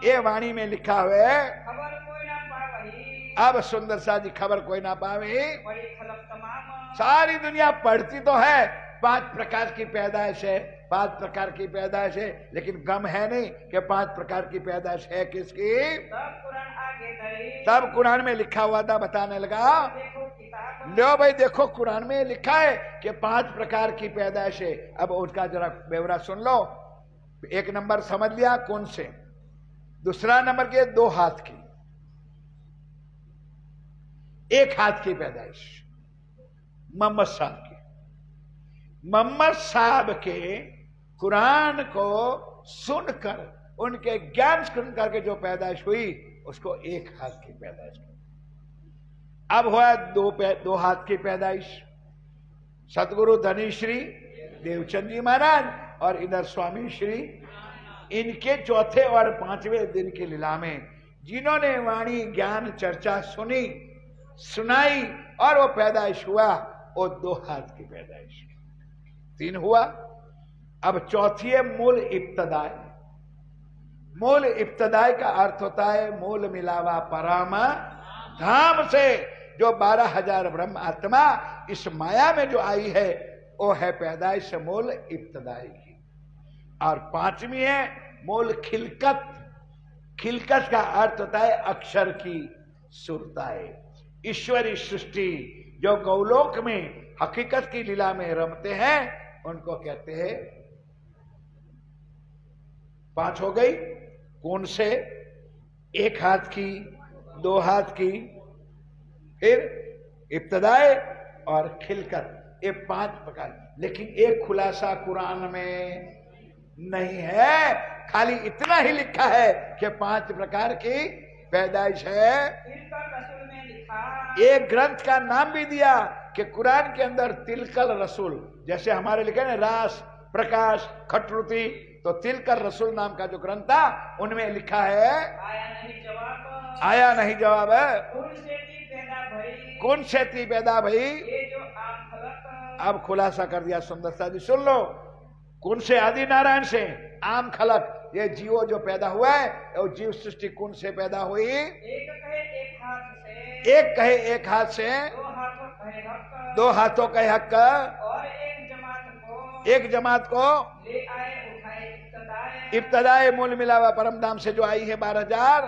ये वाणी में लिखा हुआ है। खबर कोई ना पावही, अब सुंदर सा जी खबर कोई ना पावे, बड़ी खलक तमाम। सारी दुनिया पढ़ती तो है 5 प्रकार की पैदाइश है, 5 प्रकार की पैदाइश है, लेकिन गम है नहीं कि 5 प्रकार की पैदाइश है किसकी। तब कुरान आगे गई, तब कुरान में लिखा हुआ था, बताने लगा देखो किताब, लो भाई देखो कुरान में लिखा है कि 5 प्रकार की पैदाइश है। अब उसका जरा ब्यौरा सुन लो। 1 नंबर समझ लिया कौन से, दूसरा नंबर के 2 हाथ की, 1 हाथ की पैदाइश मोहम्मद साहब की। मोहम्मद साहब के कुरान को सुनकर, उनके ज्ञान सुन करके जो पैदाइश हुई उसको 1 हाथ की पैदाइश की। अब हुआ 2 हाथ की पैदाइश, सतगुरु धनी श्री देवचंद जी महाराज और इधर स्वामी श्री, इनके चौथे और 5वें दिन की लीला में जिन्होंने वाणी ज्ञान चर्चा सुनी सुनाई और वो पैदाइश हुआ, वो 2 हाथ की पैदाइश। 3 हुआ। अब चौथी है मूल इब्तदाई। मूल इब्तदाई का अर्थ होता है मूल मिलावा परम धाम से, जो 12,000 ब्रह्म आत्मा इस माया में जो आई है वो है पैदाइश मूल इब्तदाई की। और 5वीं है मूल खिलकत। खिलकत का अर्थ होता है अक्षर की सुरताए, ईश्वरी सृष्टि जो गौलोक में हकीकत की लीला में रमते हैं उनको कहते हैं। 5 हो गई। कौन से? 1 हाथ की, 2 हाथ की, फिर इब्तदाए और खिलकत, ये 5 प्रकार। लेकिन एक खुलासा कुरान में नहीं है, खाली इतना ही लिखा है कि 5 प्रकार की पैदाइश है। रसूल में लिखा, एक ग्रंथ का नाम भी दिया कि कुरान के अंदर तिलकल रसूल, जैसे हमारे लिखे ना रास प्रकाश खटरुति, तो तिलकल रसूल नाम का जो ग्रंथ था उनमें लिखा है आया नहीं जवाब, आया नहीं जवाब है। कौन से थी पैदा भई, कौन से थी पैदा भाई? ये जो आम खलक। अब खुलासा कर दिया सुंदरता जी, सुन लो। कौन से? आदि नारायण से आम खलक। ये जीवो जो पैदा हुआ है वो जीव सृष्टि कौन से पैदा हुई? एक कहे एक हाथ से, एक कहे एक हाथ से, दो हाथों कहे हक, और एक जमात को ले आए उठाए इब्तदाए मूल मिलावा परम धाम से जो आई है 12,000,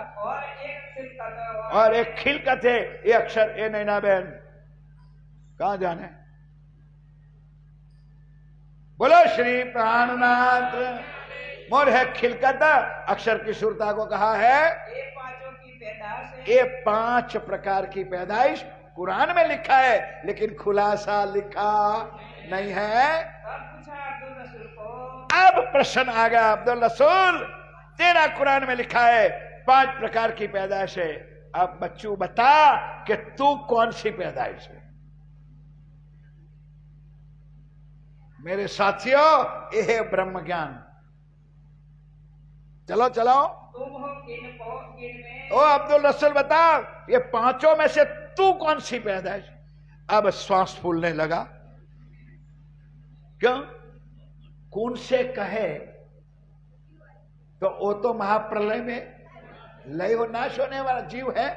और एक खिलकत है ये अक्षर ए नैना बहन कहां जाने। बोलो श्री प्राणनाथ। मोर है खिलकत अक्षर की शुरता को कहा है ये 5 प्रकार की पैदाइश कुरान में लिखा है, लेकिन खुलासा लिखा नहीं है। अब प्रश्न आ गया अब्दुल रसूल, तेरा कुरान में लिखा है 5 प्रकार की पैदाइश है, अब बच्चू बता कि तू कौन सी पैदाइश है? मेरे साथियों यह है ब्रह्म ज्ञान। चलो चलो ओ अब्दुल रसूल बता ये 5 में से तू कौन सी पैदाइश? अब श्वास फूलने लगा। क्यों? कौन से कहे तो वो तो महाप्रलय में लय हो नाश होने वाला जीव है।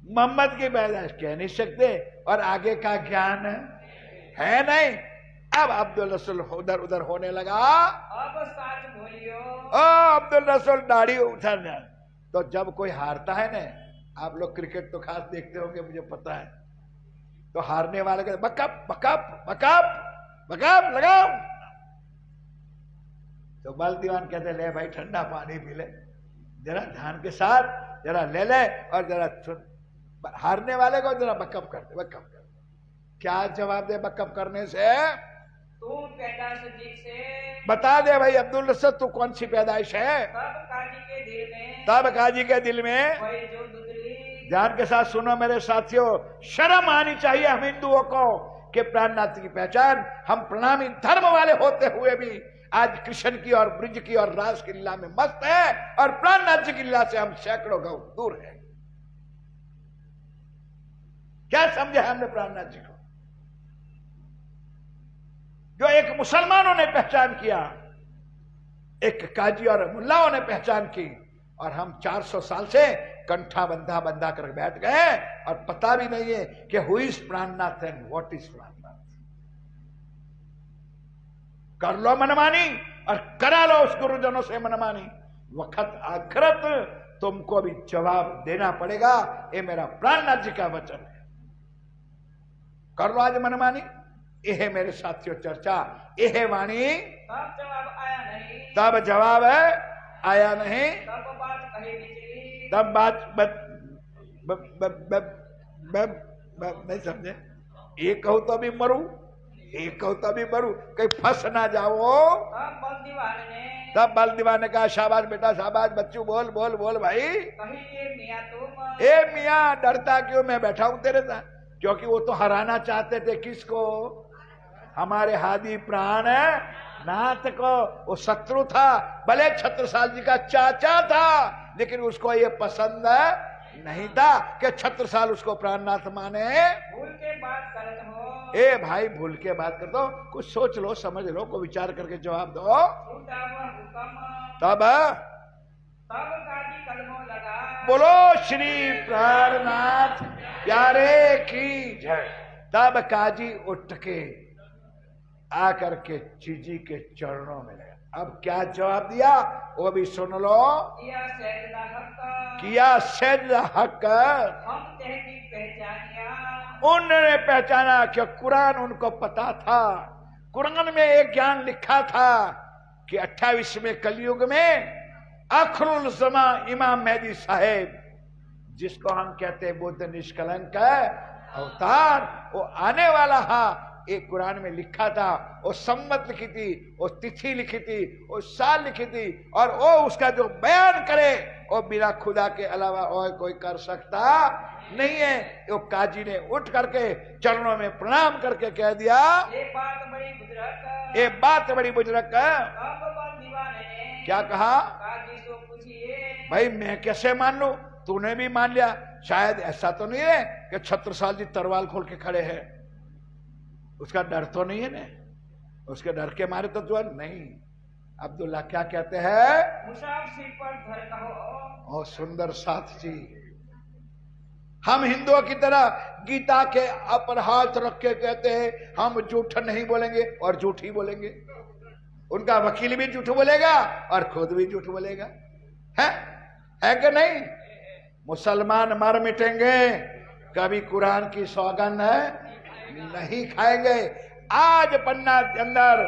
मोहम्मद की पैदाइश कह नहीं सकते और आगे का ज्ञान है नहीं। अब अब्दुल रसूल उधर उधर होने लगा। अब सच बोलियो। ओ अब्दुल रसूल दाढ़ी उठाना। तो जब कोई हारता है ना, आप लोग क्रिकेट तो खास देखते होंगे मुझे पता है, तो हारने वाले कहते बकअप बकअप बकअप बकअप लगाओ। तो बल दीवान कहते ले भाई ठंडा पानी पी ले, जरा ध्यान के साथ जरा ले ले और जरा हारने वाले को जरा बकअप कर दे बकअप कर। क्या जवाब दे बकअप करने से? तू पैदाइश से बता दे भाई अब्दुल रसूल तू कौन सी पैदाइश है? तब काजी के दिल में, तब काजी के दिल में। वही जो दुदली। ध्यान के साथ सुनो मेरे साथियों, शर्म आनी चाहिए हम हिंदुओं को कि प्राणनाथ की पहचान हम प्रणामी धर्म वाले होते हुए भी आज कृष्ण की और ब्रिज की और रास की लीला में मस्त है, और प्राणनाथ जी की लीला से हम सैकड़ों गौ दूर है। क्या समझे हमने प्राणनाथ जी को? जो एक मुसलमानों ने पहचान किया, एक काजी और मुल्लाओं ने पहचान की, और हम 400 साल से कंठा बंधा बंधा कर बैठ गए और पता भी नहीं है कि who is Prannath and what is Prannath. कर लो मनमानी और करा लो उस गुरुजनों से मनमानी, वक्त आखिरत तुमको भी जवाब देना पड़ेगा। ये मेरा प्राणनाथ जी का वचन है। कर लो आज मनमानी। यह मेरे साथियों चर्चा, यह वाणी। तब जवाब आया नहीं, तब जवाब है आया नहीं, तब बात कही बिचली, तब बात नहीं समझे। एक कहो तो भी मरू, एक कहो तो भी मरू, कहीं फंस ना जाओ। तब बल दीवाने का शाबाश बेटा शाबाश, बच्चू बोल बोल बोल भाई। ए मियाँ डरता क्यों? मैं बैठा हूं तेरे साथ। क्योंकि वो तो हराना चाहते थे किसको? हमारे हादी प्राण नाथ को। वो शत्रु था, भले छत्रसाल जी का चाचा था, लेकिन उसको ये पसंद नहीं था कि छत्रसाल उसको प्राणनाथ माने। भूल के बात करत हो। ए भाई भूल के बात कर दो, कुछ सोच लो समझ लो, को विचार करके जवाब दो। तब काजी कदमों लगा। बोलो श्री प्राणनाथ प्यारे की जय। तब काजी उठ के आकर के जीजी के चरणों में लगा। अब क्या जवाब दिया वो भी सुन लो। किया सैयदा हक हम तहकीक पहचानिया। उन्होंने पहचाना कि कुरान उनको पता था। कुरान में एक ज्ञान लिखा था कि 28वें कलयुग में आखिरुल ज़मा इमाम मेहदी साहेब, जिसको हम कहते हैं बुद्ध निष्कलंक अवतार, वो आने वाला है। एक कुरान में लिखा था, वो सम्मत लिखी थी, वो तिथि लिखी थी, वो साल लिखी थी, और वो उसका जो बयान करे वो बिना खुदा के अलावा और कोई कर सकता नहीं है। वो काजी ने उठ करके चरणों में प्रणाम करके कह दिया, ये बात बड़ी बुजुर्ग। ये बात बड़ी बुजुर्ग। क्या कहा? काजी से पूछिए। भाई मैं कैसे मान लूं? तूने भी मान लिया। शायद ऐसा तो नहीं है कि छत्रसाल जी तरवाल खोल के खड़े हैं, उसका डर तो नहीं है ना? उसके डर के मारे तो जो नहीं। अब्दुल्ला क्या कहते हैं? मुसाफिर पर धर कहो। और सुंदर साथ जी, हम हिंदुओं की तरह गीता के अपर हाथ रख के कहते हैं हम झूठ नहीं बोलेंगे और झूठ ही बोलेंगे। उनका वकील भी झूठ बोलेगा और खुद भी झूठ बोलेगा, है कि नहीं? मुसलमान मर मिटेंगे, कभी कुरान की सौगंध नहीं खाएंगे। आज पन्ना के अंदर,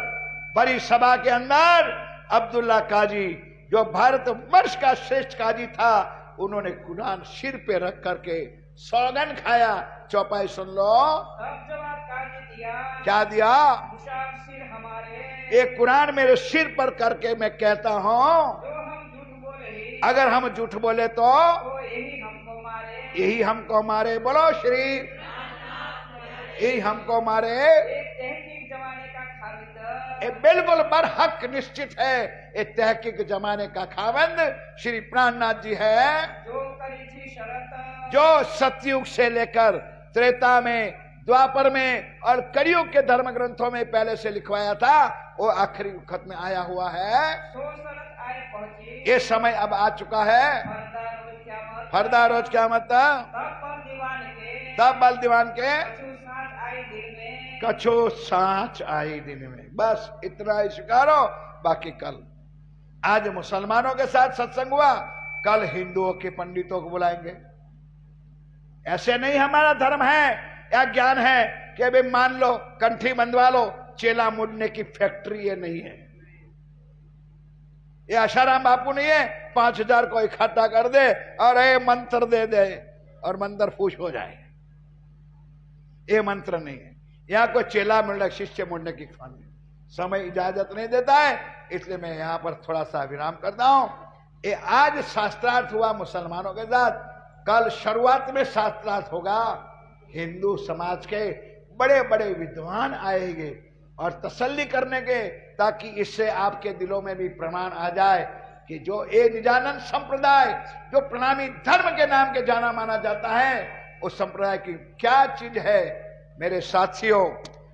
बड़ी सभा के अंदर अब्दुल्ला काजी, जो भारत वर्ष का श्रेष्ठ काजी था, उन्होंने कुरान सिर पे रख करके सौगंध खाया। चौपाई सुन लो, तब जवाब काजी दिया, क्या दिया? मुसाफिर हमारे, एक कुरान मेरे सिर पर करके मैं कहता हूँ, जो हम झूठ बोले, अगर हम झूठ बोले तो यही हमको मारे, यही हमको मारे। बोलो श्री, यही हमको मारे। एक तहकीक जमाने का खालिद, ये बिल्कुल बरहक निश्चित है, ये तहकीक जमाने का खावंद श्री प्राणनाथ जी है, जो करी थी शरत, जो सतयुग से लेकर त्रेता में, द्वापर में और कलयुग के धर्म ग्रंथों में पहले से लिखवाया था, वो आखिरी वक्त में आया हुआ है। सो शरत आए पहुंची, ये समय अब आ चुका है। फरदा रोज क़यामत, तब बल दीवान के कछो सांच आई दिन में। बस इतना ही स्वीकारो, बाकी कल। आज मुसलमानों के साथ सत्संग हुआ, कल हिंदुओं के पंडितों को बुलाएंगे। ऐसे नहीं हमारा धर्म है या ज्ञान है कि अभी मान लो कंठी बंधवा लो, चेला मुड़ने की फैक्ट्री ये नहीं है। ये आशाराम बापू नहीं है 5000 को इकट्ठा कर दे और ये मंत्र दे दे और मंदिर फूस हो जाए। ये मंत्र नहीं है। यहाँ कोई चेला मुड़ने, शिष्य मुड़ने की समय इजाजत नहीं देता है, इसलिए मैं यहाँ पर थोड़ा सा विराम करता हूं। ये आज शास्त्रार्थ हुआ मुसलमानों के साथ, कल शुरुआत में शास्त्रार्थ होगा। हिंदू समाज के बड़े बड़े विद्वान आएंगे और तसल्ली करने के, ताकि इससे आपके दिलों में भी प्रमाण आ जाए कि जो ये निजानंद संप्रदाय, जो प्रणामी धर्म के नाम के जाना माना जाता है, उस संप्रदाय की क्या चीज है। मेरे साथियों,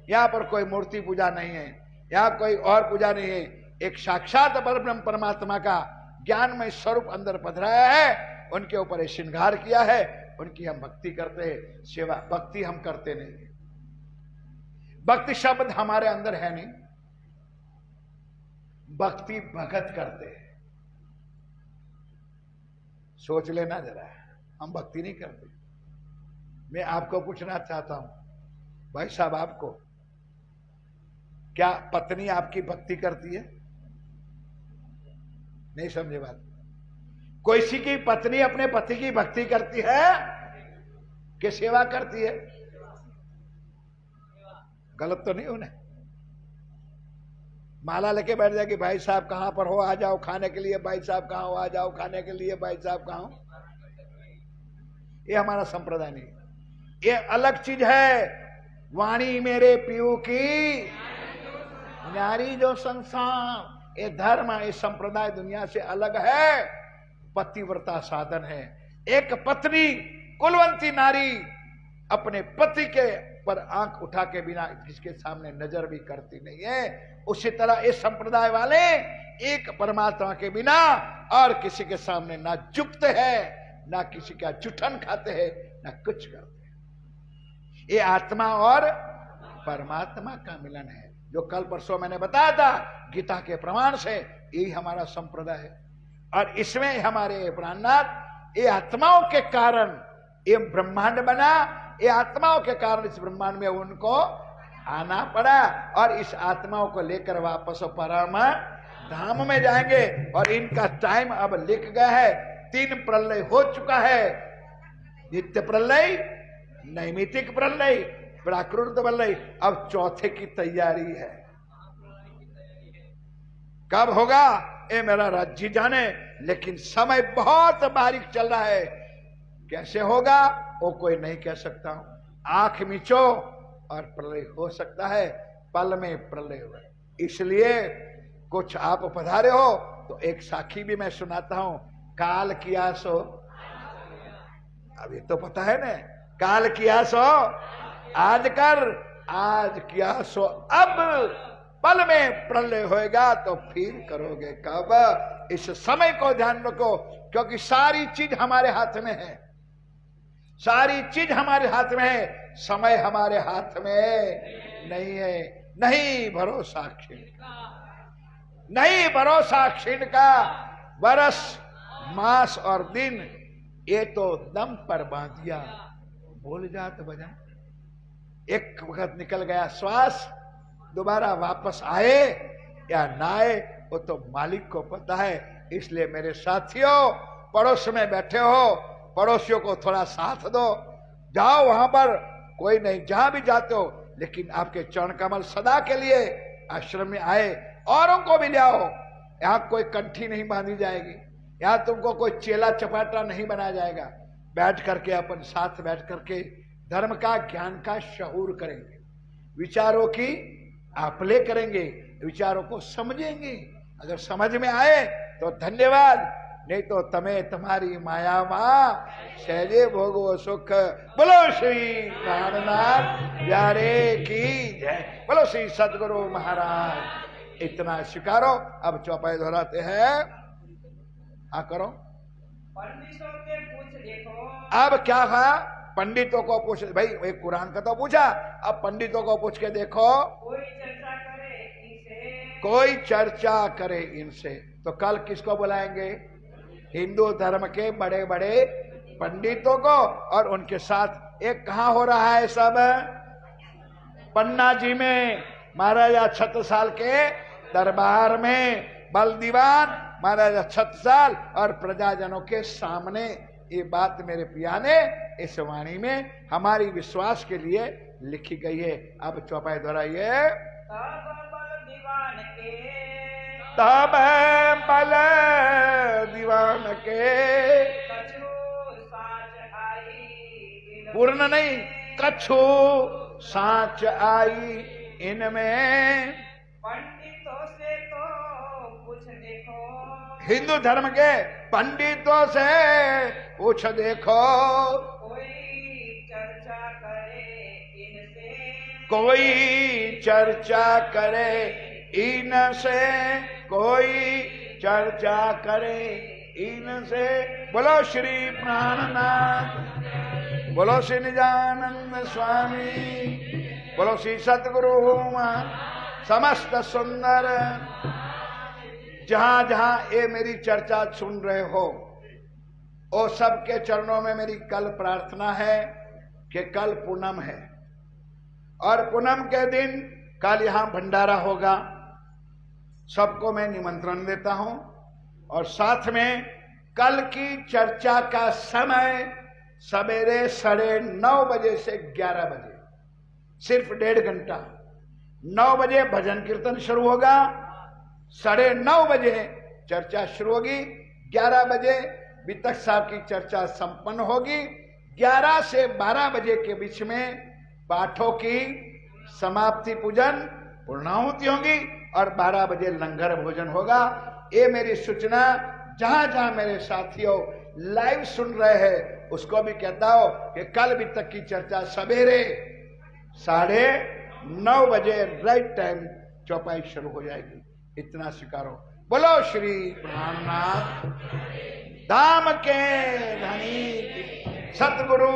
यहाँ पर कोई मूर्ति पूजा नहीं है, यहाँ कोई और पूजा नहीं है। एक साक्षात परब्रह्म परमात्मा का ज्ञानमय स्वरूप अंदर पधराया है, उनके ऊपर ये श्रृंगार किया है, उनकी हम भक्ति करते हैं। सेवा भक्ति हम करते नहीं। भक्ति शब्द हमारे अंदर है नहीं, भक्ति भगत करते हैं। सोच लेना जरा, हम भक्ति नहीं करते। मैं आपको पूछना चाहता हूं भाई साहब, आपको क्या पत्नी आपकी भक्ति करती है? नहीं समझे बात? कोई सी की पत्नी अपने पति की भक्ति करती है कि सेवा करती है? गलत तो नहीं उन्हें? माला लेके बैठ जाएगी, भाई साहब कहां पर हो, आ जाओ खाने के लिए, भाई साहब कहां हो, आ जाओ खाने के लिए, भाई साहब कहां हो। ये हमारा संप्रदाय नहीं, ये अलग चीज है। वाणी मेरे पीयू की न्यारी जो संसार, ये धर्म, ये संप्रदाय दुनिया से अलग है, पतिव्रता साधन है। एक पत्नी कुलवंती नारी अपने पति के पर आंख उठा के बिना किसके सामने नजर भी करती नहीं है। उसी तरह इस संप्रदाय वाले एक परमात्मा के बिना और किसी के सामने ना झुकते हैं, ना किसी का जुठन खाते हैं, ना कुछ करते हैं। ये आत्मा और परमात्मा का मिलन है, जो कल परसों मैंने बताया था गीता के प्रमाण से। यही हमारा संप्रदाय है और इसमें हमारे प्राणनाथ, ये आत्माओं के कारण ये ब्रह्मांड बना, ये आत्माओं के कारण इस ब्रह्मांड में उनको आना पड़ा और इस आत्माओं को लेकर वापस परम धाम में जाएंगे। और इनका टाइम अब लिख गया है। 3 प्रलय हो चुका है, नित्य प्रलय, नैमितिक प्रलय, प्राकृत प्रलय, अब चौथे की तैयारी है। कब होगा ये मेरा राज्य जाने, लेकिन समय बहुत बारीक चल रहा है। कैसे होगा वो कोई नहीं कह सकता। आंख मिचो और प्रलय हो सकता है, पल में प्रलय हो। इसलिए कुछ आप पधारे हो तो एक साखी भी मैं सुनाता हूं। काल किया सो, अभी तो पता है ना, काल किया सो आज कर, आज किया सो अब, पल में प्रलय होएगा तो फिर करोगे कब? इस समय को ध्यान रखो, क्योंकि सारी चीज हमारे हाथ में है, सारी चीज हमारे हाथ में है, समय हमारे हाथ में नहीं है। नहीं भरोसा क्षीण का, नहीं भरोसा क्षीण का। बरस मास और दिन ये तो दम पर बांधिया, भूल जात भजन। एक वक्त निकल गया श्वास, दोबारा वापस आए या ना आए वो तो मालिक को पता है। इसलिए मेरे साथियों, पड़ोस में बैठे हो, पड़ोसियों को थोड़ा साथ दो, जाओ वहां पर, कोई नहीं, जहां भी जाते हो, लेकिन आपके चरण कमल सदा के लिए आश्रम में आए, औरों को भी ले आओ। यहां कोई कंठी नहीं बांधी जाएगी, यहां तुमको कोई चेला चपाटा नहीं बनाया जाएगा। बैठ करके अपन साथ बैठ करके धर्म का, ज्ञान का शऊर करेंगे, विचारों की आपले करेंगे, विचारों को समझेंगे। अगर समझ में आए तो धन्यवाद, नहीं तो तमें तुम्हारी माया माँ सहजे भोगो सुख। बोलो श्री प्राणनाथ प्यारे की जय, बोलो श्री सदगुरु महाराज। इतना स्वीकारो। अब चौपाई दोहराते हैं। हाँ करो। पंडितों के पूछ देखो। अब क्या है? पंडितों को पूछ, भाई एक कुरान का तो पूछा, अब पंडितों को पूछ के देखो। कोई चर्चा करे इनसे, कोई चर्चा करे इनसे। तो कल किसको बुलाएंगे? हिंदू धर्म के बड़े बड़े पंडितों को, और उनके साथ एक कहाँ हो रहा है सब? पन्ना जी में, महाराजा छत्रसाल के दरबार में, बल दीवान महाराजा छत्रसाल और प्रजाजनों के सामने। ये बात मेरे पिया ने इस वाणी में हमारी विश्वास के लिए लिखी गई है। अब चौपाई दोहराइए। तब बल दीवान के, पूर्ण नहीं, कछु साच आई इनमें। पंडितों से तो पूछ देखो, हिंदू धर्म के पंडितों से पूछ देखो। कोई चर्चा करे इनसे, कोई चर्चा करे इनसे, कोई चर्चा करे इनसे। बोलो श्री प्राणनाथ, बोलो श्री निजानंद स्वामी, बोलो श्री सतगुरु समस्त सुंदर। जहां जहां ये मेरी चर्चा सुन रहे हो, ओ सबके चरणों में मेरी कल प्रार्थना है कि कल पूनम है, और पूनम के दिन कल यहां भंडारा होगा। सबको मैं निमंत्रण देता हूं, और साथ में कल की चर्चा का समय सवेरे 9:30 बजे से 11 बजे, सिर्फ 1.5 घंटा। 9 बजे भजन कीर्तन शुरू होगा, 9:30 बजे चर्चा शुरू होगी, 11 बजे वितक साहब की चर्चा संपन्न होगी। 11 से 12 बजे के बीच में पाठों की समाप्ति, पूजन, पूर्णाहुति होगी, और 12 बजे लंगर भोजन होगा। ये मेरी सूचना जहां जहां मेरे साथियों लाइव सुन रहे हैं उसको भी कहता हो कि कल वितक की चर्चा सवेरे 9:30 बजे राइट टाइम चौपाई शुरू हो जाएगी। इतना स्वीकारो। बोलो श्री प्राणनाथ धाम के धनी सतगुरु।